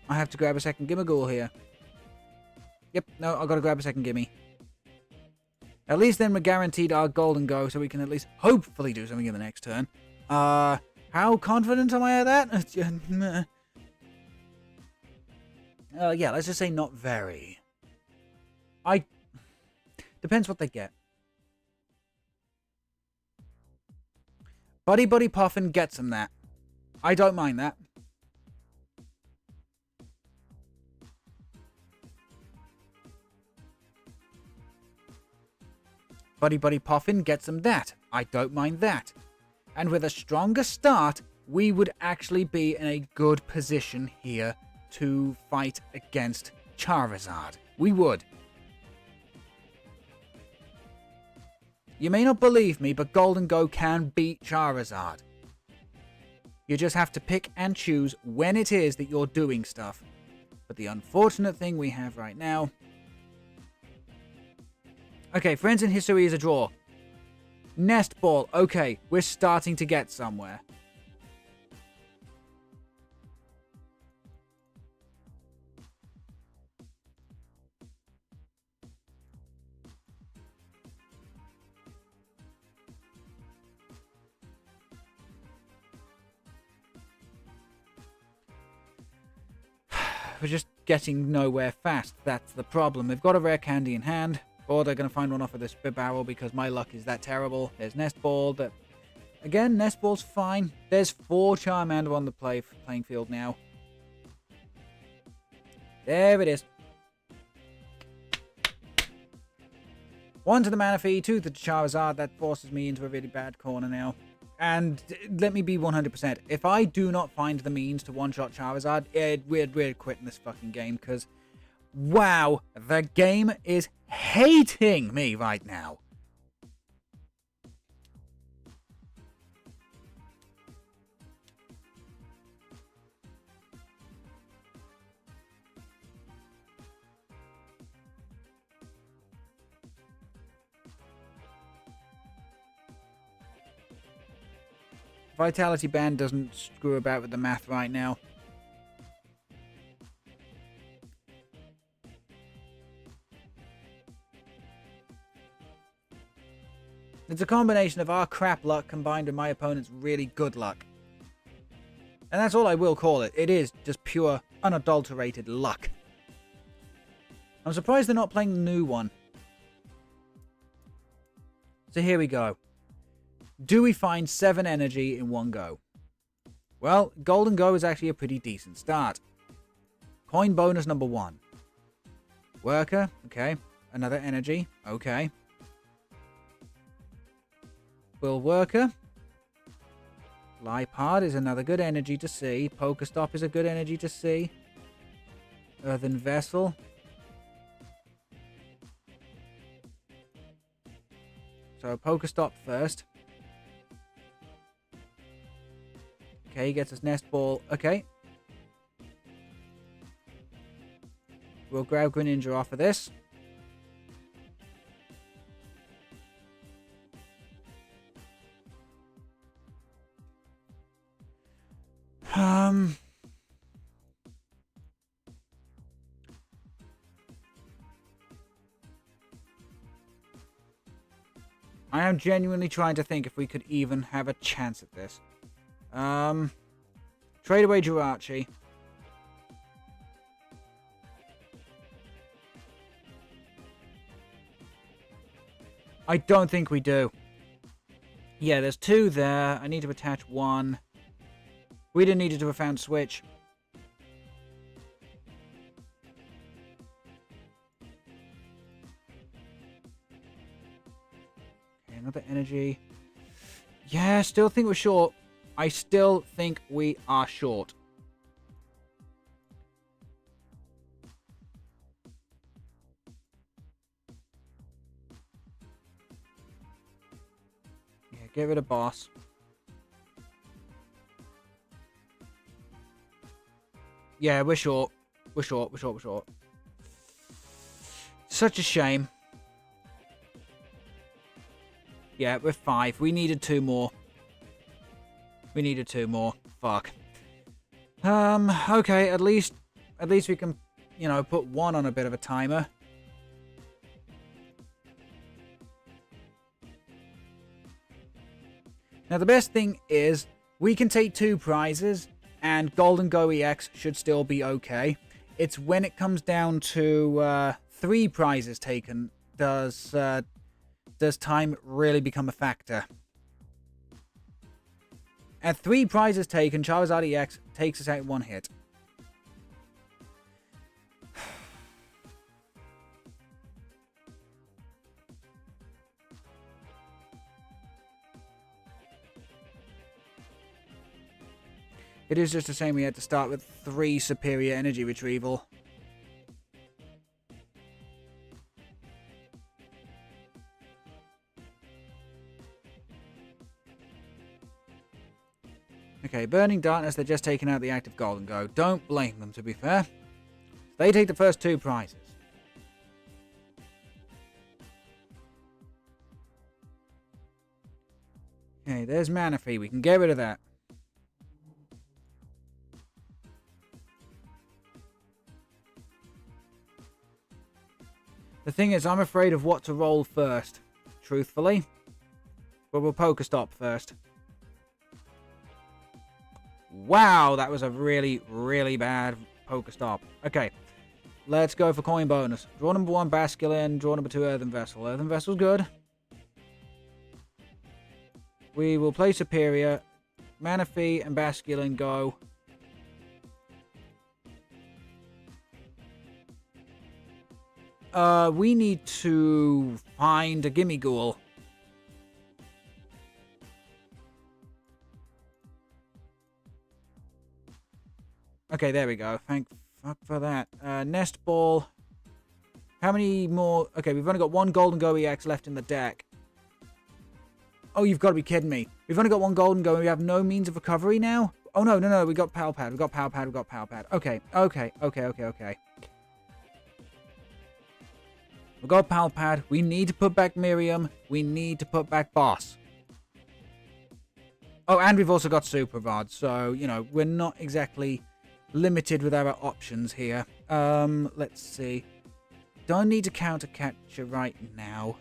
I have to grab a second Gimmighoul here. Yep, no, I've got to grab a second Gimme. At least then we're guaranteed our Gholdengo, so we can at least hopefully do something in the next turn. How confident am I at that? Yeah, let's just say not very. Depends what they get. Buddy Buddy Poffin gets them that. I don't mind that. Buddy Buddy Poffin gets them that. I don't mind that. And with a stronger start, we would actually be in a good position here to fight against Charizard. We would. You may not believe me, but Gholdengo can beat Charizard. You just have to pick and choose when it is that you're doing stuff. But the unfortunate thing we have right now... Okay, Friends in History is a draw. Nest Ball. Okay, we're starting to get somewhere. We're just getting nowhere fast. That's the problem. They've got a rare candy in hand, or they're going to find one off of this barrel because my luck is that terrible. There's Nest Ball. Again, Nest Ball's fine. There's 4 Charmander on the playing field now. There it is. 1 to the Manaphy, 2 to the Charizard. That forces me into a really bad corner now. And let me be 100%. If I do not find the means to one-shot Charizard, we're quitting this fucking game. Because, wow, the game is hating me right now. Vitality Band doesn't screw about with the math right now. It's a combination of our crap luck combined with my opponent's really good luck. And that's all I will call it. It is just pure, unadulterated luck. I'm surprised they're not playing the new one. So here we go. Do we find 7 energy in one go? Well, Gholdengo is actually a pretty decent start. Coin bonus number 1. Worker, okay. Another energy, okay. Will Worker. Lipard is another good energy to see. Pokestop is a good energy to see. Earthen Vessel. So Pokestop first. Okay, he gets his Nest Ball. Okay. We'll grab Greninja off of this. I am genuinely trying to think if we could even have a chance at this. Trade away Jirachi. I don't think we do. Yeah, there's 2 there. I need to attach 1. We didn't need to do a found switch. Okay, another energy. Yeah, still think we're short. I still think we are short. Yeah, get rid of Boss. Yeah, we're short. We're short. Such a shame. Yeah, we're 5. We needed 2 more. Fuck. Okay, at least we can, you know, put 1 on a bit of a timer. Now, the best thing is we can take 2 prizes and Gholdengo EX should still be okay. It's when it comes down to 3 prizes taken does time really become a factor. At 3 prizes taken, Charizard EX takes us out 1 hit. It is just a shame we had to start with 3 superior energy retrieval. Okay, Burning Darkness, they're just taking out the active Gholdengo. Don't blame them, to be fair. They take the first 2 prizes. Okay, there's Manaphy. We can get rid of that. The thing is, I'm afraid of what to roll first, truthfully. But we'll Pokestop first. Wow, that was a really, really bad Pokestop. Okay, let's go for coin bonus. Draw number 1, Basculin. Draw number 2, Earthen Vessel. Earthen Vessel's good. We will play Superior. Manaphy and Basculin go. We need to find a Gimme Ghoul. Okay, there we go. Thank fuck for that. Nest Ball. How many more? Okay, we've only got 1 Gholdengo EX left in the deck. Oh, you've got to be kidding me. We've only got 1 Gholdengo and we have no means of recovery now? Oh, no, no, no. We got Palpad. We got Palpad. We got Palpad. Okay, okay, okay, okay, okay. We got Palpad. We need to put back Miriam. We need to put back Boss. Oh, and we've also got Super Rod. So, you know, we're not exactly limited with our options here. Let's see. Don't need to counter Catcher right now.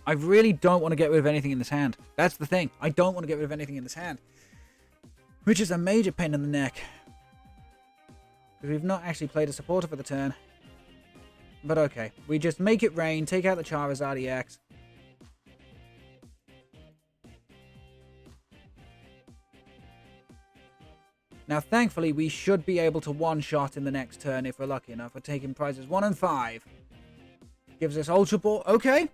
I really don't want to get rid of anything in this hand. That's the thing. I don't want to get rid of anything in this hand. Which is a major pain in the neck. Because we've not actually played a supporter for the turn. But okay. We just make it rain, take out the Charizard EX. Now, thankfully, we should be able to one-shot in the next turn if we're lucky enough. We're taking prizes 1 and 5. Gives us Ultra Ball. Okay.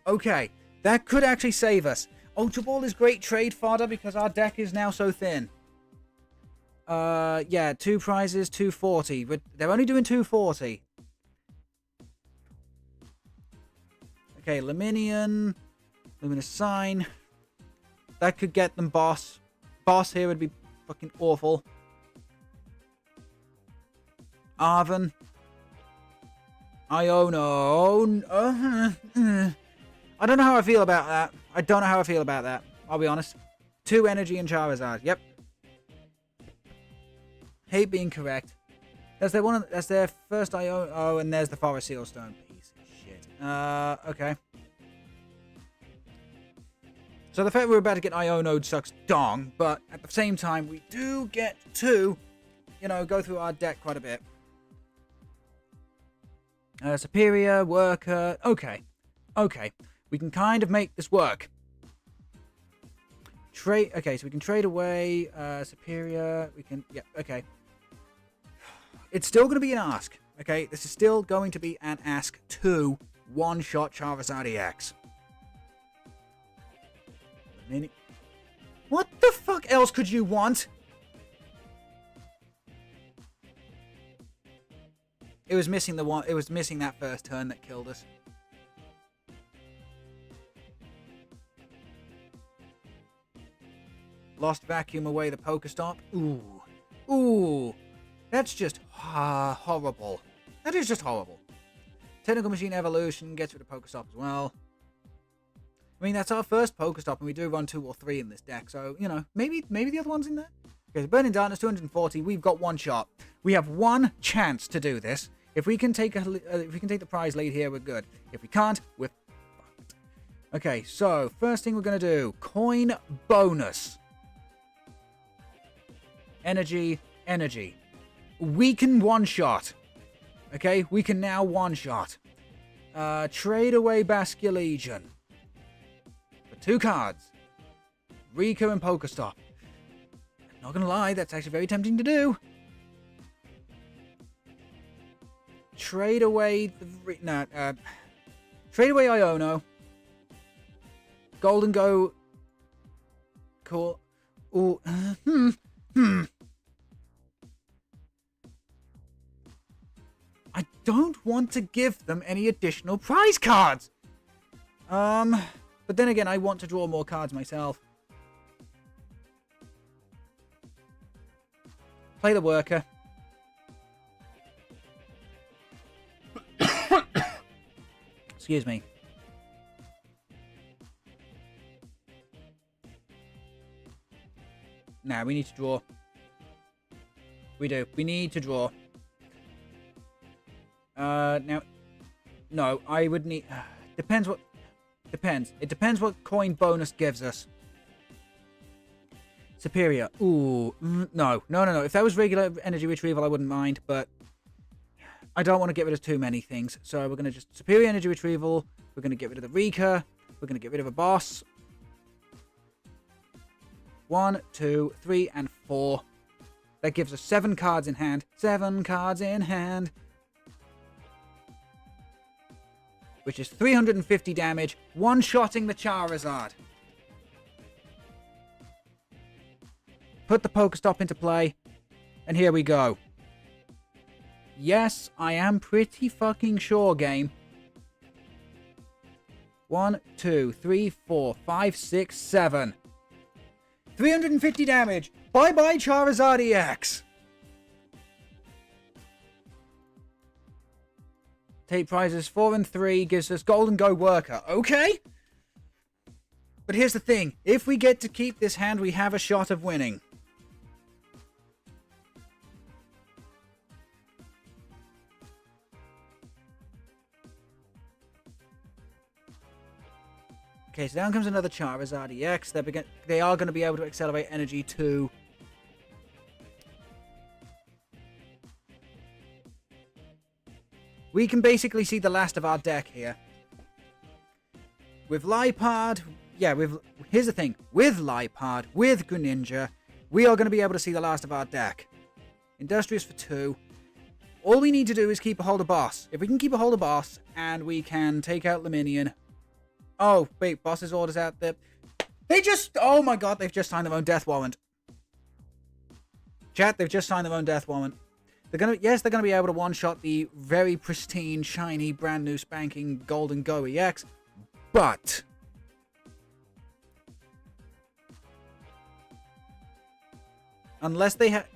Okay, that could actually save us. Ultra Ball is great trade fodder because our deck is now so thin. Yeah, 2 prizes, 240. But they're only doing 240. Okay, Luminion. Luminous Sign. That could get them Boss. Boss here would be fucking awful. Arven. Iono. I don't know how I feel about that. I don't know how I feel about that. I'll be honest. 2 energy and Charizard. Yep. Hate being correct. That's their first Iono. Oh, and there's the Forest Seal Stone. Piece of shit. Okay. So the fact we're about to get Iono'd sucks dong, but at the same time, we do get to, you know, go through our deck quite a bit. Superior, Worker. Okay. Okay. We can kind of make this work. Trade. Okay, so we can trade away Superior. We can. Yeah. Okay. It's still going to be an ask. Okay, this is still going to be an ask to one-shot Charizard EX. What the fuck else could you want? It was missing the one. It was missing that first turn that killed us. Lost Vacuum away the Pokestop. Ooh. Ooh. That's just horrible. That is just horrible. Technical Machine Evolution gets rid of Pokestop as well. I mean, that's our first Pokestop, and we do run 2 or 3 in this deck. So, you know, maybe the other one's in there. Okay, Burning Darkness, 240. We've got 1 shot. We have 1 chance to do this. If we can take the prize lead here, we're good. If we can't, we're fucked. Okay, so first thing we're gonna do: coin bonus. Energy, energy. We can one-shot. Okay, we can now one-shot. Trade away Basculegion. 2 cards. Rika and Pokestop. Not gonna lie, that's actually very tempting to do. Trade away the... trade away Iono. Gholdengo. Cool. Ooh. I don't want to give them any additional prize cards. But then again, I want to draw more cards myself. Play the worker. Excuse me. Now, we need to draw. We do. We need to draw. Now... No, I would need... depends what... Depends. It depends what coin bonus gives us. Superior. Ooh. No. If that was regular energy retrieval, I wouldn't mind, but... I don't want to get rid of too many things. So we're going to just... Superior energy retrieval. We're going to get rid of the Rika. We're going to get rid of a boss. 1, 2, 3, and 4. That gives us 7 cards in hand. 7 cards in hand. Which is 350 damage, one-shotting the Charizard. Put the Pokestop into play, and here we go. Yes, I am pretty fucking sure, game. 1, 2, 3, 4, 5, 6, 7. 350 damage. Bye-bye, Charizard EX. Take prizes 4 and 3 gives us Gholdengo Worker. Okay. But here's the thing. If we get to keep this hand, we have a shot of winning. Okay, so down comes another Charizard EX. They are going to be able to accelerate energy too. We can basically see the last of our deck here. With Liepard, here's the thing. With Liepard, with Greninja, we are going to be able to see the last of our deck. Industrious for 2. All we need to do is keep a hold of boss. If we can keep a hold of boss, and we can take out Luminion. Oh, wait, boss's orders out there. Oh my god, they've just signed their own death warrant. Chat, they've just signed their own death warrant. They're gonna be able to one-shot the very pristine, shiny, brand new spanking Gholdengo EX, but unless they have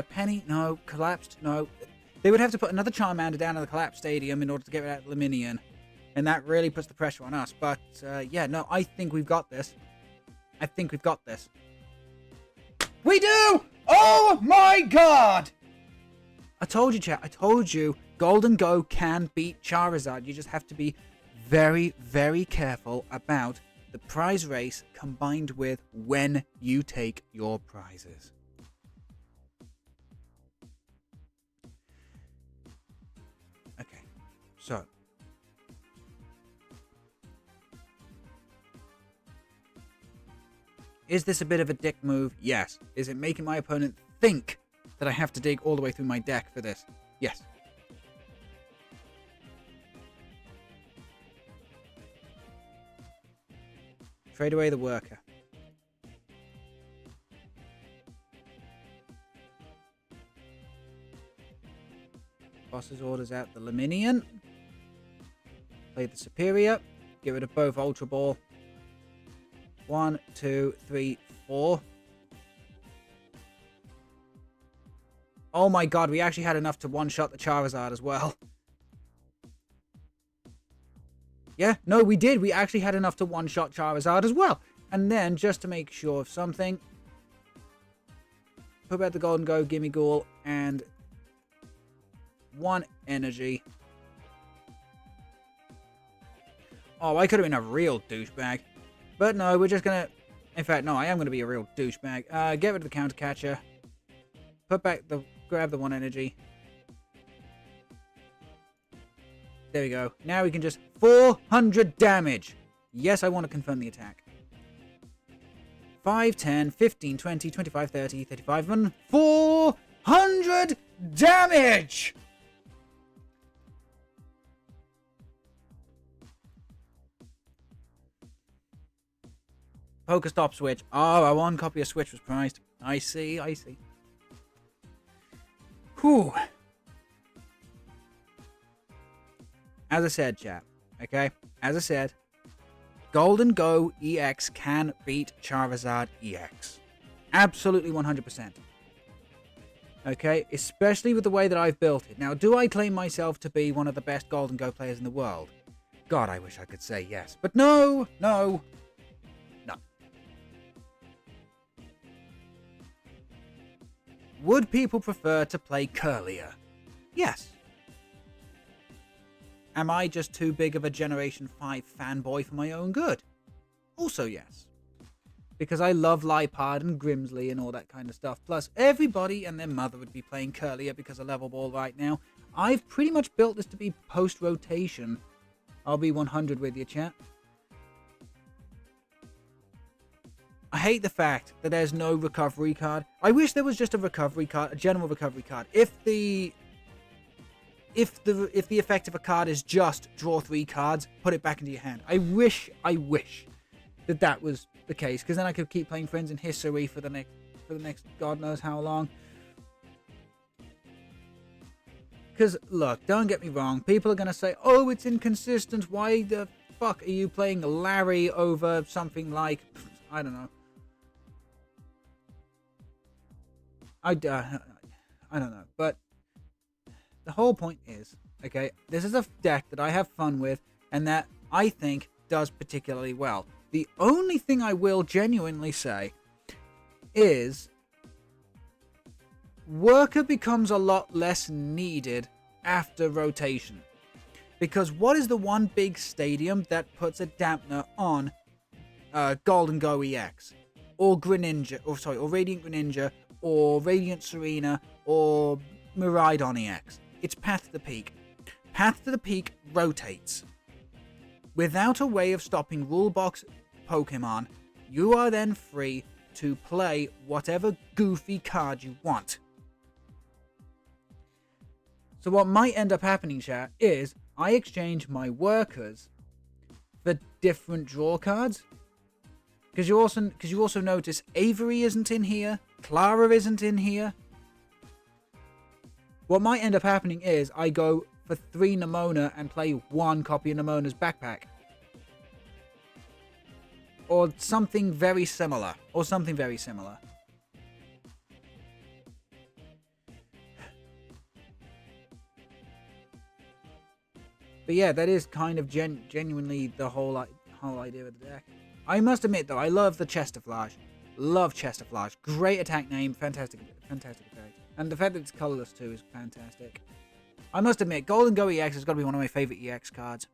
Penny, no, collapsed, no, they would have to put another Charmander down in the collapsed stadium in order to get rid of Luminion, and that really puts the pressure on us. But yeah, no, I think we've got this. I think we've got this. We do! Oh my god! I told you, chat. I told you Gholdengo can beat Charizard. You just have to be very, very careful about the prize race combined with when you take your prizes. Okay, so. Is this a bit of a dick move? Yes. Is it making my opponent think that I have to dig all the way through my deck for this? Yes. Trade away the worker. Boss's orders out the Luminion. Play the Superior. Get rid of both Ultra Ball. 1, 2, 3, 4. Oh my god, we actually had enough to one-shot the Charizard as well. Yeah, no, we did. We actually had enough to one-shot Charizard as well. And then, just to make sure of something, put back the Gholdengo, Gimme Ghoul, and 1 energy. Oh, I could have been a real douchebag. But no, we're just gonna... In fact, no, I am gonna be a real douchebag. Get rid of the Counter Catcher. Put back the... Grab the 1 energy. There we go. Now we can just... 400 damage! Yes, I want to confirm the attack. 5, 10, 15, 20, 25, 30, 35, and 400 damage! Pokestop Switch. Oh, our one copy of Switch was priced. I see, I see. Whew. As I said, chat. Okay? As I said, Gholdengo EX can beat Charizard EX. Absolutely 100%. Okay? Especially with the way that I've built it. Now, do I claim myself to be one of the best Gholdengo players in the world? God, I wish I could say yes. But no, no. Would people prefer to play curlier? Yes. Am I just too big of a Generation 5 fanboy for my own good? Also yes. Because I love Liepard and Grimsley and all that kind of stuff. Plus, everybody and their mother would be playing curlier because of level ball right now. I've pretty much built this to be post-rotation. I'll be 100 with you, chat. I hate the fact that there's no recovery card. I wish there was just a recovery card, a general recovery card. If the effect of a card is just draw 3 cards, put it back into your hand. I wish that was the case, because then I could keep playing Friends in History for the next God knows how long. Because look, don't get me wrong, people are gonna say, "Oh, it's inconsistent. Why the fuck are you playing Larry over something like, I don't know." I don't know, but the whole point is, okay, this is a deck that I have fun with and that I think does particularly well. The only thing I will genuinely say is Worker becomes a lot less needed after rotation. Because what is the one big stadium that puts a dampener on Gholdengo EX? Or Greninja, or Radiant Greninja, or Radiant Serena, or Miraidon EX. It's Path to the Peak. Path to the Peak rotates. Without a way of stopping Rulebox Pokemon, you are then free to play whatever goofy card you want. So what might end up happening, chat, is I exchange my workers for different draw cards. Because you also notice Avery isn't in here, Clara isn't in here. What might end up happening is I go for 3 Nemona and play 1 copy of Nemona's backpack. Or something very similar. But yeah, that is kind of genuinely the whole idea of the deck. I must admit though, I love the Chesterflage. Love Chesterflage. Great attack name, fantastic effect. And the fact that it's colorless too is fantastic. I must admit, Gholdengo EX has got to be one of my favorite EX cards.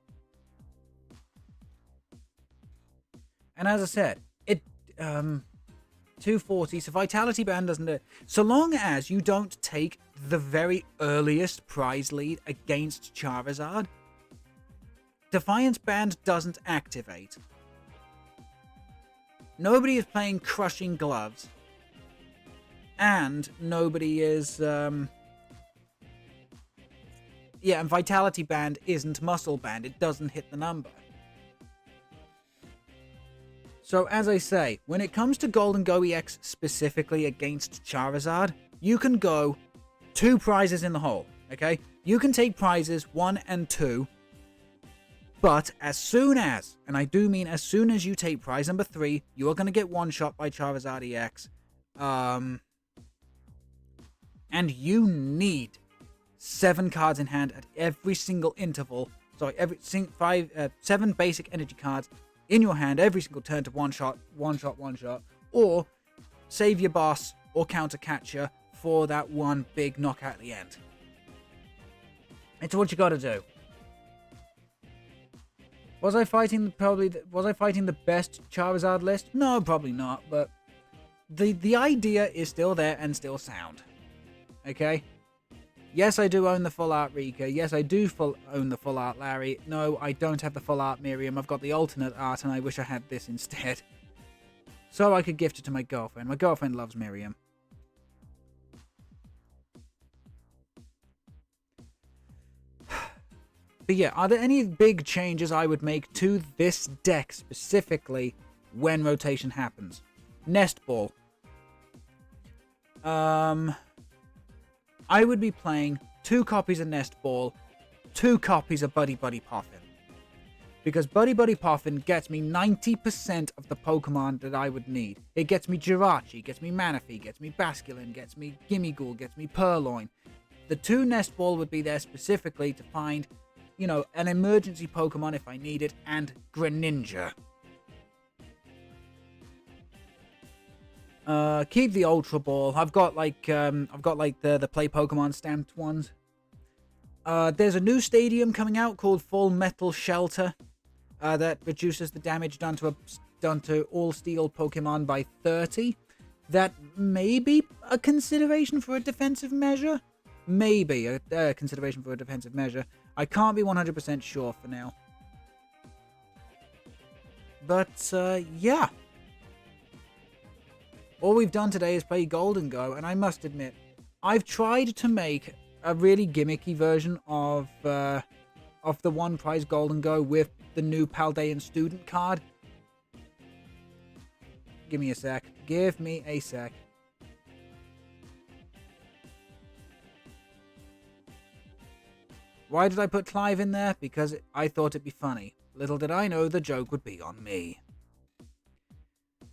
And as I said, it 240, so Vitality Band doesn't do it. So long as you don't take the very earliest prize lead against Charizard, Defiance Band doesn't activate. Nobody is playing Crushing Gloves. And nobody is... and Vitality Band isn't Muscle Band. It doesn't hit the number. So, as I say, when it comes to Gholdengo EX specifically against Charizard, you can go 2 prizes in the hole, okay? You can take prizes 1 and 2, but as soon as, and I do mean as soon as you take prize number 3, you are going to get one-shot by Charizard EX. And you need 7 cards in hand at every single interval. Sorry, 7 basic energy cards in your hand every single turn to one-shot, or save your boss or counter-catcher for that one big knockout at the end. It's what you gotta do. Was I fighting the best Charizard list? No, probably not, but the idea is still there and still sound. Okay? Yes, I do own the full art Rika. Yes, I do own the full art Larry. No, I don't have the full art Miriam. I've got the alternate art and I wish I had this instead. so I could gift it to my girlfriend. My girlfriend loves Miriam. But yeah, are there any big changes I would make to this deck specifically when rotation happens? Nest Ball. I would be playing 2 copies of Nest Ball, 2 copies of Buddy Buddy Poffin. Because Buddy Buddy Poffin gets me 90% of the Pokemon that I would need. It gets me Jirachi, gets me Manaphy, gets me Basculin, gets me Gimmighoul, gets me Purloin. The 2 Nest Ball would be there specifically to find, you know, an emergency Pokemon if I need it, and Greninja. Keep the Ultra Ball. I've got like the Play Pokemon stamped ones. There's a new stadium coming out called Full Metal Shelter, that reduces the damage done to all steel Pokemon by 30. That may be a consideration for a defensive measure. Maybe a consideration for a defensive measure. I can't be 100% sure for now. But, yeah. All we've done today is play Gholdengo, and I must admit, I've tried to make a really gimmicky version of the one prize Gholdengo with the new Paldean student card. Give me a sec. Give me a sec. Why did I put Clive in there? Because I thought it'd be funny. Little did I know the joke would be on me.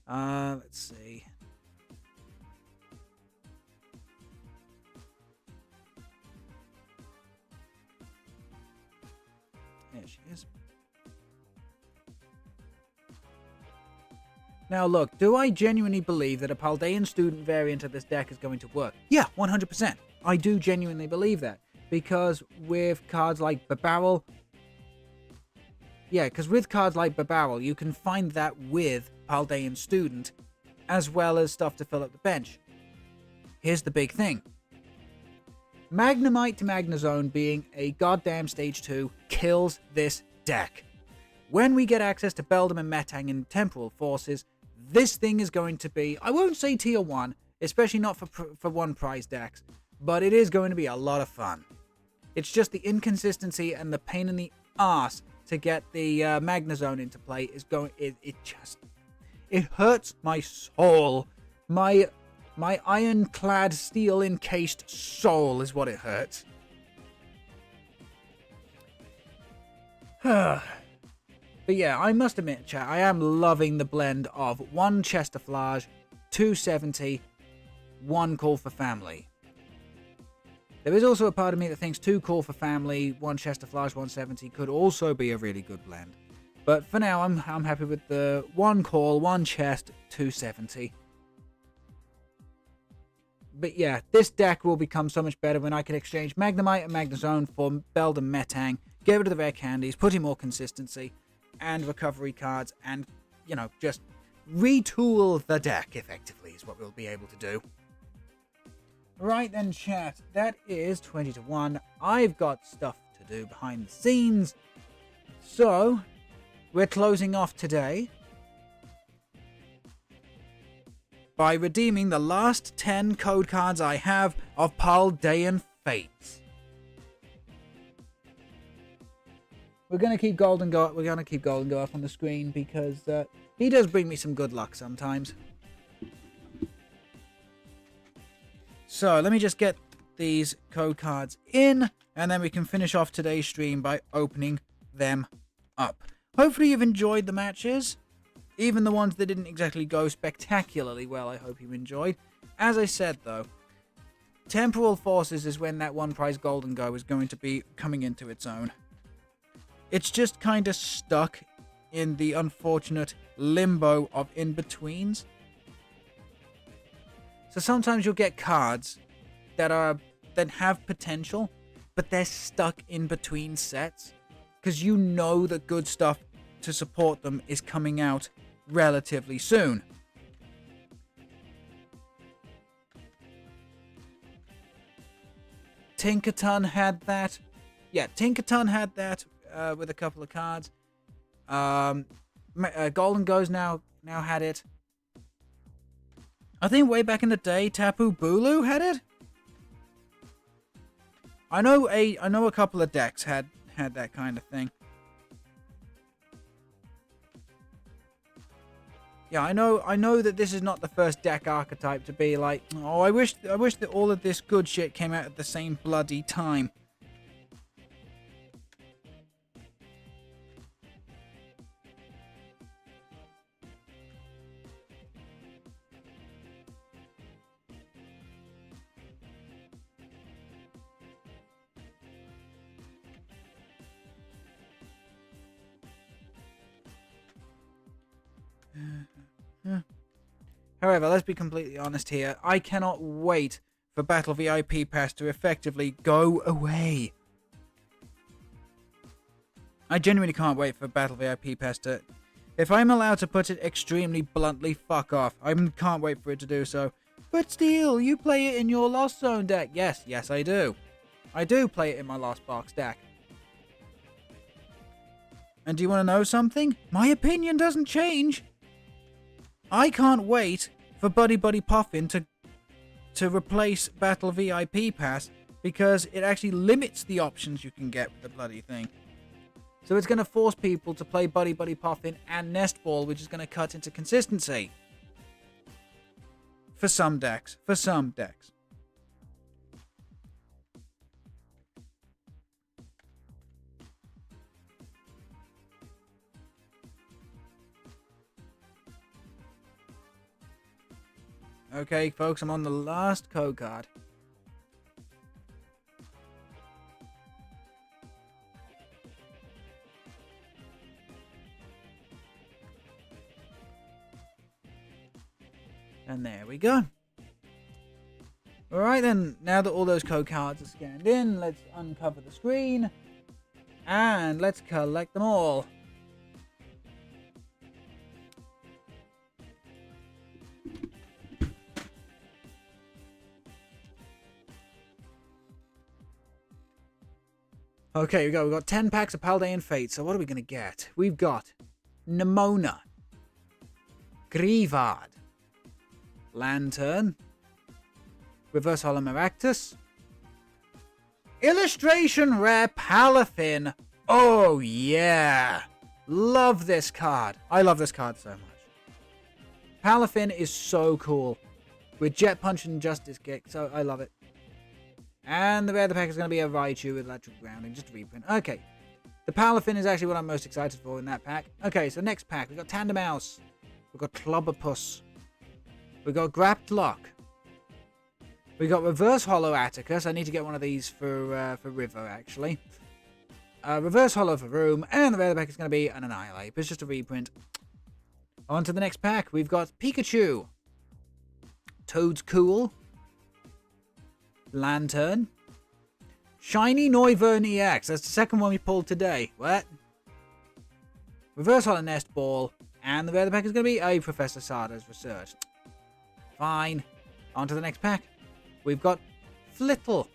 Let's see. There she is. Now look, do I genuinely believe that a Paldean student variant of this deck is going to work? Yeah, 100%. I do genuinely believe that. Because with cards like Babarrel... Yeah, because with cards like Babarrel, you can find that with Paldean Student, as well as stuff to fill up the bench. Here's the big thing. Magnemite to Magnezone being a goddamn Stage 2 kills this deck. When we get access to Beldum and Metang and Temporal Forces, this thing is going to be, I won't say tier 1, especially not for one prize decks, but it is going to be a lot of fun. It's just the inconsistency and the pain in the ass to get the Magnezone into play is going. It hurts my soul. My ironclad, steel encased soul is what it hurts. But yeah, I must admit, chat, I am loving the blend of 1 Chesterflage, 270, 1 Call for Family. There is also a part of me that thinks 2 Call for Family, 1 Chesterflage, 170 could also be a really good blend. But for now, I'm happy with the 1 Call, 1 Chest, 270. But yeah, this deck will become so much better when I can exchange Magnemite and Magnezone for Beldum Metang, get rid of the rare candies, put in more consistency, and recovery cards, and, you know, just retool the deck, effectively, is what we'll be able to do. Right then, chat, that is 20 to 1. I've got stuff to do behind the scenes. So, we're closing off today by redeeming the last 10 code cards I have of Paldean Fates. We're going to keep Gholdengo up on the screen because he does bring me some good luck sometimes. So, let me just get these code cards in, and then we can finish off today's stream by opening them up. Hopefully you've enjoyed the matches. Even the ones that didn't exactly go spectacularly well, I hope you enjoyed. As I said, though, Temporal Forces is when that one prize Gholdengo is going to be coming into its own. It's just kind of stuck in the unfortunate limbo of in-betweens. So sometimes you'll get cards that have potential, but they're stuck in between sets because you know that good stuff to support them is coming out relatively soon. Tinkaton had that. Yeah, Tinkaton had that with a couple of cards. Gholdengo's now had it. I think way back in the day, Tapu Bulu had it. I know a couple of decks had that kind of thing. Yeah, I know that this is not the first deck archetype to be like, oh, I wish that all of this good shit came out at the same bloody time. However, let's be completely honest here. I cannot wait for Battle VIP Pass to effectively go away. I genuinely can't wait for Battle VIP Pass to... If I'm allowed to put it extremely bluntly, fuck off. I can't wait for it to do so. But still, you play it in your Lost Zone deck. Yes, I do. I do play it in my Lost Box deck. And do you want to know something? My opinion doesn't change. I can't wait for Buddy Buddy Puffin to replace Battle VIP Pass because it actually limits the options you can get with the bloody thing. So it's going to force people to play Buddy Buddy Puffin and Nest Ball, which is going to cut into consistency. For some decks. Okay, folks, I'm on the last code card. And there we go. Alright then, now that all those code cards are scanned in, let's uncover the screen. And let's collect them all. Okay, we've got 10 packs of Paldean Fates. So what are we going to get? We've got Nemona, Greavard, Lantern, Reverse Holo Maractus, Illustration Rare Palafin. Oh yeah! Love this card. I love this card so much. Palafin is so cool. With Jet Punch and Justice Kick, so I love it. And the rare of the pack is going to be a Raichu with Electric Grounding, just a reprint. Okay. The Palafin is actually what I'm most excited for in that pack. Okay, so next pack. We've got Tandemaus. We've got Clobberpuss. We've got Graplock. We've got Reverse Holo Atticus. I need to get one of these for River, actually. Reverse Holo for Room. And the rare of the pack is going to be an Annihilate. It's just a reprint. On to the next pack. We've got Pikachu. Toad's Cool. Lantern. Shiny Noivern EX. That's the second one we pulled today. What? Reverse Holo Nest Ball. And the rare of the pack is going to be a Professor Sada's Research. Fine. On to the next pack. We've got Flittle.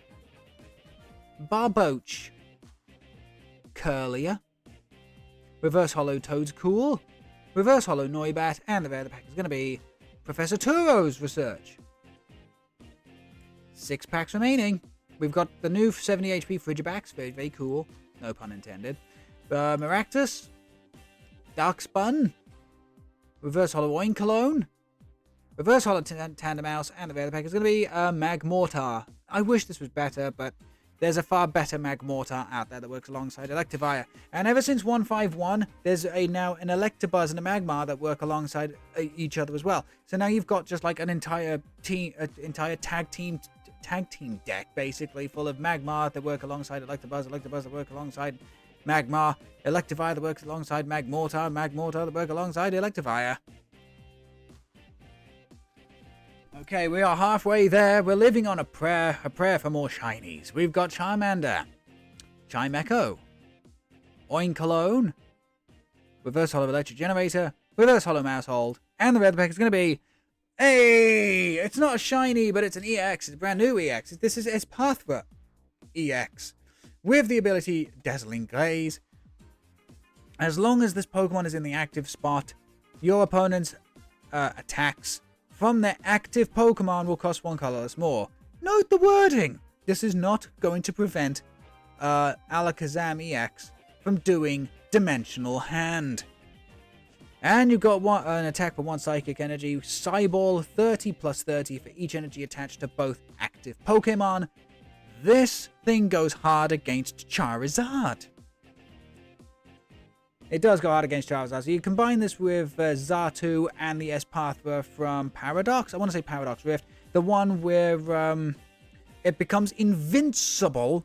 Barboach. Curlier. Reverse Holo Toad's Cool. Reverse Holo Noibat. And the rare of the pack is going to be Professor Turo's Research. 6 packs remaining. We've got the new 70 HP Frigibax. Very, very cool. No pun intended. Maractus. Darkspun. Reverse Holo Oinkologne. Reverse Holo Tandemaus. And the rare pack is going to be Magmortar. I wish this was better, but there's a far better Magmortar out there that works alongside Electivire. And ever since 151, there's now an Electabuzz and a Magmar that work alongside each other as well. So now you've got just like an entire team, tag team deck, basically, full of Magmar that work alongside Electabuzz that work alongside Magmar, Electivire that works alongside Magmortar that work alongside Electivire. Okay, we are halfway there. We're living on a prayer for more shinies. We've got Charmander, Chimecho, Oinkologne, Reverse Holo Electric Generator, Reverse Holo Mousehold, and the red pack is going to be hey, it's not a shiny, but it's an EX. It's a brand new EX. This is Espathra EX. With the ability Dazzling Glaze. As long as this Pokemon is in the active spot, your opponent's attacks from their active Pokemon will cost 1 colorless more. Note the wording. This is not going to prevent Alakazam EX from doing Dimensional Hand. And you've got an attack for 1 Psychic Energy, Psyball 30 plus 30 for each energy attached to both active Pokemon. This thing goes hard against Charizard. It does go hard against Charizard. So you combine this with Xatu and the Espathra from Paradox. I want to say Paradox Rift. The one where it becomes invincible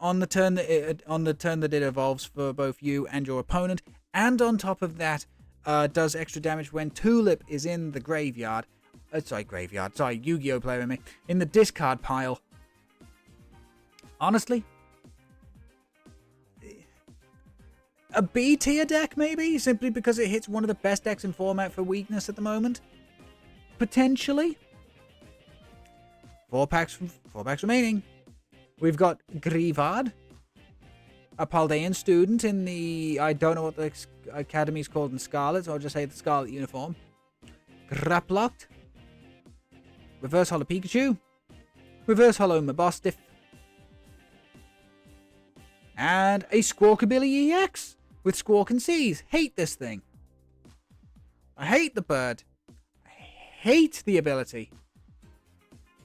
on the turn that it evolves for both you and your opponent. And on top of that, does extra damage when Tulip is in the graveyard. Sorry, Yu-Gi-Oh! Player in me. In the discard pile. Honestly, a B tier deck maybe, simply because it hits one of the best decks in format for weakness at the moment. Potentially. 4 packs remaining. We've got Greavard, a Paldean student in the, I don't know what the academy's called in Scarlet, so I'll just say the Scarlet uniform. Graplocked. Reverse Holo Pikachu. Reverse Holo Mabostiff. And a Squawkabilly EX with Squawk and Seize. Hate this thing. I hate the bird. I hate the ability.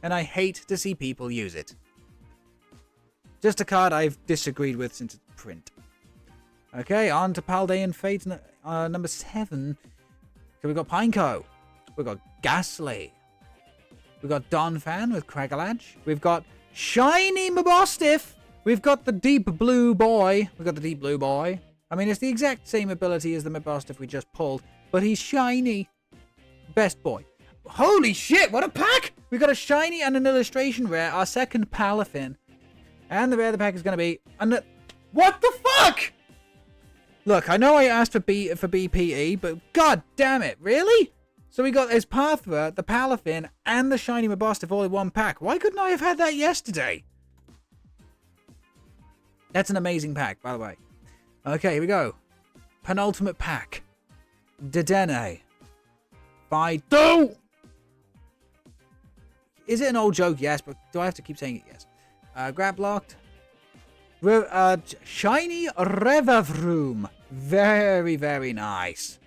And I hate to see people use it. Just a card I've disagreed with since its print. Okay, on to Paldean Fates number 7. So we've got Pineco. We've got Ghastly. We've got Donphan with Craggalage. We've got Shiny Mabostiff. We've got the Deep Blue Boy. I mean, it's the exact same ability as the Mabostiff we just pulled, but he's shiny. Best boy. Holy shit, what a pack! We got a shiny and an illustration rare, our second Palafin. And the rare of the pack is going to be... What the fuck?! Look, I know I asked for BPE, but god damn it, really? So we got Espathra, the Palafin, and the shiny Mabostiff all in one pack. Why couldn't I have had that yesterday? That's an amazing pack, by the way. Okay, here we go. Penultimate pack. Dedenne. Fido! Is it an old joke? Yes, but do I have to keep saying it? Yes. Grab locked. Shiny Revavroom. Very, very nice.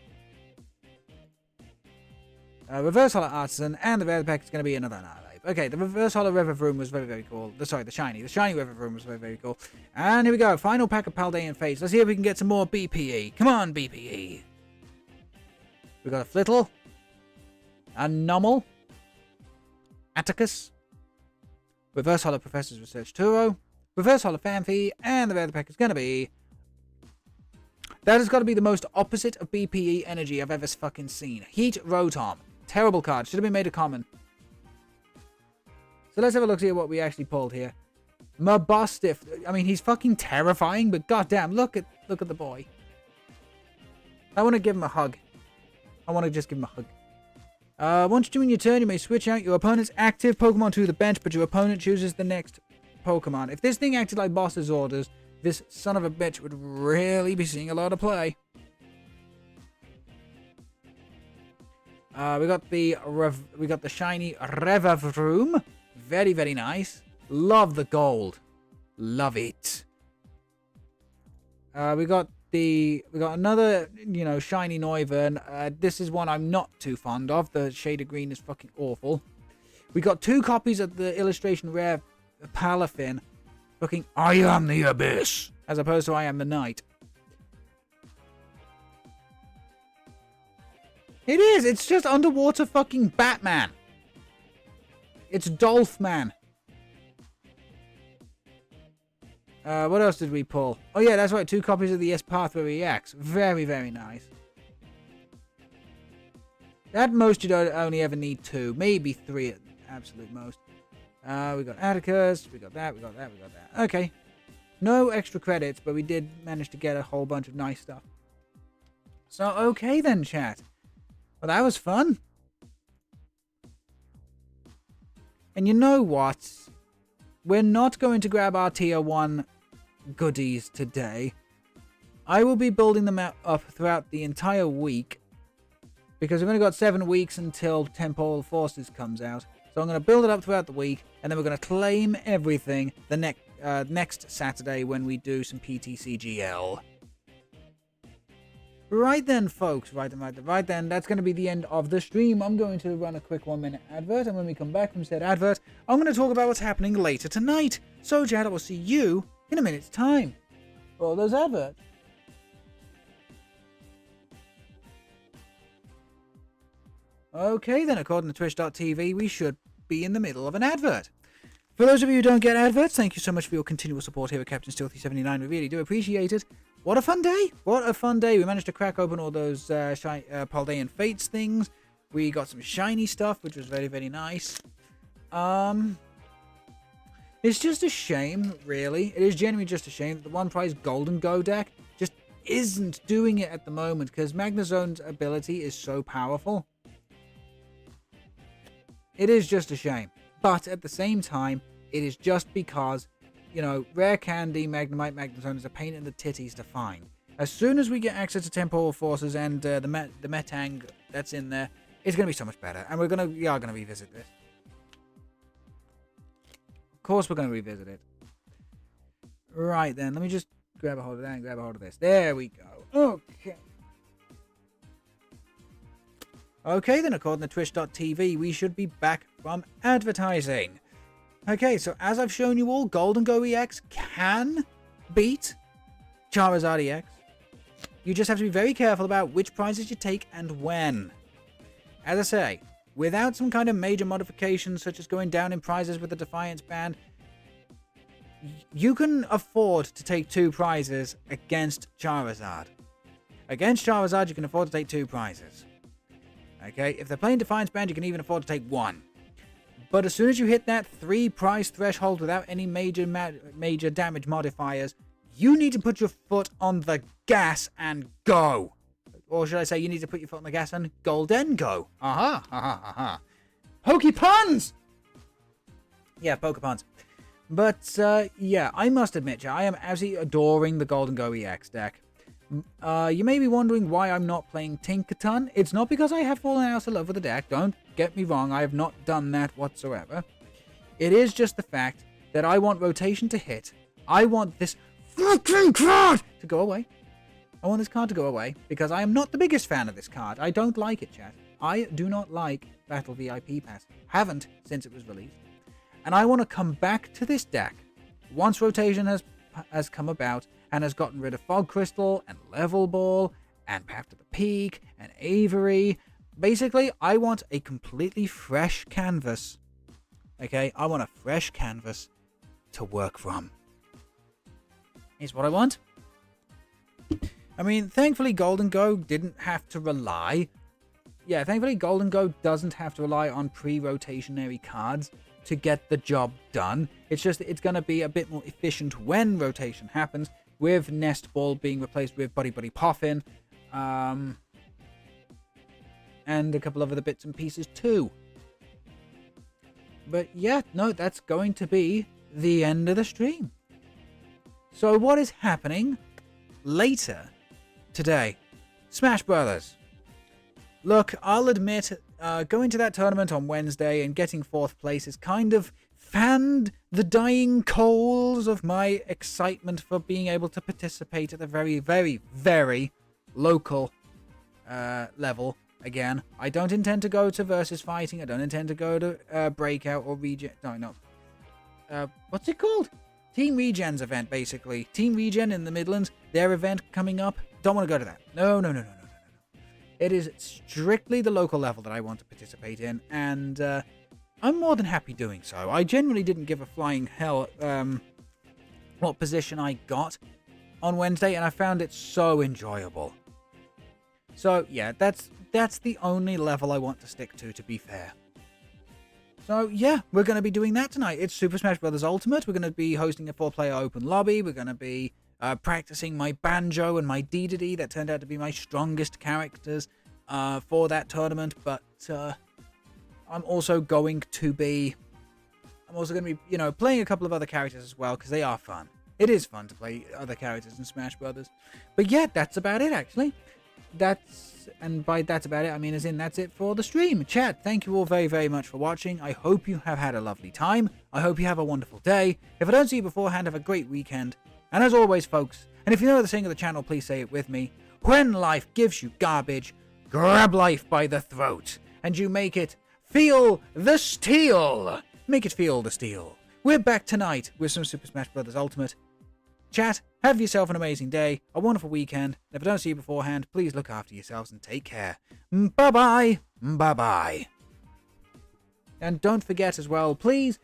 Reverse Holo Artisan, and the rare pack is going to be another Annihilate. Okay, the Reverse Holo Revavroom was very, very cool. The shiny Revavroom was very, very cool. And here we go, final pack of Paldean Fates. Let's see if we can get some more BPE. Come on, BPE. We got a Flittle, a Nomal, Atticus, Reverse Holo Professor's Research Turo, Reverse Holo Fanfi, and the rare pack is going to be... That has got to be the most opposite of BPE energy I've ever fucking seen. Heat Rotom. Terrible card. Should have been made a common. So let's have a look, see what we actually pulled here. Mabostiff. I mean, he's fucking terrifying, but goddamn, look at the boy. I want to give him a hug. I want to just give him a hug. Once during your turn, you may switch out your opponent's active Pokemon to the bench, but your opponent chooses the next Pokemon. If this thing acted like boss's orders, this son of a bitch would really be seeing a lot of play. We got the shiny Revavroom. Very, very nice. Love the gold. Love it. We got another, shiny Noivern. This is one I'm not too fond of. The shade of green is fucking awful. We got 2 copies of the illustration rare Palafin. Fucking I am the abyss, as opposed to I am the night. It is. It's just underwater fucking Batman. It's Dolphman. What else did we pull? Oh yeah, that's right. 2 copies of the Espathra EX. Very, very nice. At most, you'd only ever need 2, maybe 3 at absolute most. We got Atticus. We got that. We got that. We got that. Okay. No extra credits, but we did manage to get a whole bunch of nice stuff. So okay then, chat. Well, that was fun. And you know what? We're not going to grab our tier 1 goodies today. I will be building them up throughout the entire week, because we've only got 7 weeks until Temporal Forces comes out. So I'm going to build it up throughout the week, and then we're going to claim everything the next Saturday when we do some PTCGL. Right then, folks. Right then. That's going to be the end of the stream. I'm going to run a quick 1-minute advert, and when we come back from said advert, I'm going to talk about what's happening later tonight. So, Chad, I will see you in a minute's time. For all those adverts. Okay, then, according to Twitch.tv, we should be in the middle of an advert. For those of you who don't get adverts, thank you so much for your continual support here at Captain Steel379. We really do appreciate it. What a fun day! What a fun day! We managed to crack open all those Paldean Fates things. We got some shiny stuff, which was very, very nice. It's just a shame, really. It is genuinely just a shame that the one prize Gholdengo deck just isn't doing it at the moment, because Magnezone's ability is so powerful. It is just a shame. But at the same time, it is just because, you know, Rare Candy, Magnemite, Magnezone is a pain in the titties to find. As soon as we get access to Temporal Forces and the Metang that's in there, it's going to be so much better. And we are going to revisit this. Of course we're going to revisit it. Right then, let me just grab a hold of that and grab a hold of this. There we go. Okay. Okay then, according to Twitch.tv, we should be back from advertising. Okay, so as I've shown you all, Gholdengo EX can beat Charizard EX. You just have to be very careful about which prizes you take and when. As I say, without some kind of major modifications, such as going down in prizes with the Defiance band, you can afford to take 2 prizes against Charizard. Against Charizard, you can afford to take 2 prizes. Okay, if they're playing Defiance band, you can even afford to take 1. But as soon as you hit that 3 prize threshold without any major damage modifiers, you need to put your foot on the gas and go. Or should I say, you need to put your foot on the gas and Gholdengo. Aha. Pokey puns! Yeah, poke puns. But, yeah, I must admit, I am absolutely adoring the Gholdengo EX deck. You may be wondering why I'm not playing Tinkaton. It's not because I have fallen out of love with the deck. Don't get me wrong, I have not done that whatsoever. It is just the fact that I want rotation to hit. I want this fucking card to go away. I want this card to go away because I am not the biggest fan of this card. I don't like it, chat. I do not like Battle VIP Pass. Haven't since it was released. And I want to come back to this deck once rotation has come about and has gotten rid of Fog Crystal and Level Ball and Path to the Peak and Avery. Basically, I want a completely fresh canvas. Okay, I want a fresh canvas to work from. Is what I want. I mean, thankfully Gholdengo didn't have to rely. Yeah, thankfully Gholdengo doesn't have to rely on pre-rotationary cards to get the job done. It's just it's going to be a bit more efficient when rotation happens, with Nest Ball being replaced with Buddy Buddy Poffin, and a couple of other bits and pieces too. But yeah, no, that's going to be the end of the stream. So what is happening later today? Smash Brothers. Look, I'll admit, going to that tournament on Wednesday and getting 4th place is kind of fanned the dying coals of my excitement for being able to participate at a very, very, very local level again. I don't intend to go to Versus Fighting. I don't intend to go to Breakout or Regen. No. What's it called? Team Regen's event, basically. Team Regen in the Midlands, their event coming up. Don't want to go to that. No. It is strictly the local level that I want to participate in, and I'm more than happy doing so. I genuinely didn't give a flying hell what position I got on Wednesday, and I found it so enjoyable. So, yeah, that's the only level I want to stick to be fair. So, yeah, we're going to be doing that tonight. It's Super Smash Bros. Ultimate. We're going to be hosting a 4-player open lobby. We're going to be practicing my Banjo and my Dedede. That turned out to be my strongest characters for that tournament. But I'm also going to be, you know, playing a couple of other characters as well, because they are fun. It is fun to play other characters in Smash Brothers. But yeah, that's about it, actually. by that's about it, I mean as in that's it for the stream. Chat, thank you all very, very much for watching. I hope you have had a lovely time. I hope you have a wonderful day. If I don't see you beforehand, have a great weekend. And as always, folks, and if you know the saying of the channel, please say it with me. When life gives you garbage, grab life by the throat, and you make it feel the steel. Make it feel the steel. We're back tonight with some Super Smash Bros. Ultimate. Chat, have yourself an amazing day, a wonderful weekend. If I don't see you beforehand, please look after yourselves and take care. Bye-bye. Bye-bye. And don't forget as well, please,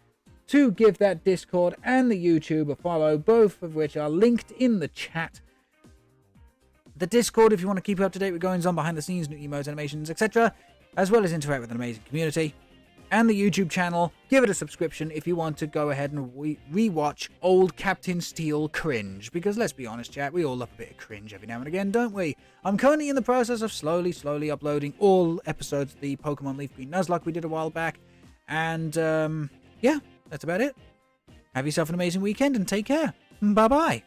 to give that Discord and the YouTube a follow, both of which are linked in the chat. The Discord, if you want to keep up to date with goings on behind the scenes, new emotes, animations, etc., as well as interact with an amazing community. And the YouTube channel, give it a subscription if you want to go ahead and re-watch old Captain Steel cringe. Because let's be honest, chat, we all love a bit of cringe every now and again, don't we? I'm currently in the process of slowly uploading all episodes of the Pokemon Leaf Green Nuzlocke we did a while back. And, yeah, that's about it. Have yourself an amazing weekend and take care. Bye-bye.